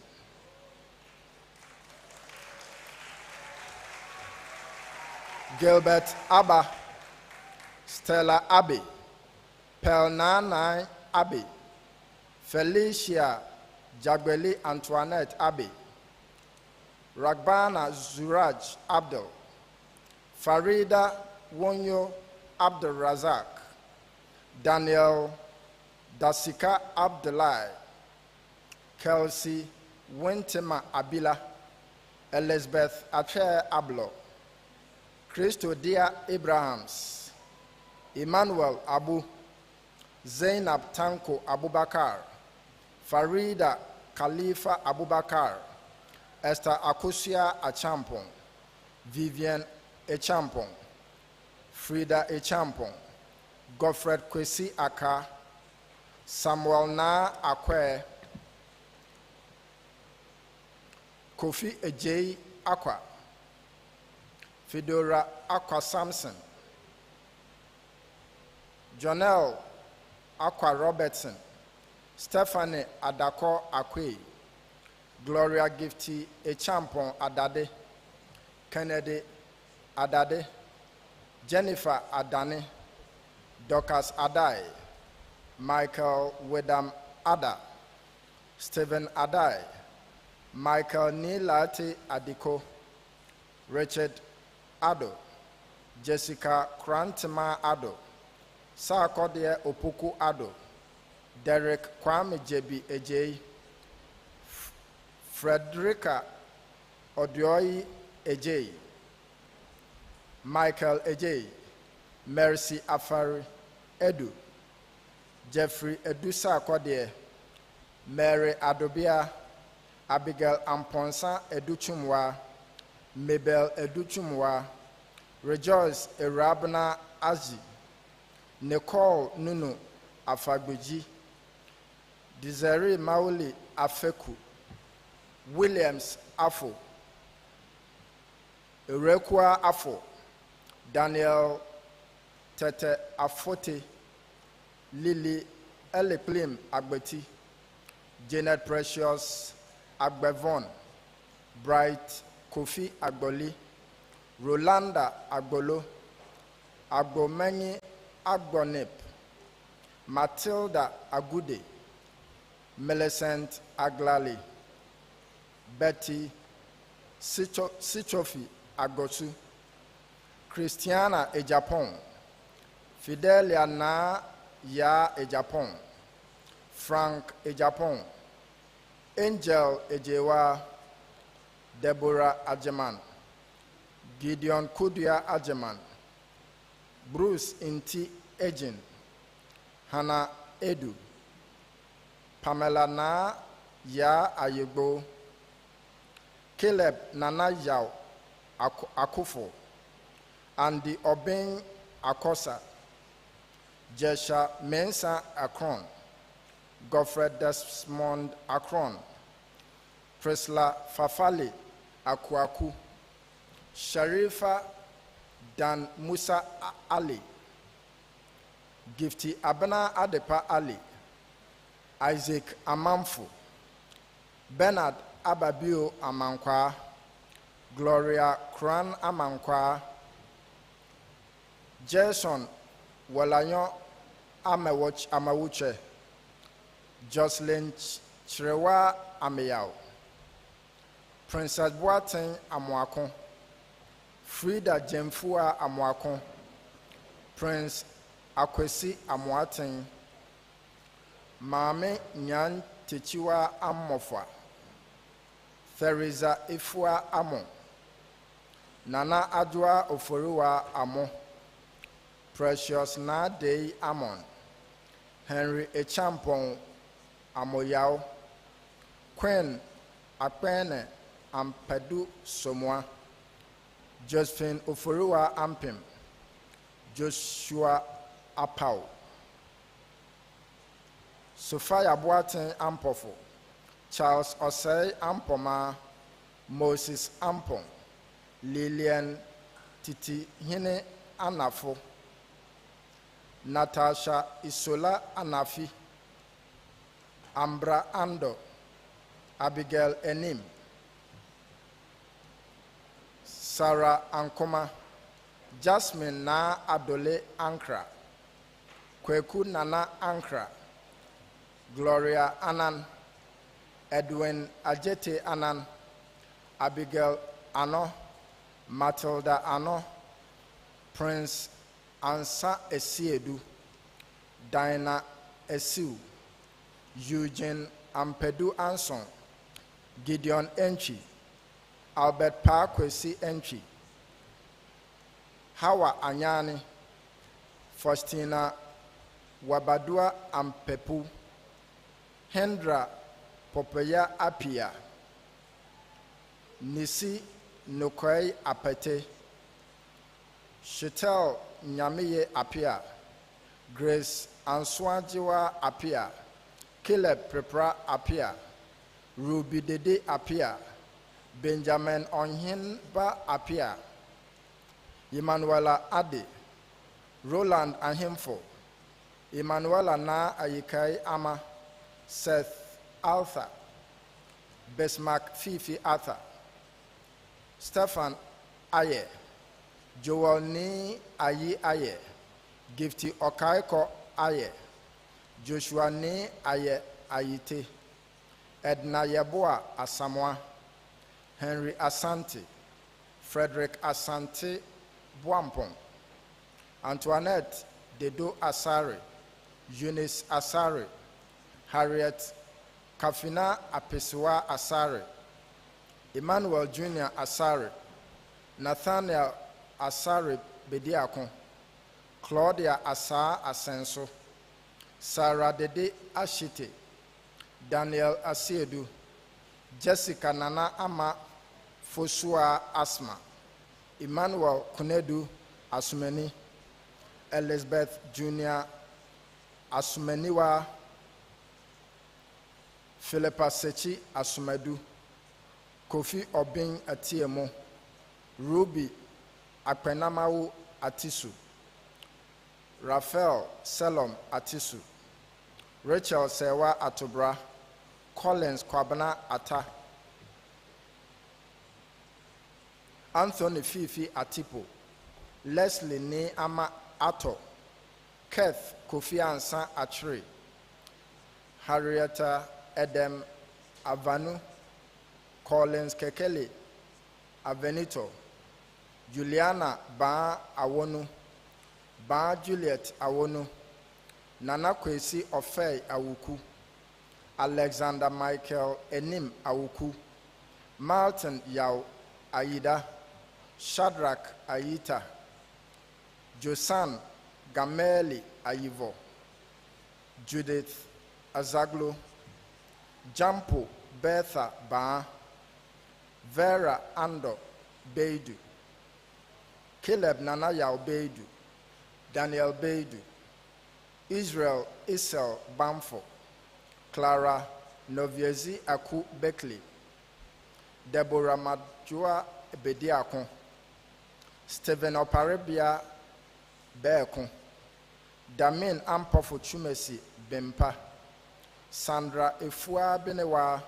[SPEAKER 12] Gilbert Abba, Stella Abbey, Pelnanai Abbey, Felicia Jagbeli Antoinette Abbey, Ragbana Zuraj Abdul, Farida Wonyo Abdul Razak, Daniel Dasika Abdullah, Kelsey Wintima Abila, Elizabeth Ache Ablo, Christo Dia Abrahams, Emmanuel Abu, Zainab Tanko Abubakar, Farida Khalifa Abubakar, Esther Akusia Achampong, Vivian Echampong, Frida Echampong, Godfred Kwesi Aka, Samuel Na Akwe, Kofi Ejei Akwa, Fedora Akwa Samson, Jonelle Akwa Robertson, Stephanie Adako Akwe, Gloria Gifty Echampong Adade, Kennedy Adade, Jennifer Adane, Dorcas Adai, Michael Wedam Ada, Stephen Adai, Michael Nilati Adiko, Richard Ado, Jessica Krantema Ado, Sarkodie Opoku Ado, Derek Kwame Jebi Ejei, Frederica Odioi Ejei, Michael Ejei, Mercy Afari Edu, Jeffrey Edu Sarkodie, Mary Adobia, Abigail Amponsa Educhumwa, Mabel Educhumwa, Rejoice Erabna Azi, Nicole Nunu Afagbeji, Desiree Mauli Afeku, Williams Afo, Erekwa Afo, Daniel Tete Afote, Lily Eleplim Agbeti, Janet Precious Agbevon, Bright Kofi Agboli, Rolanda Agbolo, Agbomenyi Agbonip, Matilda Agude, Millicent Aglali, Betty Sichofi Agosu, Christiana Ejapon, Fidelia Na Ya Ejapon, Frank Ejapon, Angel Ejewa, Deborah Ajeman, Gideon Kudia Ajeman, Bruce Inti Ejin, Hannah Edu, Pamela Na Ya Ayegbo, Caleb Nana Yao Akufo, Andy Obeng Akosa, Jesha Mensa Akron, Godfred Desmond Akron, Prisla Fafali Akuaku, Sharifa Dan Musa Ali, Gifty Abena Adepa Ali, Isaac Amamfu, Bernard Ababio Amankwa, Gloria Kran Amankwa, Jason Walayon Amawuche, Jocelyn Chrewa Ameyao, Princess Boateng Amwakon, Frida Jemfua Amwakon, Prince Akwesi Amwateng, Mame Nyan Techiwa Amofa, Theresa Ifua Amo, Nana Adwa Oforuwa Amo, Precious Nadei Amon, Henry Echampong Amoyao, Queen Akpene Ampedu Somwa, Josephine Oforuwa Ampim, Joshua Apau, Sophia Boateng Ampofo, Charles Osei Ampoma, Moses Ampon, Lillian Titi Hine Anafo, Natasha Isola Anafi, Ambra Ando, Abigail Enim, Sarah Ankoma, Jasmine Na Adole Ankra, Kweku Nana Ankra, Gloria Anan, Edwin Ajete Anan, Abigail Ano, Matilda Ano, Prince Ansa Esiedu, Diana Esiu, Eugene Ampedu Anson, Gideon Enchi, Albert Parkwesi Enchi, Hawa Anyani, Faustina Wabadua Ampepu, Hendra Popeya Apia, Nisi Nukwei Apete, Shetel Nyamiye Apia, Grace Answajiwa Apia, Caleb Prepra Apia, Ruby Dede Apia, Benjamin Onhinba Apia, Emmanuela Ade, Roland Ahimfo, Emmanuela Na Ayikai Ama, Seth Arthur, Bismarck Fifi Arthur, Stefan Aye, Joel Ni Ayi Aye, Gifty Okaiko Aye, Joshua Ni Aye Ayite, Edna Yeboa Asamoah, Henry Asante, Frederick Asante Buampong, Antoinette Dedo Asare, Eunice Asare, Harriet Kafina Apesua Asare, Emmanuel Jr. Asare, Nathaniel Asare Bediakon, Claudia Asa Asenso, Sarah Dede Ashite, Daniel Asiedu, Jessica Nana Ama Fosua Asma, Emmanuel Kunedu Asumeni, Elizabeth Jr. Asumeniwa, Philippa Sechi Asumedu, Kofi Obing Atiemo, Ruby Akpenamawu Atisu, Raphael Selom Atisu, Rachel Sewa Atubra, Collins Kwabana Ata, Anthony Fifi Atipo, Leslie Ni Ama Ato, Keith Kofi Ansa Achre, Harrietta Edem Avanu, Collins Kekele Avenito, Juliana Ba Awonu, Ba Juliet Awonu, Nana Kwesi Ofei Awuku, Alexander Michael Enim Awuku, Martin Yao Aida, Shadrach Ayita, Josan Gameli Ayivo, Judith Azaglo, Jampo Bertha Ba, Vera Ando Beidu, Caleb Nana Yao Beidu, Daniel Beidu, Israel Isel Bamfo, Clara Noviezi Aku Beckley, Deborah Majua Bediakon, Stephen Oparibia Beekon, Damin Ampofo Chumesi Bempa, Sandra Efua Benewa,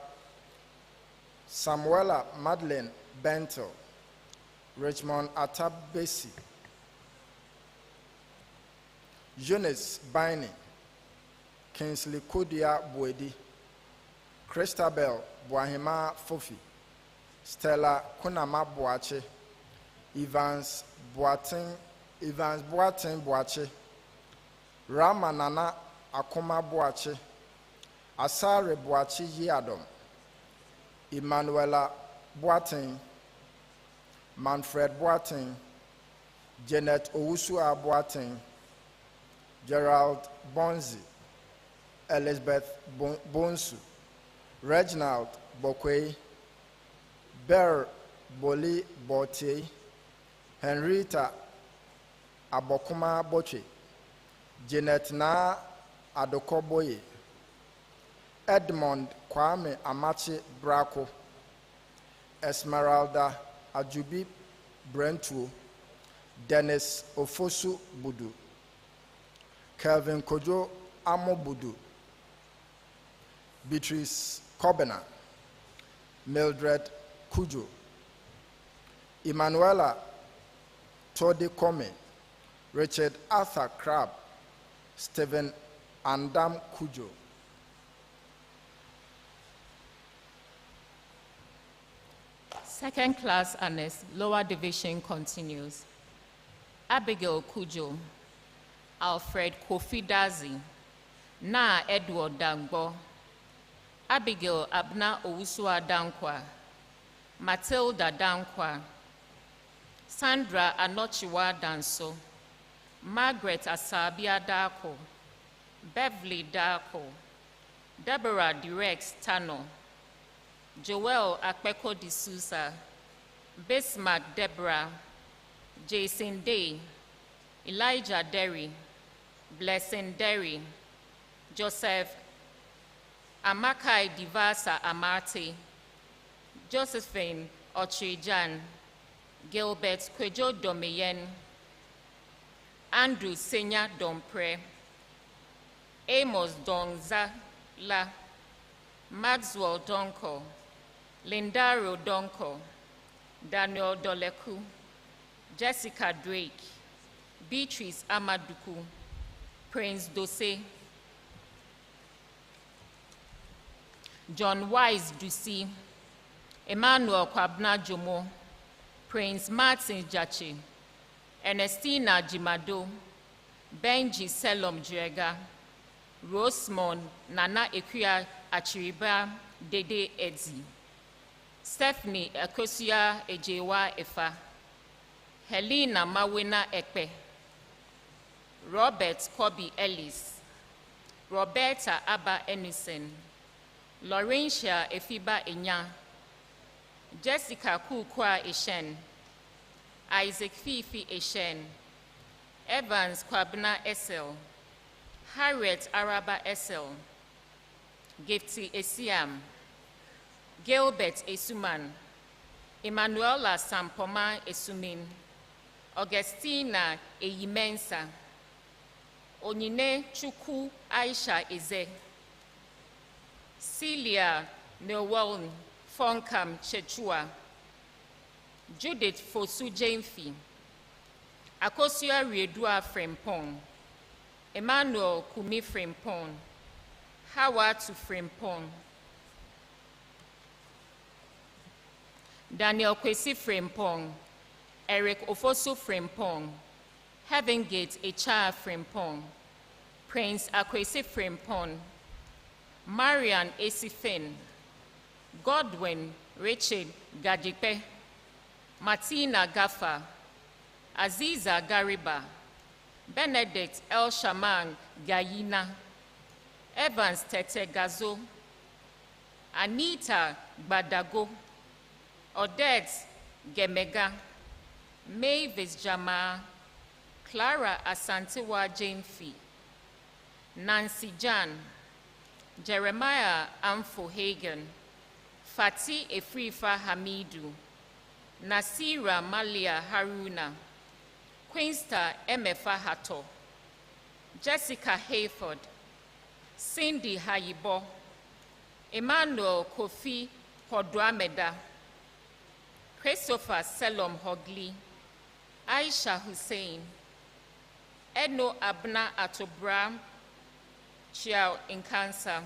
[SPEAKER 12] Samuela Madeleine Bentel, Richmond Atabesi, Eunice Baini, Kingsley Kodia Buedi, Christabel Buahima Fofi, Stella Kunama Boache, Evans Boating Boache, Rama Nana Akoma Boache, Asare Boache Yiadom, Emmanuela Boating, Manfred Boating, Janet Owusua Boating, Gerald Bonzi, Elizabeth Bonsu, Reginald Bokwe, Ber Boli Botier, Henrietta Abokuma Boche, Janet Na Adokoboye, Edmond Kwame Amache Brako, Esmeralda Ajubi Brentu, Dennis Ofosu Budu, Kelvin Kojo Amo Budu, Beatrice Kobena, Mildred Kujo, Emanuela Todi Kome, Richard Arthur Crab, Stephen Andam Kujo.
[SPEAKER 13] Second class honors, lower division continues. Abigail Kujo, Alfred Kofi Dazi, Na Edward Dangbo, Abigail Abna Owusua Dankwa, Matilda Dankwa, Sandra Anochiwa Danso, Margaret Asabia Dako, Beverly Dako, Deborah Direx Tano, Joel Akpeko D'Souza, Bismarck Deborah, Jason Day, Elijah Derry, Blessing Derry, Joseph Amakai Divasa Amarte, Josephine Otrijan, Gilbert Kwejo Domeyen, Andrew Senya Dompre, Amos Donzala, Maxwell Donko, Lindaro Donko, Daniel Doleku, Jessica Drake, Beatrice Amaduku, Prince Dose, John Wise Dusi, Emmanuel Kwabna Jomo, Prince Martin Jachi, Ernestina Jimado, Benji Selom Drega, Rosemond Nana Ekuya Achiriba Dede Edzi, Stephanie Ekosia Ejewa Efa, Helena Mawena Ekpe, Robert Kobe Ellis, Roberta Abba Enison, Laurentia Efiba Enya, Jessica Kukwa Eshen, Isaac Fifi Eshen, Evans Kwabna Esel, Harriet Araba Esel, Gifty Esiam, Gilbert Esuman, Emanuela Sampoma Esumin, Augustina Eyimensa, Onyine Chuku Aisha Eze, Celia Newell Fonkam Chechua, Judith Fosu Jamefi, Akosua Riedua Frempong, Emmanuel Kumi Frempong, Howard to Frempong, Daniel Kwesi Frempong, Eric Ofosu Frempong, Heaven Gate Echa Frempong, Prince Akwesi Frempong, Marian Esifin, Godwin Richard Gajipe, Martina Gaffa, Aziza Gariba, Benedict El Shaman Gayina, Evans Tete Gazo, Anita Badago, Odette Gemega, Mavis Jama, Clara Asantewa Jamefi, Nancy Jan, Jeremiah Amfo Hagen, Fati Efrifa Hamidu, Nasira Malia Haruna, Queensta Emefa Hato, Jessica Hayford, Cindy Hayibo, Emmanuel Kofi Hodrameda, Christopher Selom Hogli, Aisha Hussein, Eno Abna Atobra, Chiao Inkansa,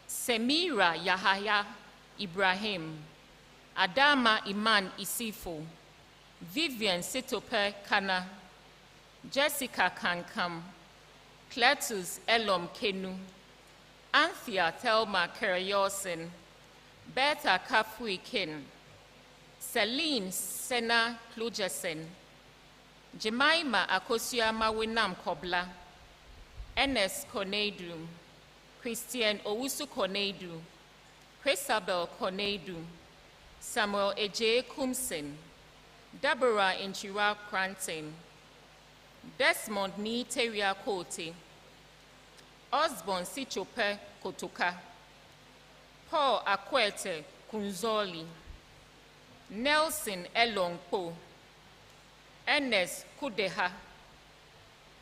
[SPEAKER 13] Semira Yahaya Ibrahim, Adama Iman Isifo, Vivian Sitope Kana, Jessica Kankam, Cletus Elom Kenu, Anthea Thelma Kerayosin, Bertha Kafui Kin, Celine Sena Klujasen, Jemima Akosia Mawinam Kobla, Ernest Konedu, Christian Owusu Konedu, Christabel Konedu, Samuel Eje Kumsen, Deborah Inchira Cranton, Desmond Ni Teria Kote, Osborne Sichope Kotoka, Paul Akwete Kunzoli, Nelson Elongpo, Ernest Kudeha,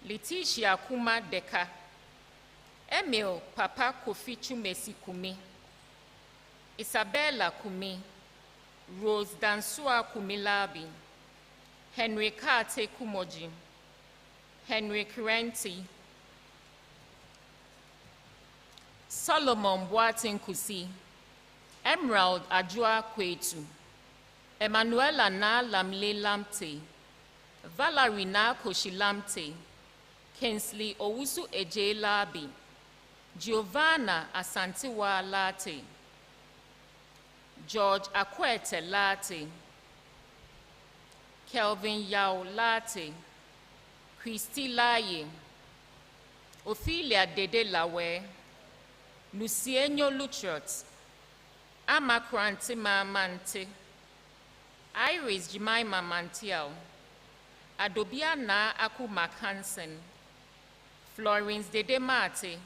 [SPEAKER 13] Letitia Kuma Deka, Emil Papa Kofi Chumesi Kumi, Isabella Kumi, Rose Dansua Kumilabi, Henry Kate Kumoji, Henry Kurenti, Solomon Boatin Kusi, Emerald Ajua Kwetu, Emanuela Na Lamle Lamte, Valerie Na Koshi Lamte, Kinsley Owusu Eje Labi, Giovanna Asantiwa Late, George Akwete Late, Kelvin Yao Late, Christy Laye, Ophelia Dede Lawe, Lucienio Lutrot, Amacrante Mamante, Iris Jemima Mantiel, Adobia Na Aku Hansen, Florence Dede Mate,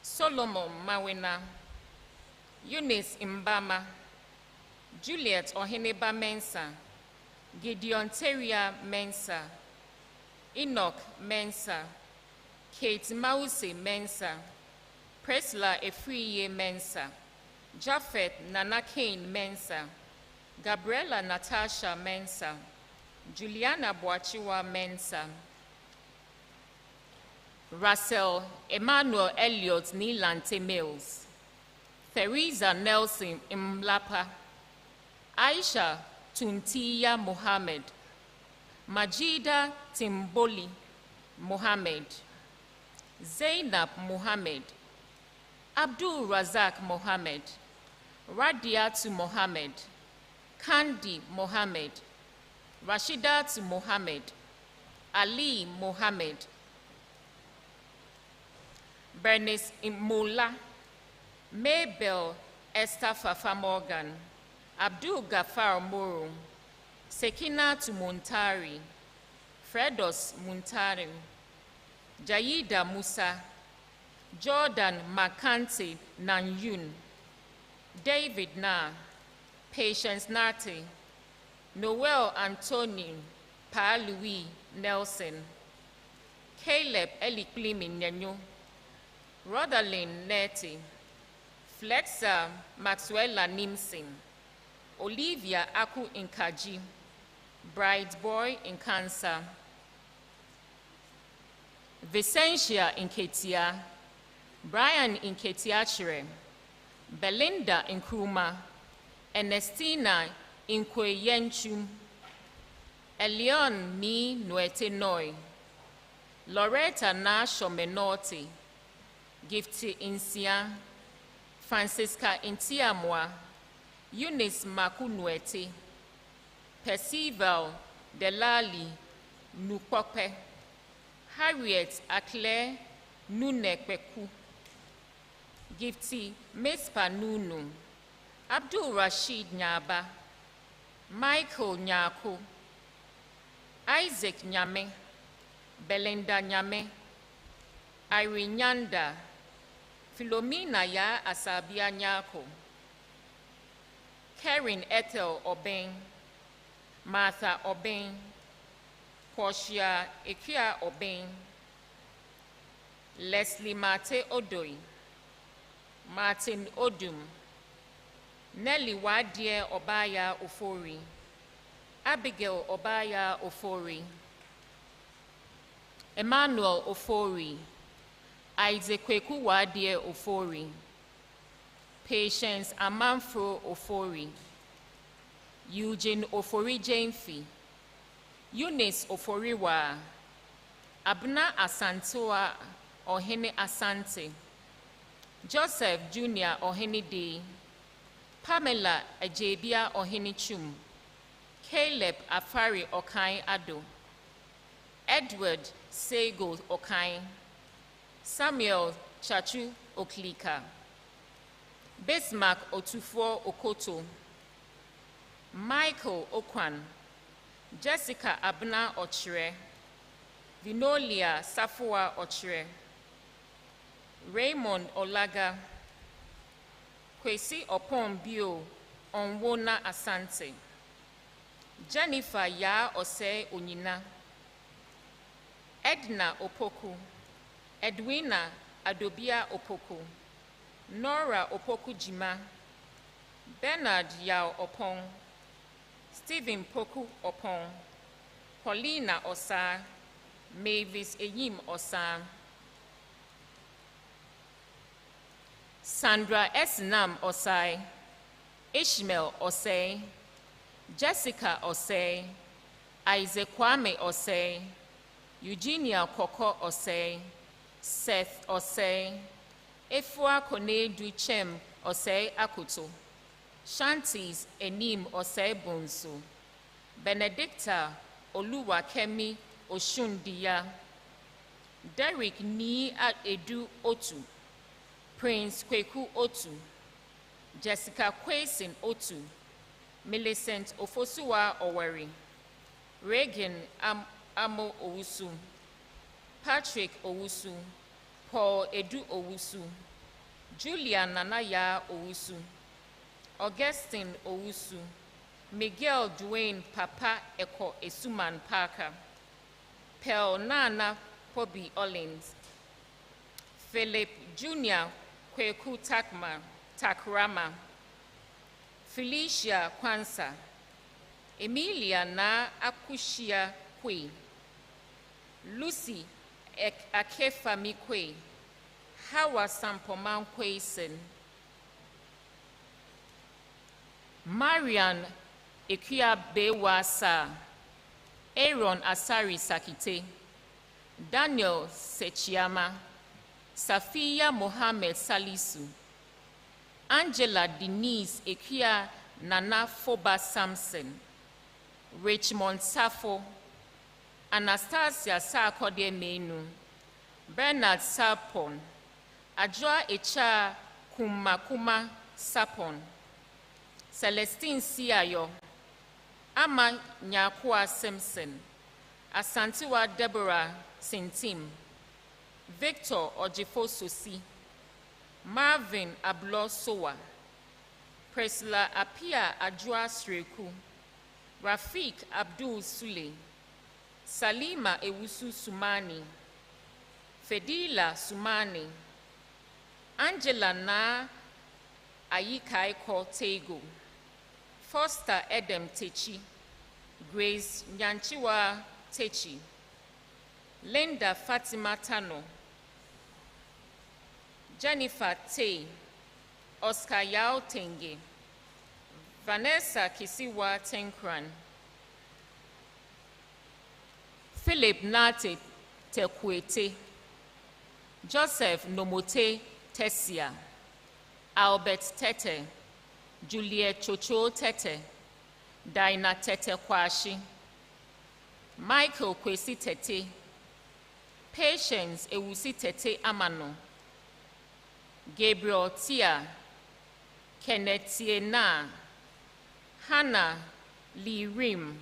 [SPEAKER 13] Solomon Mawena, Eunice Mbama, Juliet Oheneba Mensa, Gideon Teria Mensa, Enoch Mensa, Kate Mause Mensa, Presla Efriye Mensa, Japhet Nana Kane Mensa, Gabriela Natasha Mensa, Juliana Boachiwa Mensa, Russell Emmanuel Elliot Nilante Mills, Theresa Nelson Mlapa, Aisha Tuntiya Mohammed, Majida Timboli Mohammed, Zainab Mohammed, Abdul Razak Mohammed, Radiatu Mohammed, Kandi Mohammed, Rashidatu Mohammed, Ali Mohammed, Bernice Imola, Maybell Esther Fafa Morgan, Abdul Gafar Moro, Sekinatu Muntari, Fredos Muntari, Jayida Musa, Jordan Makante Nanyun, David Na, Patience Nati, Noel Anthony Pa Louis Nelson, Caleb Eliklimi Nyanyo, Rotherlin Neti, Flexa Maxwella Nimson, Olivia Aku Inkaji, Bright Boy in Cancer, Vicentia Inketia, Brian Inketiachere, Belinda Nkrumah, Ernestina Inkweyenchum, Elion Mi Nuete Noi, Loretta Nasho Menoti, Gifty Insia, Francisca Intiamwa, Eunice Makunuete, Percival Delali Nupope, Harriet Akle Nunekbeku, Gifty Mespa Nunu, Abdul Rashid Nyaba, Michael Nyako, Isaac Nyame, Belinda Nyame, Irene Nyanda, Philomena Ya Asabia Nyako, Karen Ethel Obeng, Martha Obeng, Portia Ekia Obeng, Leslie Mate Odoi, Martin Odum, Nelly Wadie Obaya Ofori, Abigail Obaya Ofori, Emmanuel Ofori, Isaac Kweku Wadie Ofori, Patience Amanfro Ofori, Eugene Ofori Jamefi, Eunice Oforiwa, Abna Asantoa Ohene Asante, Joseph Jr. Ohene D, Pamela Ajebia Ohene Chum, Caleb Afari Okai Ado, Edward Sego Okai, Samuel Chachu Oklika, Bismarck Otufo Okoto, Michael Okwan, Jessica Abna Ochre, Vinolia Safua Ochre, Raymond Olaga, Kwesi Opon Bio Onwona Asante, Jennifer Ya Ose Onyina, Edna Opoku, Edwina Adobia Opoku, Nora Opoku Jima, Bernard Yao Opon, Stephen Poku Opon, Paulina Osa, Mavis Eyim Osa, Sandra Esnam Osai, Ishmael Osei, Jessica Osei, Isaac Kwame Osei, Eugenia Koko Osei, Seth Osei, Efua Konedu Chem Osei Akuto, Shantis Enim Osei Bonso, Benedicta Oluwa Kemi Oshundiya, Derek Ni at Edu Otu, Prince Kweku Otu, Jessica Kwasin Otu, Millicent Ofosuwa Oweri, Reagan Amo Owusu, Patrick Owusu, Paul Edu Owusu, Julia Nanaya Owusu, Augustine Owusu, Miguel Dwayne Papa Eko Esuman Parker, Pearl Nana Pobi Ollins, Philip Jr. Kweku Takrama, Felicia Kwansa, Emilia Na Akushia Kwe, Lucy Akefa Mikwe, Hawa Sampoman Kwesen, Marian Ekia Bewasa, Aaron Asari Sakite, Daniel Sechiama, Safia Mohammed Salisu, Angela Denise Ekia Nana Foba Samson, Richmond Safo, Anastasia Sarkodie Menu, Bernard Sapon, Adjoa Echa Kumakuma Sapon, Celestine Siayo, Ama Nyakua Simpson, Asantiwa Deborah Sintim, Victor Ojifo Sosi, Marvin Ablo Sowa, Priscilla Apia Adjoa Sreku, Rafik Abdul Sule, Salima Ewusu Sumani, Fedila Sumani, Angela Na Ayikai Tego, Foster Edem Techi, Grace Nyanchiwa Techi, Linda Fatima Tano, Jennifer Tay, Oscar Yao Tenge, Vanessa Kisiwa Tenkran, Philip Nate Tekwete, Joseph Nomote Tessia, Albert Tete, Juliet Chocho Tete, Dinah Tete Kwashi, Michael Kwesi Tete, Patience Ewusi Tete Amano, Gabriel Tia, Kenneth Na, Hannah Lee Rim,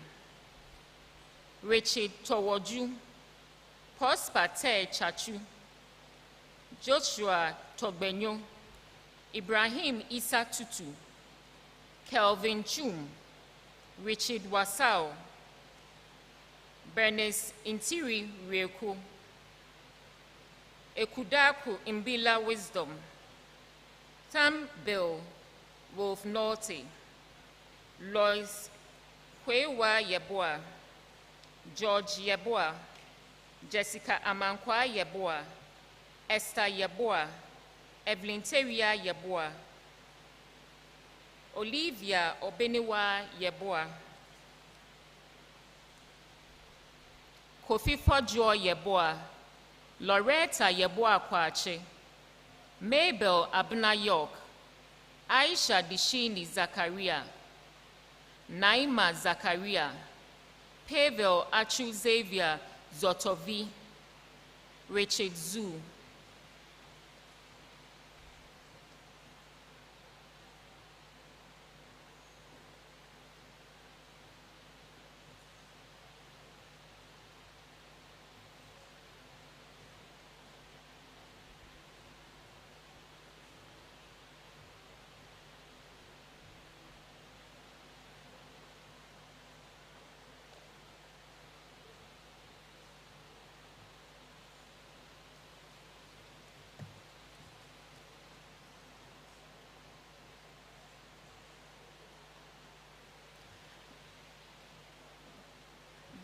[SPEAKER 13] Richard Towoju, Pospate Chachu, Joshua Togbenyo, Ibrahim Isa Tutu, Kelvin Chum, Richard Wasau, Bernice Intiri Reku, Ekudaku Imbila Wisdom, Tam Bill Wolf Norte, Lois Kwewa Yeboa, George Yeboa, Jessica Amankwa Yeboa, Esther Yeboa, Evelyn Teria Yeboa, Olivia Obeniwa Yeboa, Kofi Fojo Yeboa, Loretta Yeboa Kwache, Mabel Abna York, Aisha Dishini Zakaria, Naima Zakaria, Pavel Achu Xavier Zotovi, Richard Zu.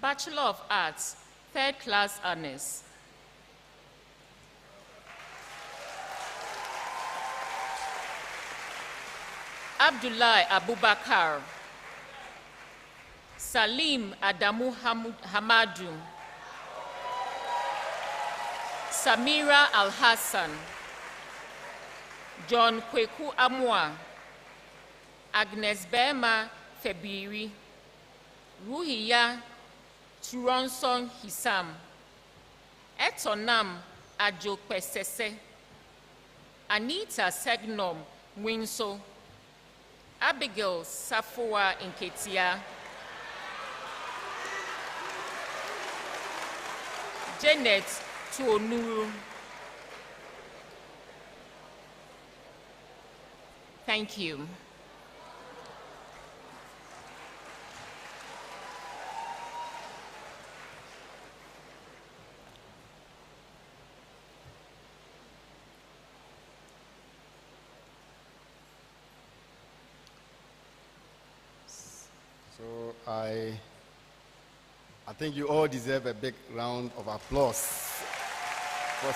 [SPEAKER 13] Bachelor of Arts, third class honors. Abdullah Abubakar, Salim Adamu Hamadu, Samira Al-Hassan, John Kweku Amwa, Agnes Bema Febiri, Ruhiya Turonson Hisam, Etonam Ajo Pesese, Anita Segnom Winso, Abigail Safoa Nketia, Janet Tuonuru. Thank you.
[SPEAKER 4] So I think you all deserve a big round of applause for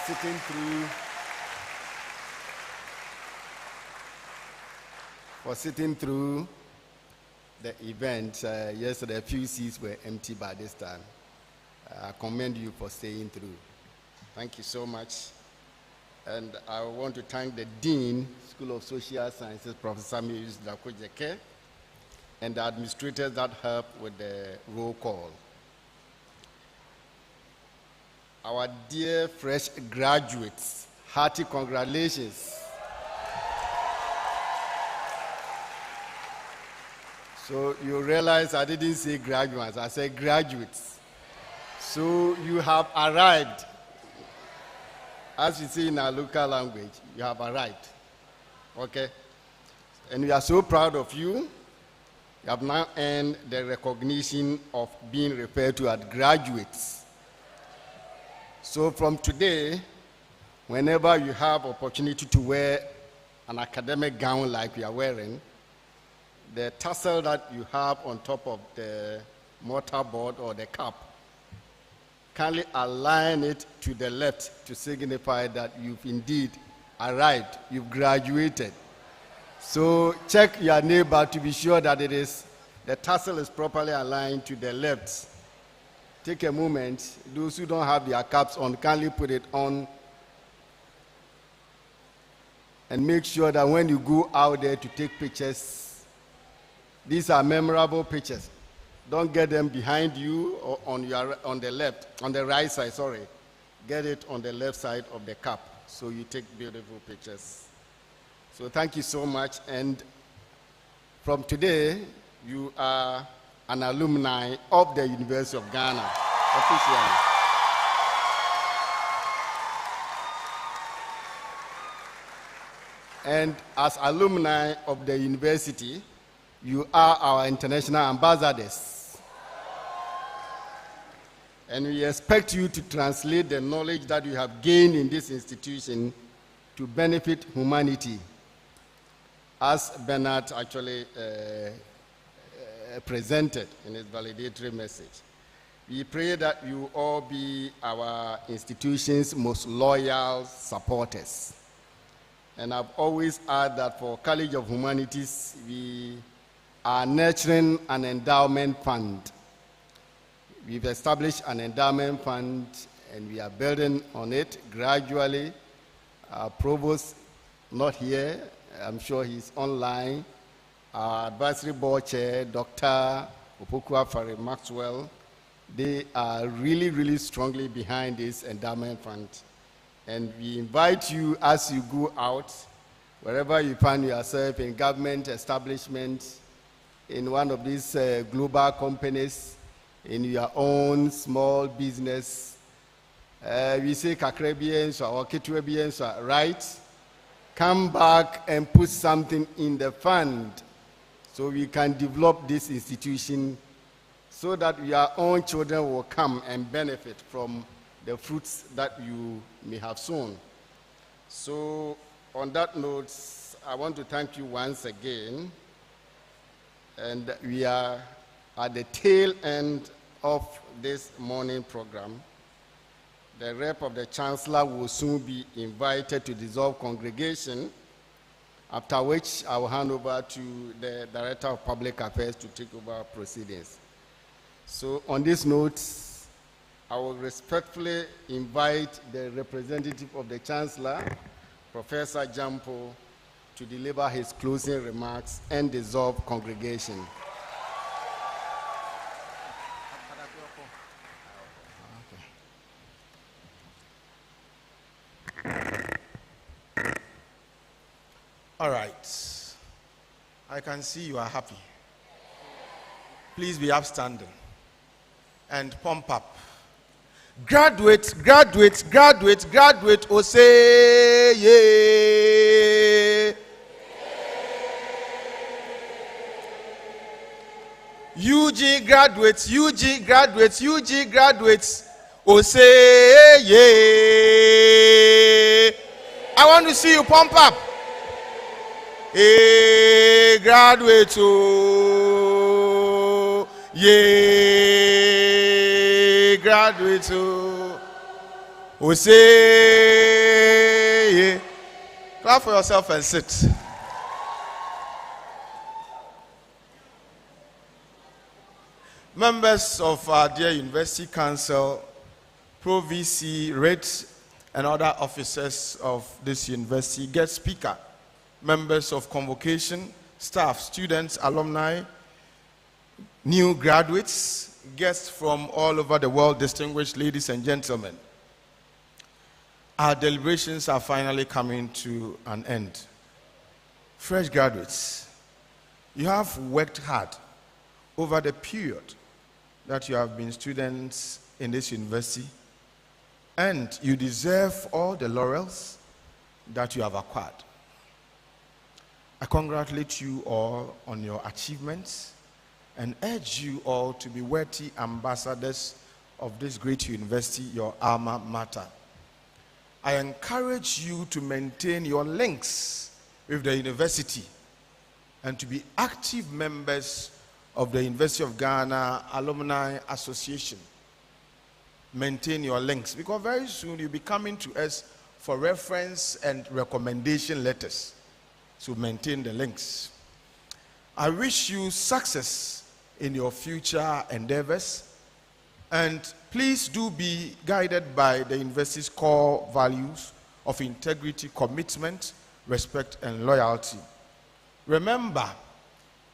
[SPEAKER 4] sitting through the event. Yesterday, a few seats were empty by this time. I commend you for staying through. Thank you so much. And I want to thank the Dean, School of Social Sciences, Professor Mayus Dakojeke, and the administrators that helped with the roll call. Our dear fresh graduates, hearty congratulations. So you realize I didn't say graduates, I said graduates. So you have arrived. As we say in our local language, you have arrived. Okay? And we are so proud of you. You have now earned the recognition of being referred to as graduates. So from today, whenever you have opportunity to wear an academic gown like we are wearing, the tassel that you have on top of the mortarboard or the cap, kindly align it to the left to signify that you've indeed arrived, you've graduated. So check your neighbor to be sure that the tassel is properly aligned to the left. Take a moment. Those who don't have their caps on, kindly put it on. And make sure that when you go out there to take pictures, these are memorable pictures. Don't get them behind you or on the right side, sorry. Get it on the left side of the cap so you take beautiful pictures. So thank you so much, and from today, you are an alumni of the University of Ghana, officially. And as alumni of the university, you are our international ambassadors. And we expect you to translate the knowledge that you have gained in this institution to benefit humanity, as Bernard actually presented in his valedictory message. We pray that you all be our institution's most loyal supporters. And I've always heard that for College of Humanities, we are nurturing an endowment fund. We've established an endowment fund and we are building on it gradually. Our provost, not here, I'm sure he's online. Our advisory board chair, Dr. Opoku-Afare Maxwell, they are really, really strongly behind this endowment fund. And we invite you as you go out, wherever you find yourself in government establishment, in one of these global companies, in your own small business. We say Kakrebians or Kitwebians, right? Come back and put something in the fund so we can develop this institution so that your own children will come and benefit from the fruits that you may have sown. So on that note, I want to thank you once again. And we are at the tail end of this morning program. The rep of the Chancellor will soon be invited to dissolve congregation, after which I will hand over to the Director of Public Affairs to take over proceedings. So on this note, I will respectfully invite the representative of the Chancellor, Professor Jampo, to deliver his closing remarks and dissolve congregation.
[SPEAKER 5] All right. I can see you are happy. Please be upstanding and pump up. Graduate, graduate, graduate, graduate, oh say yeah. UG graduates, UG graduates, UG graduates, oh say yeah. I want to see you pump up. Hey, graduates, oh yeah, graduates, oh say yeah. Clap for yourself and sit. Members of our dear University Council, Pro VC, REIT, and other officers of this university, guest speaker, members of convocation, staff, students, alumni, new graduates, guests from all over the world, distinguished ladies and gentlemen. Our deliberations are finally coming to an end. Fresh graduates, you have worked hard over the period that you have been students in this university, and you deserve all the laurels that you have acquired. I congratulate you all on your achievements and urge you all to be worthy ambassadors of this great university, your alma mater. I encourage you to maintain your links with the university and to be active members of the University of Ghana Alumni Association. Maintain your links, because very soon you'll be coming to us for reference and recommendation letters. So maintain the links. I wish you success in your future endeavors, and please do be guided by the university's core values of integrity, commitment, respect, and loyalty. Remember,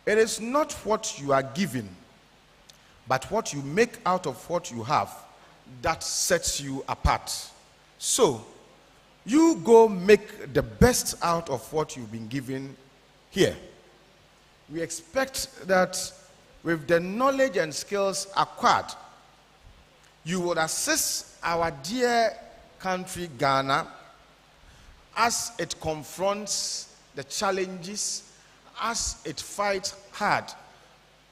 [SPEAKER 5] it is not what you are given, but what you make out of what you have that sets you apart. So, you go make the best out of what you've been given here. We expect that with the knowledge and skills acquired, you will assist our dear country Ghana as it confronts the challenges, as it fights hard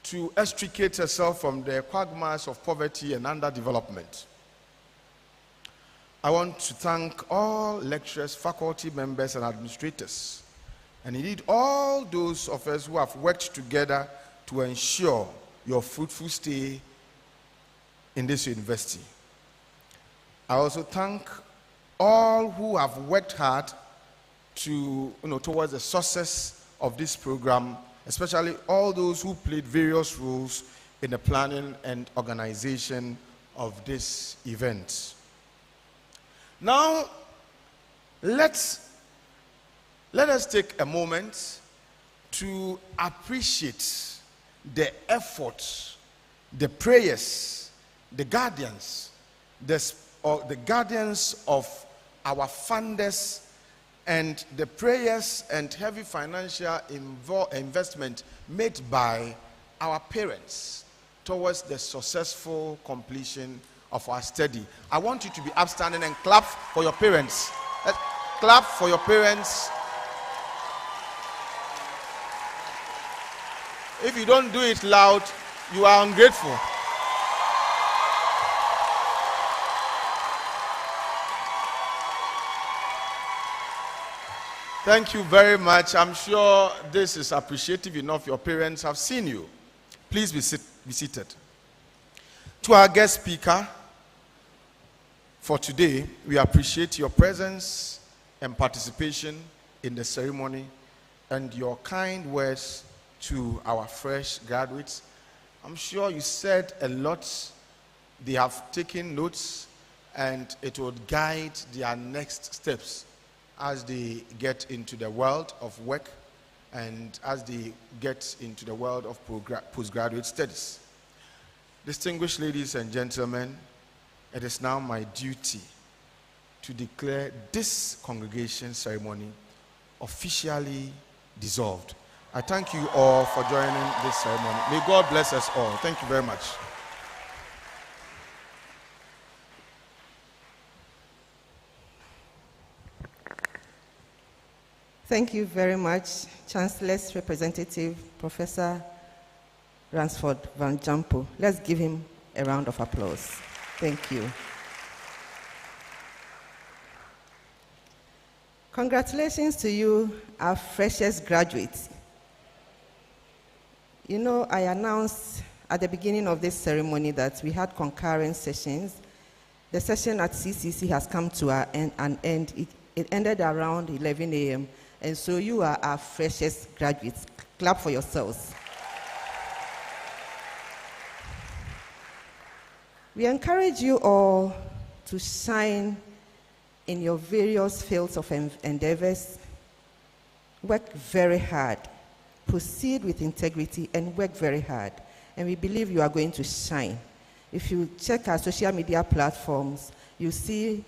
[SPEAKER 5] to extricate itself from the quagmires of poverty and underdevelopment. I want to thank all lecturers, faculty members, and administrators, and indeed all those of us who have worked together to ensure your fruitful stay in this university. I also thank all who have worked hard to, towards the success of this program, especially all those who played various roles in the planning and organization of this event. Now, let us take a moment to appreciate the effort, the prayers, the guardians, the guardians of our funders, and the prayers and heavy financial investment made by our parents towards the successful completion of our study. I want you to be upstanding and clap for your parents. Clap for your parents. If you don't do it loud, you are ungrateful. Thank you very much. I'm sure this is appreciative enough. Your parents have seen you. Please be seated. To our guest speaker for today, we appreciate your presence and participation in the ceremony and your kind words to our fresh graduates. I'm sure you said a lot. They have taken notes, and it would guide their next steps as they get into the world of work and as they get into the world of postgraduate studies. Distinguished ladies and gentlemen, it is now my duty to declare this congregation ceremony officially dissolved. I thank you all for joining this ceremony. May God bless us all. Thank you very much.
[SPEAKER 1] Thank you very much, Chancellor's representative, Professor Ransford Van Jampo. Let's give him a round of applause. Thank you. Congratulations to you, our freshest graduates. You know, I announced at the beginning of this ceremony that we had concurrent sessions. The session at CCC has come to an end. It ended around 11 a.m. And so you are our freshest graduates. Clap for yourselves. We encourage you all to shine in your various fields of endeavors. Work very hard. Proceed with integrity and work very hard. And we believe you are going to shine. If you check our social media platforms, you see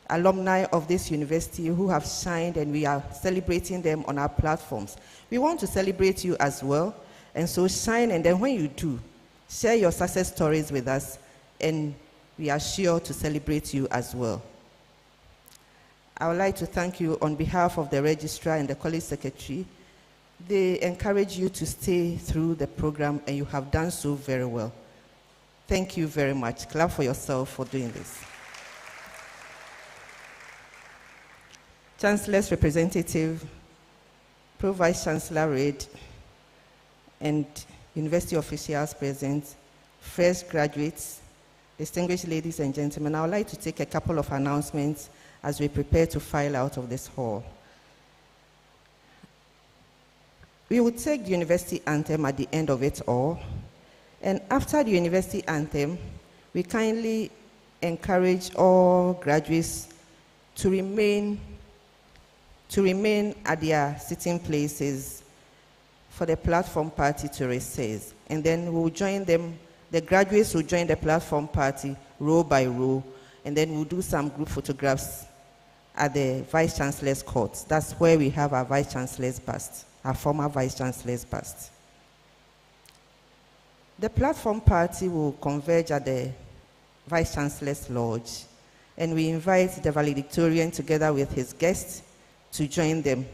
[SPEAKER 1] alumni of this university who have shined, and we are celebrating them on our platforms. We want to celebrate you as well, and so shine, and then when you do, share your success stories with us, and we are sure to celebrate you as well. I would like to thank you on behalf of the registrar and the college secretary. They encourage you to stay through the program, and you have done so very well. Thank you very much. Clap for yourself for doing this. Chancellor's representative, Pro Vice Chancellor Reid, and university officials present, fresh graduates, distinguished ladies and gentlemen, I would like to take a couple of announcements as we prepare to file out of this hall. We will take the university anthem at the end of it all, and after the university anthem, we kindly encourage all graduates to remain at their sitting places for the platform party to recess. And then we'll join them, the graduates will join the platform party row by row, and then we'll do some group photographs at the Vice Chancellor's court. That's where we have our Vice Chancellor's bust, our former Vice Chancellor's bust. The platform party will converge at the Vice Chancellor's lodge, and we invite the valedictorian together with his guests to join them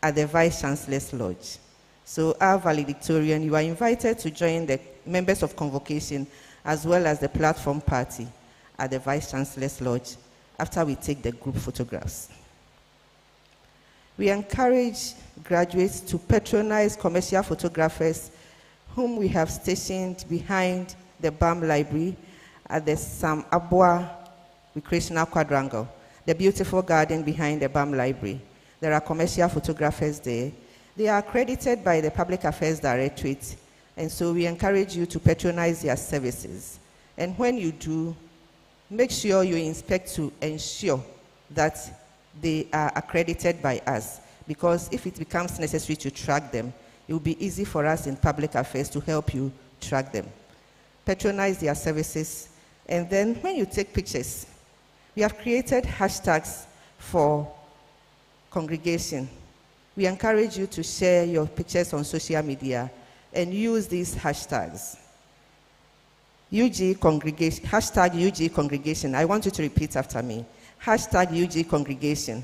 [SPEAKER 1] at the Vice Chancellor's lodge. So our valedictorian, you are invited to join the members of convocation as well as the platform party at the Vice Chancellor's lodge after we take the group photographs. We encourage graduates to patronize commercial photographers whom we have stationed behind the BAM library at the Sam Abua Recreational Quadrangle, the beautiful garden behind the BAM library. There are commercial photographers there. They are accredited by the Public Affairs Directorate, and so we encourage you to patronize their services. And when you do, make sure you inspect to ensure that they are accredited by us, because if it becomes necessary to track them, it will be easy for us in Public Affairs to help you track them. Patronize their services, and then when you take pictures, we have created hashtags for congregation. We encourage you to share your pictures on social media and use these hashtags. UG congregation, hashtag UG congregation. I want you to repeat after me. Hashtag UG congregation.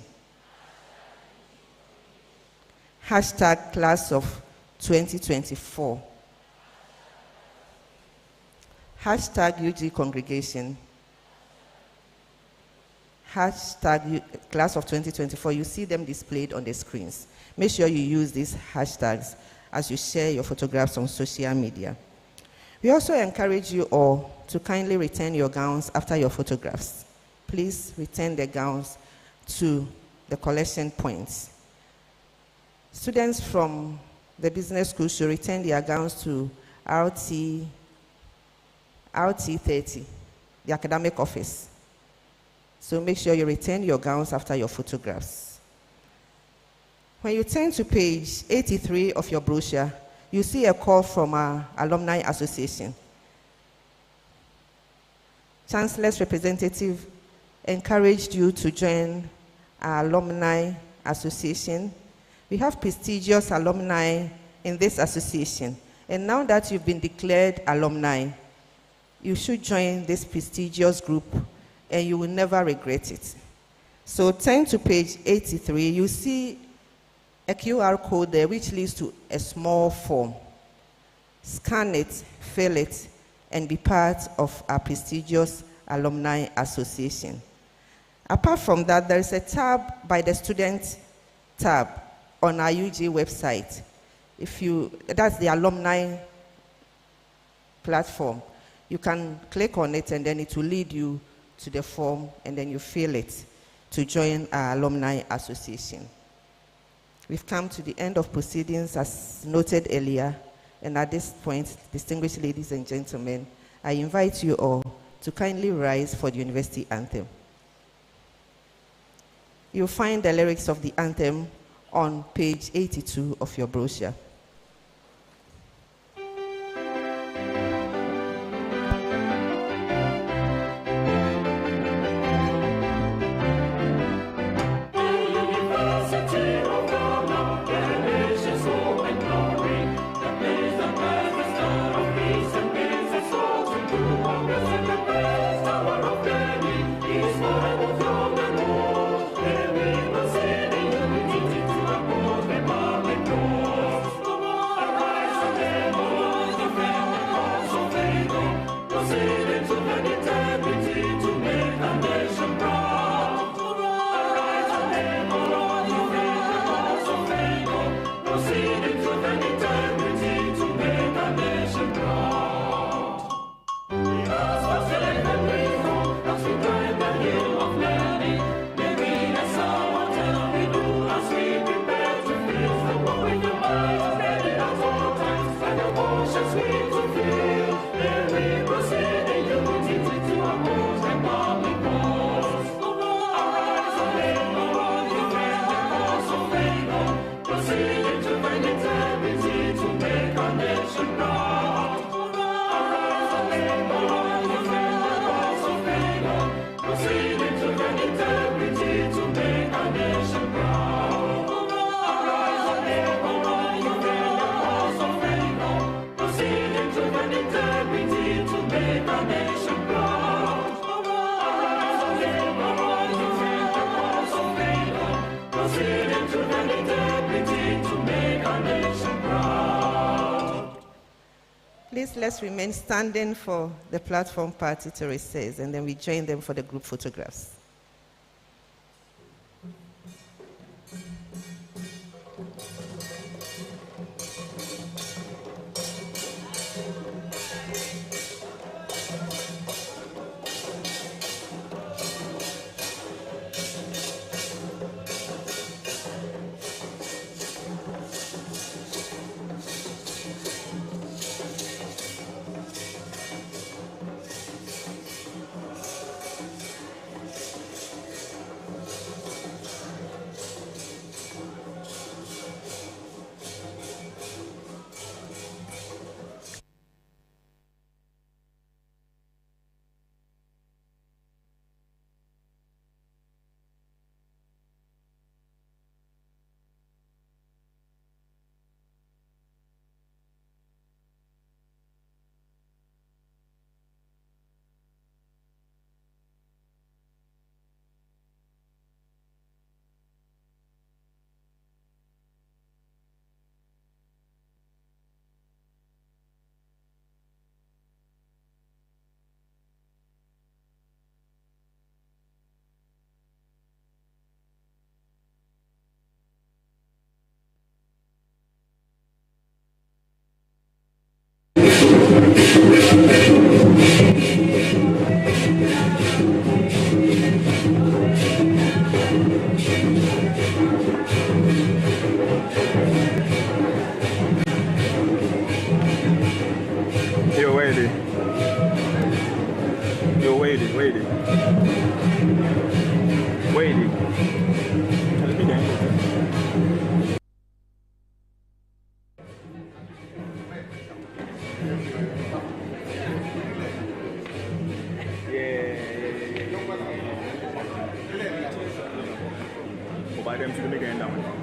[SPEAKER 1] Hashtag class of 2024. Hashtag UG congregation. Hashtag class of 2024. You see them displayed on the screens. Make sure you use these hashtags as you share your photographs on social media. We also encourage you all to kindly return your gowns after your photographs. Please return the gowns to the collection points. Students from the business school should return their gowns to RT 30, the academic office. So make sure you return your gowns after your photographs. When you turn to page 83 of your brochure, you see a call from our Alumni Association. Chancellor's representative encouraged you to join our Alumni Association We have prestigious alumni in this association. And now that you've been declared alumni, you should join this prestigious group and you will never regret it. So turn to page 83. You see a QR code there which leads to a small form. Scan it, fill it, and be part of our prestigious alumni association. Apart from that, there is a tab by the student tab on our UG website. That's the alumni platform. You can click on it and then it will lead you to the form and then you fill it to join our alumni association. We've come to the end of proceedings as noted earlier, and at this point, distinguished ladies and gentlemen, I invite you all to kindly rise for the university anthem. You'll find the lyrics of the anthem on page 82 of your brochure. Please, let's remain standing for the platform party to recess, and then we join them for the group photographs.
[SPEAKER 14] By them to make it down.